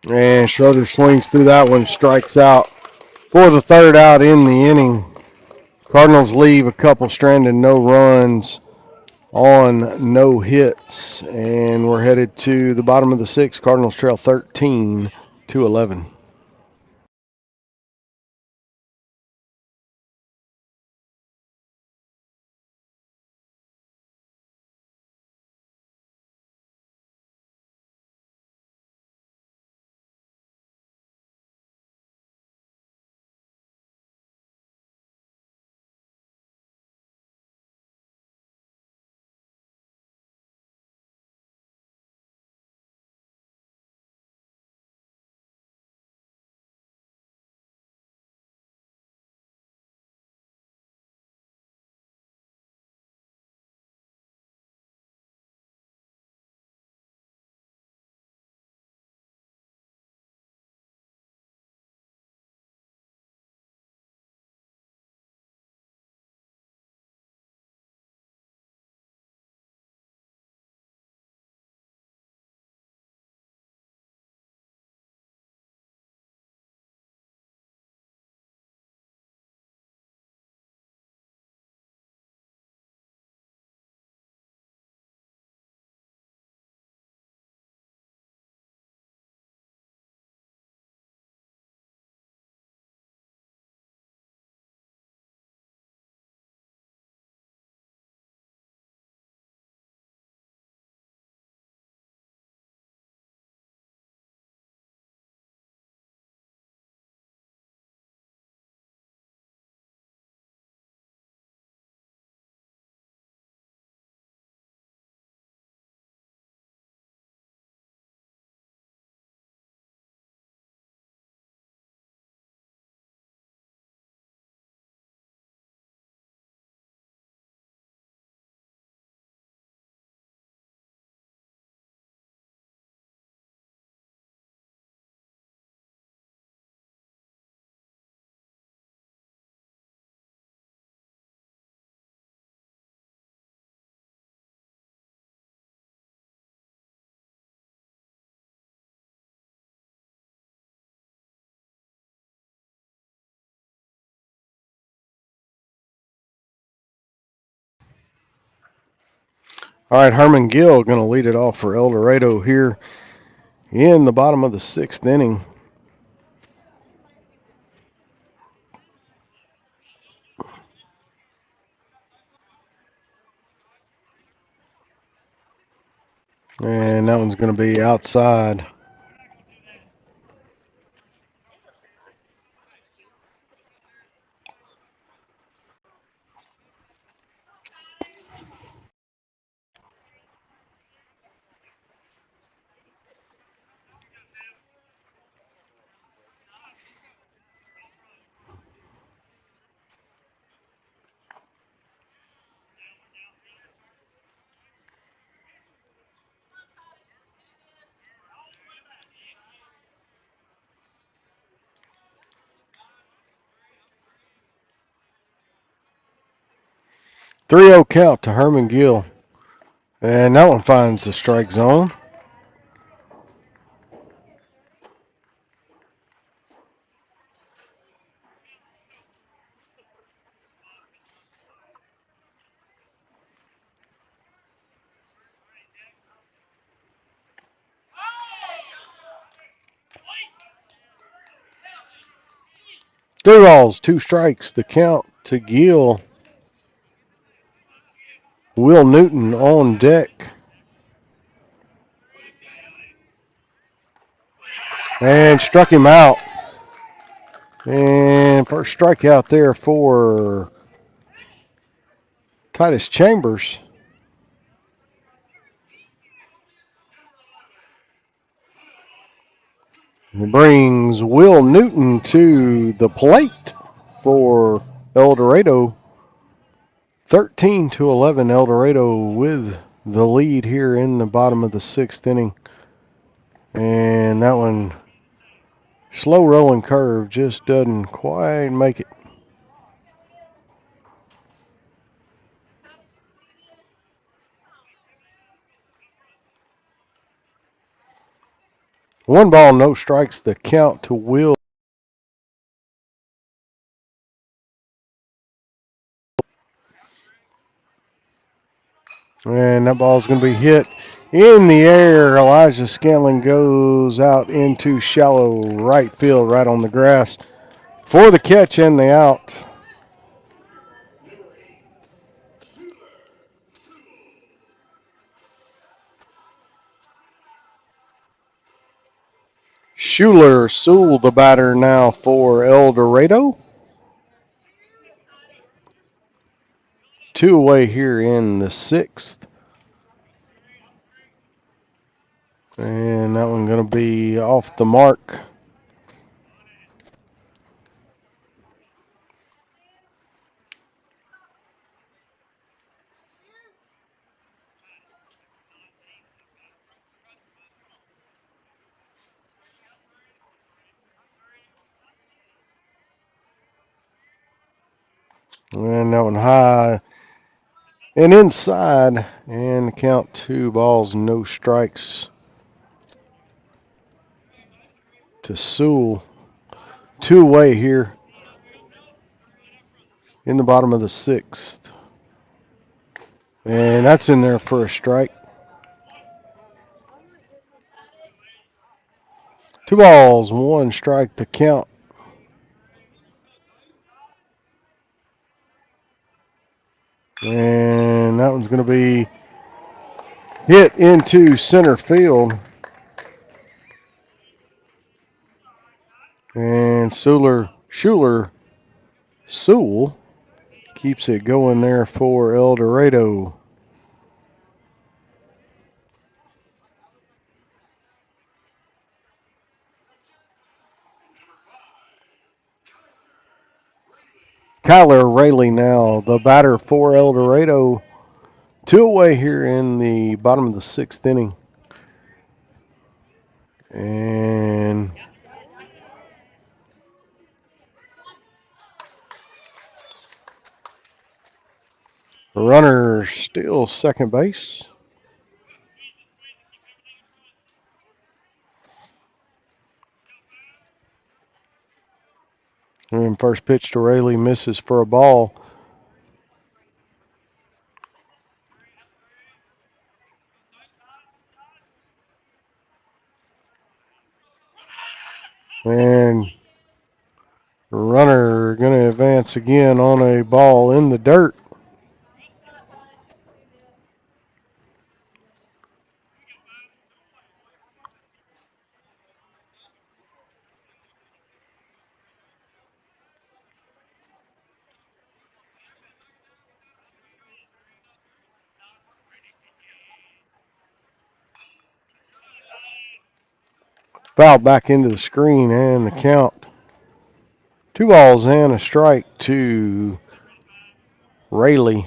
And Schroeder swings through that one, strikes out for the 3rd out in the inning. Cardinals leave a couple stranded, no runs on no hits, and we're headed to the bottom of the 6th. Cardinals trail 13-11. All right, Herman Gill going to lead it off for Eldorado here in the bottom of the 6th inning. And that one's going to be outside. Three 0 count to Herman Gill. And that one finds the strike zone. Three balls, 2 strikes. The count to Gill. Will Newton on deck. And struck him out. And first strikeout there for Titus Chambers. It brings Will Newton to the plate for Eldorado. 13-11, Eldorado with the lead here in the bottom of the sixth inning. And that one, slow rolling curve, just doesn't quite make it. One ball, no strikes, the count to Will. And that ball's going to be hit in the air. Elijah Scanlon goes out into shallow right field, right on the grass for the catch and the out. Schuler Sewell, the batter now for Eldorado. 2 away here in the sixth. And that one going to be off the mark. And that one high and inside. And the count 2 balls, no strikes to Sewell. 2 away here in the bottom of the sixth. And that's in there for a strike. 2 balls, 1 strike to count. And that one's going to be hit into center field. And Schuler Sewell keeps it going there for Eldorado. Kyler Rayleigh now, the batter for Eldorado. 2 away here in the bottom of the sixth inning. And the runner still second base. And first pitch to Rayleigh misses for a ball. And the runner going to advance again on a ball in the dirt. Fouled back into the screen, and the count 2 balls and a strike to Rayleigh.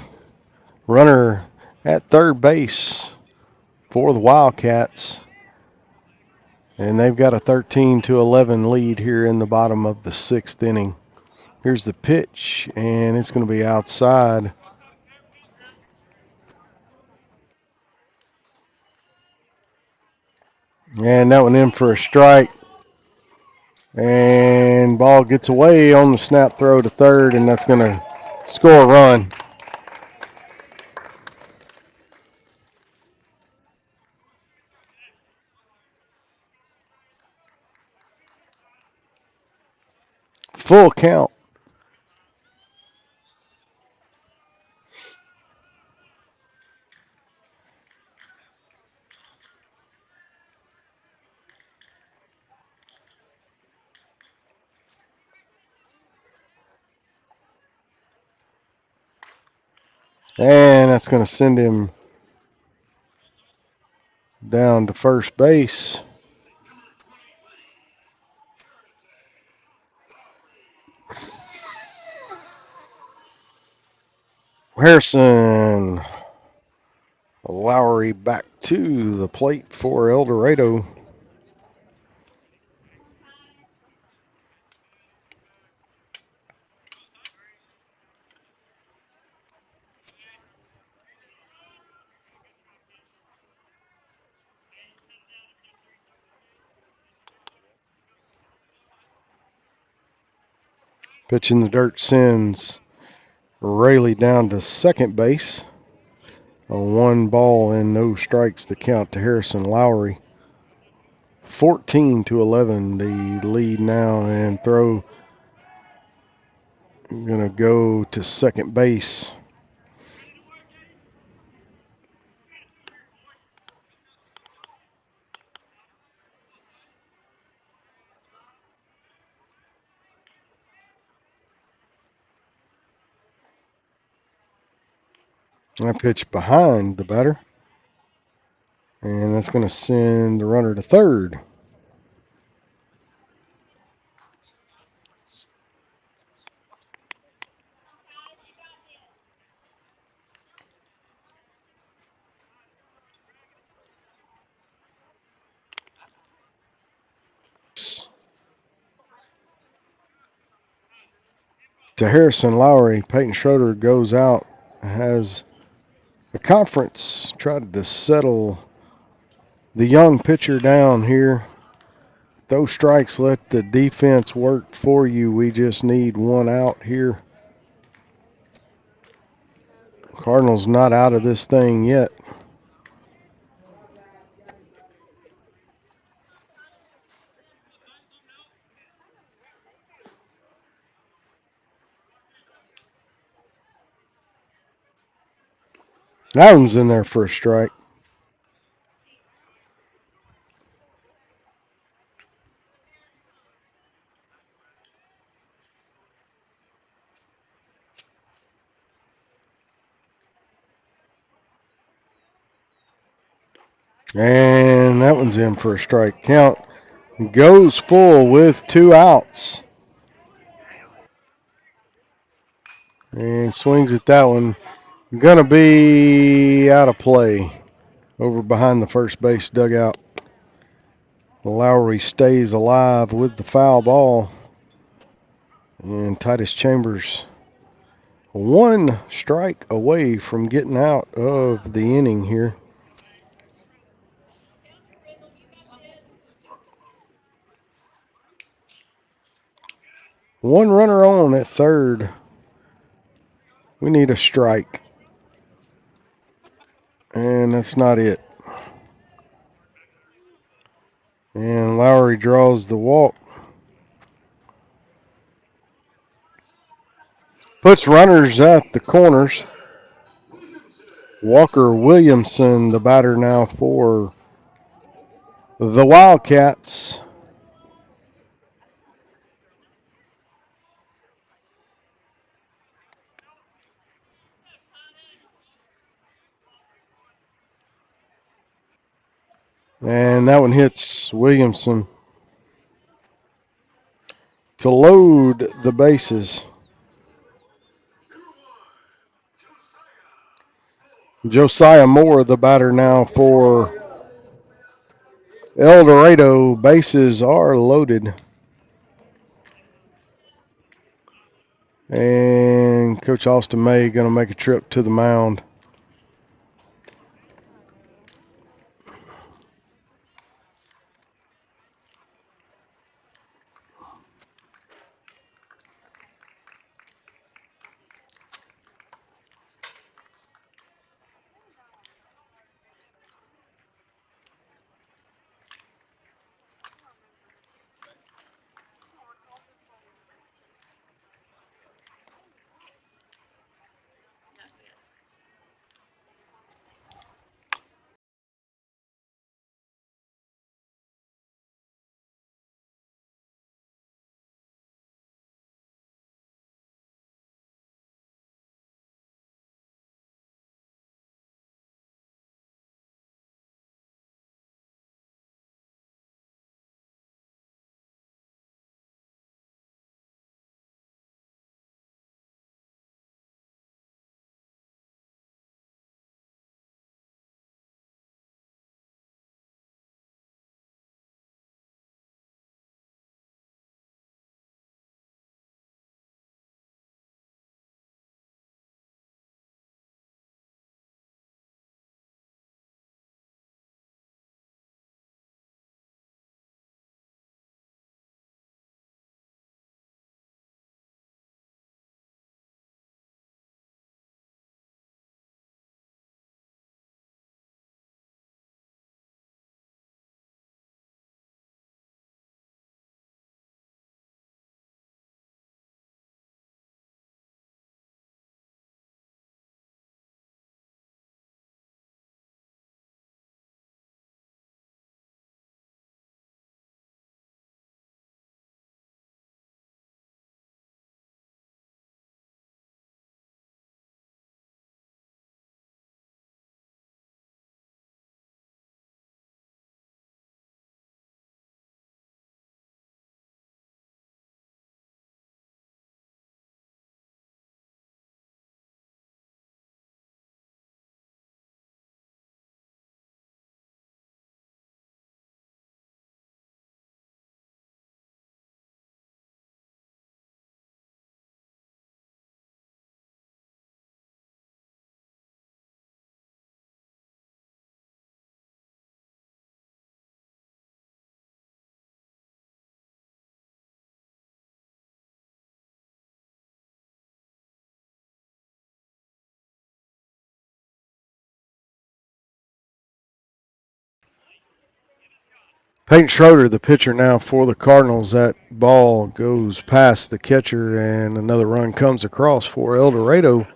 Runner at third base for the Wildcats. And they've got a 13-11 lead here in the bottom of the sixth inning. Here's the pitch, and it's going to be outside. And that one in for a strike. And ball gets away on the snap throw to third, and that's going to score a run. Full count. And that's going to send him down to first base. Harrison Lowry back to the plate for Eldorado. Pitch in the dirt sends Rayleigh down to second base. A 1 ball and no strikes to count to Harrison Lowry. 14-11 the lead now, and throw going to go to second base. I pitch behind the batter, and that's going to send the runner to third. To Harrison Lowry, Peyton Schroeder goes out, has a conference, tried to settle the young pitcher down here. Those strikes, let the defense work for you. We just need one out here. Cardinals not out of this thing yet. That one's in there for a strike. And that one's in for a strike. Count goes full with 2 outs. And swings at that one. Gonna be out of play over behind the first base dugout. Lowry stays alive with the foul ball. And Titus Chambers 1 strike away from getting out of the inning here. One runner on at third. We need a strike. And that's not it. And Lowry draws the walk. Puts runners at the corners. Walker Williamson, the batter now for the Wildcats. And that one hits Williamson to load the bases. Josiah Moore, the batter now for Eldorado. Bases are loaded. And Coach Austin May going to make a trip to the mound. Peyton Schroeder, the pitcher now for the Cardinals. That ball goes past the catcher, and another run comes across for Eldorado.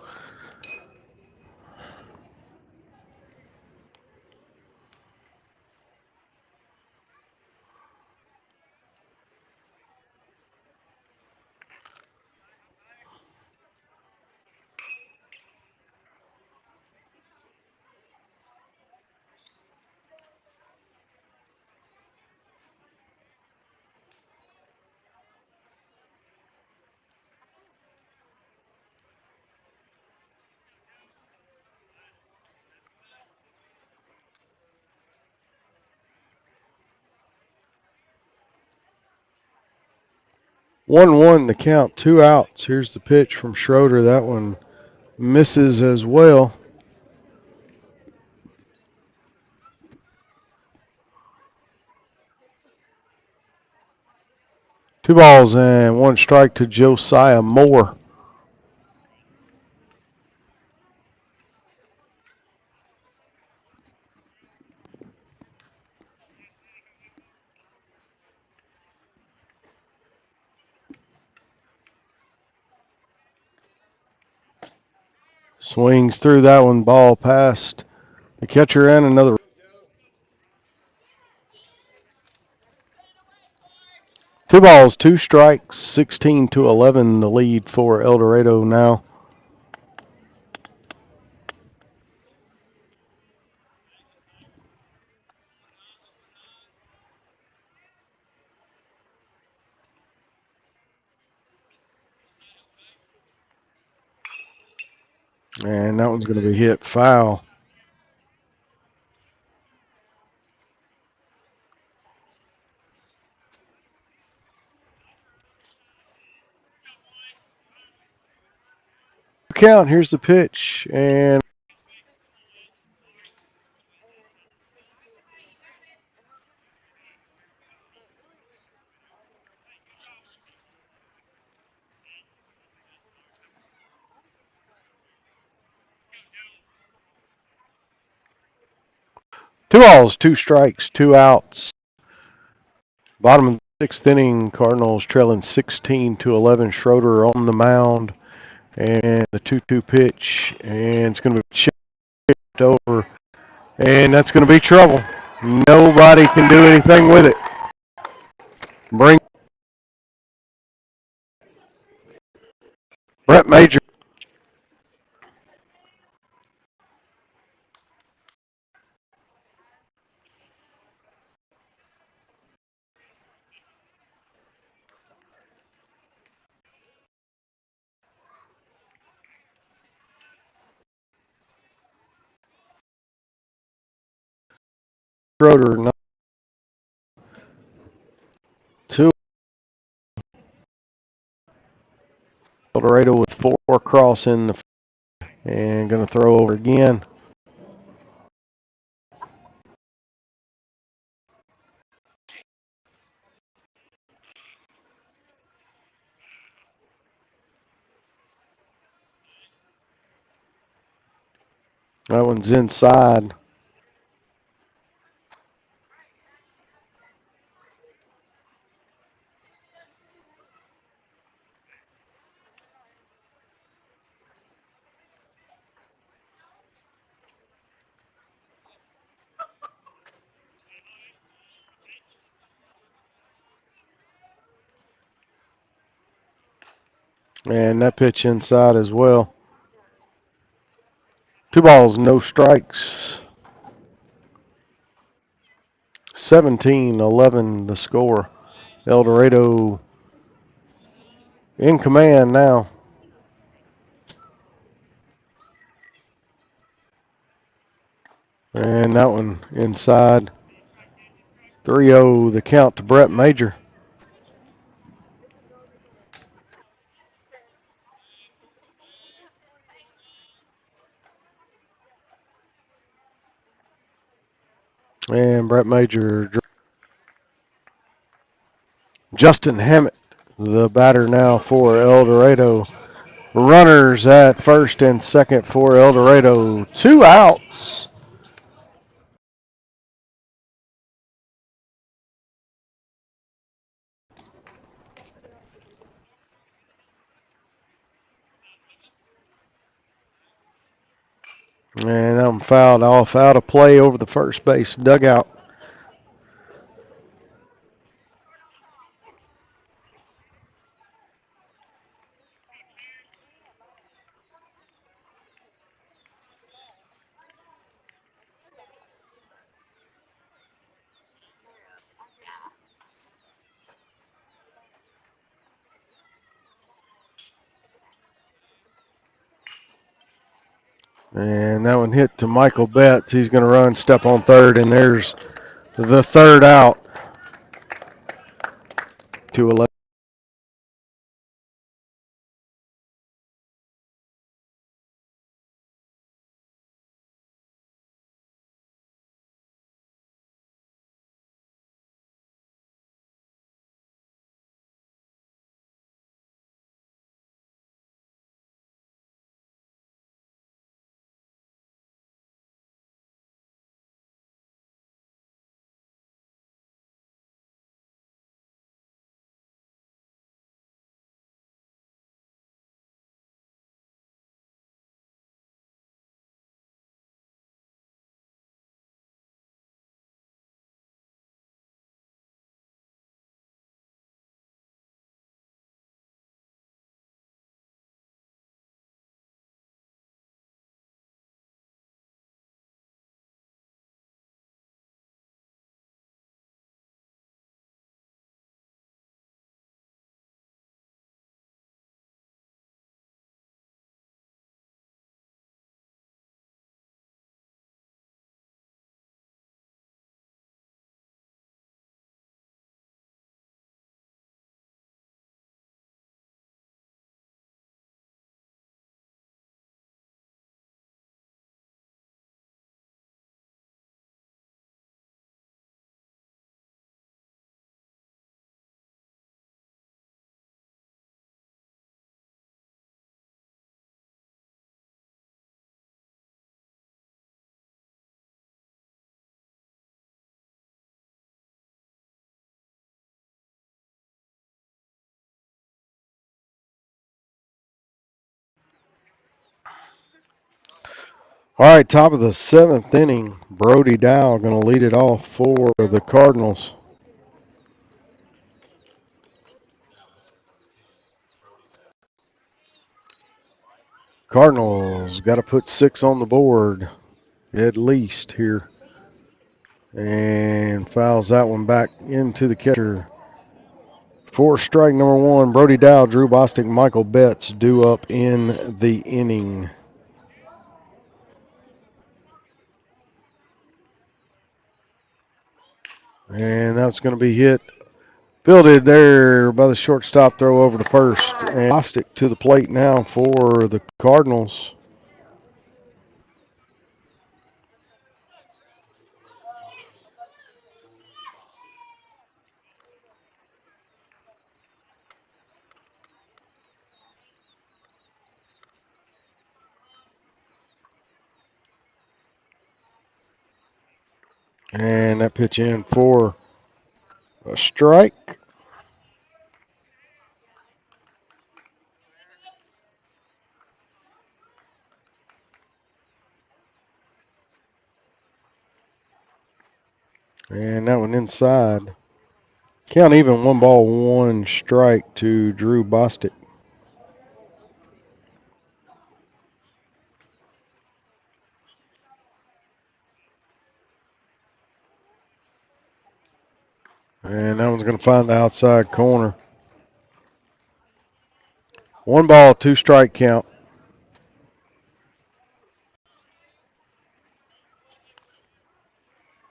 One the count, 2 outs. Here's the pitch from Schroeder. That one misses as well. Two balls and one strike to Josiah Moore. Swings through that one, ball past the catcher and another. Two balls, two strikes, 16-11, the lead for Eldorado now. And that one's going to be hit foul. Count, here's the pitch, and two balls, two strikes, two outs. Bottom of the sixth inning, Cardinals trailing 16-11. Schroeder on the mound, and the 2-2 pitch, and it's going to be chipped over, and that's going to be trouble. Nobody can do anything with it. Bring Brett Major. Schroeder, two. Eldorado with four cross in the, and going to throw over again. That one's inside. And that pitch inside as well. Two balls, no strikes. 17-11 the score. Eldorado in command now. And that one inside. 3-0 the count to Brett Major. And Brett Major. Justin Hammett, the batter now for Eldorado. Runners at first and second for Eldorado. 2 outs. And I'm fouled off out of play over the first base dugout. And that one hit to Michael Betts. He's going to run, step on third, and there's the third out. 2-11. All right, top of the seventh inning. Brody Dow going to lead it off for the Cardinals. Cardinals got to put 6 on the board at least here. And fouls that one back into the catcher. For strike number 1, Brody Dow, Drew Bostic, Michael Betts due up in the inning. And that's going to be hit. Fielded there by the shortstop, throw over to first. And Bostic to the plate now for the Cardinals. And that pitch in for a strike. And that one inside. Count even, 1-1 strike to Drew Bostic. And that one's going to find the outside corner. 1 ball, 2 strike count.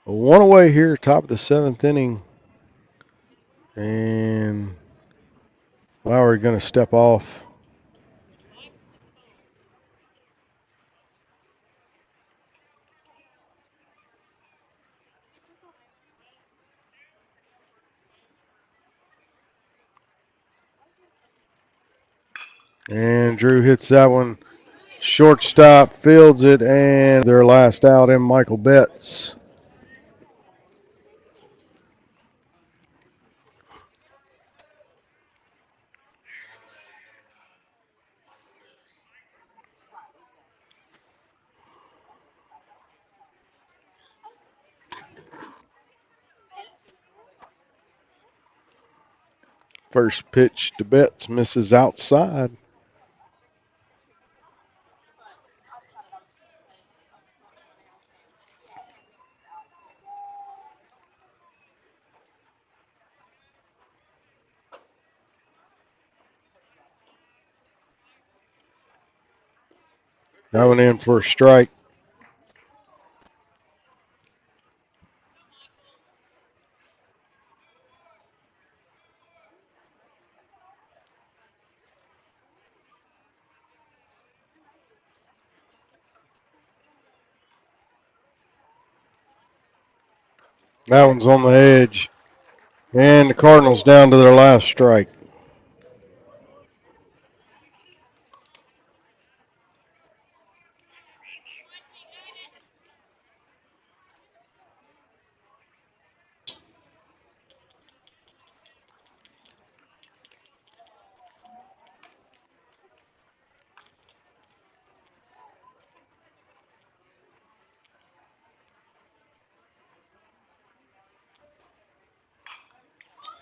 One away here, top of the seventh inning. And Lowry going to step off. And Drew hits that one. Shortstop fields it, and their last out in Michael Betts. First pitch to Betts misses outside. That one in for a strike. That one's on the edge. And the Cardinals down to their last strike.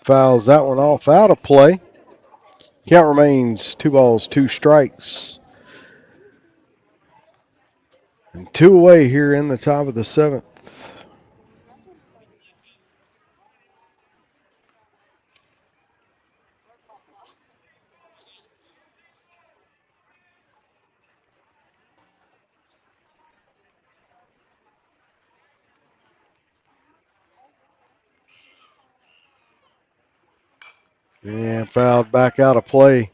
Fouls that one off out of play. Count remains 2 balls, 2 strikes. And 2 away here in the top of the 7th. And fouled back out of play.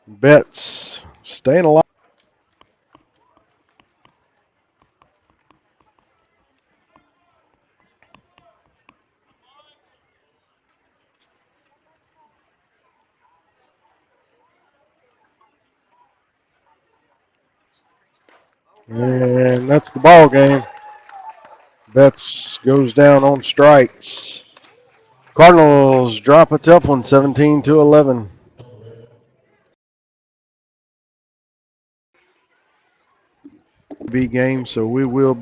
Betts staying alive. And that's the ball game. Betts goes down on strikes. Cardinals drop a tough one, 17-11. B game, so we will be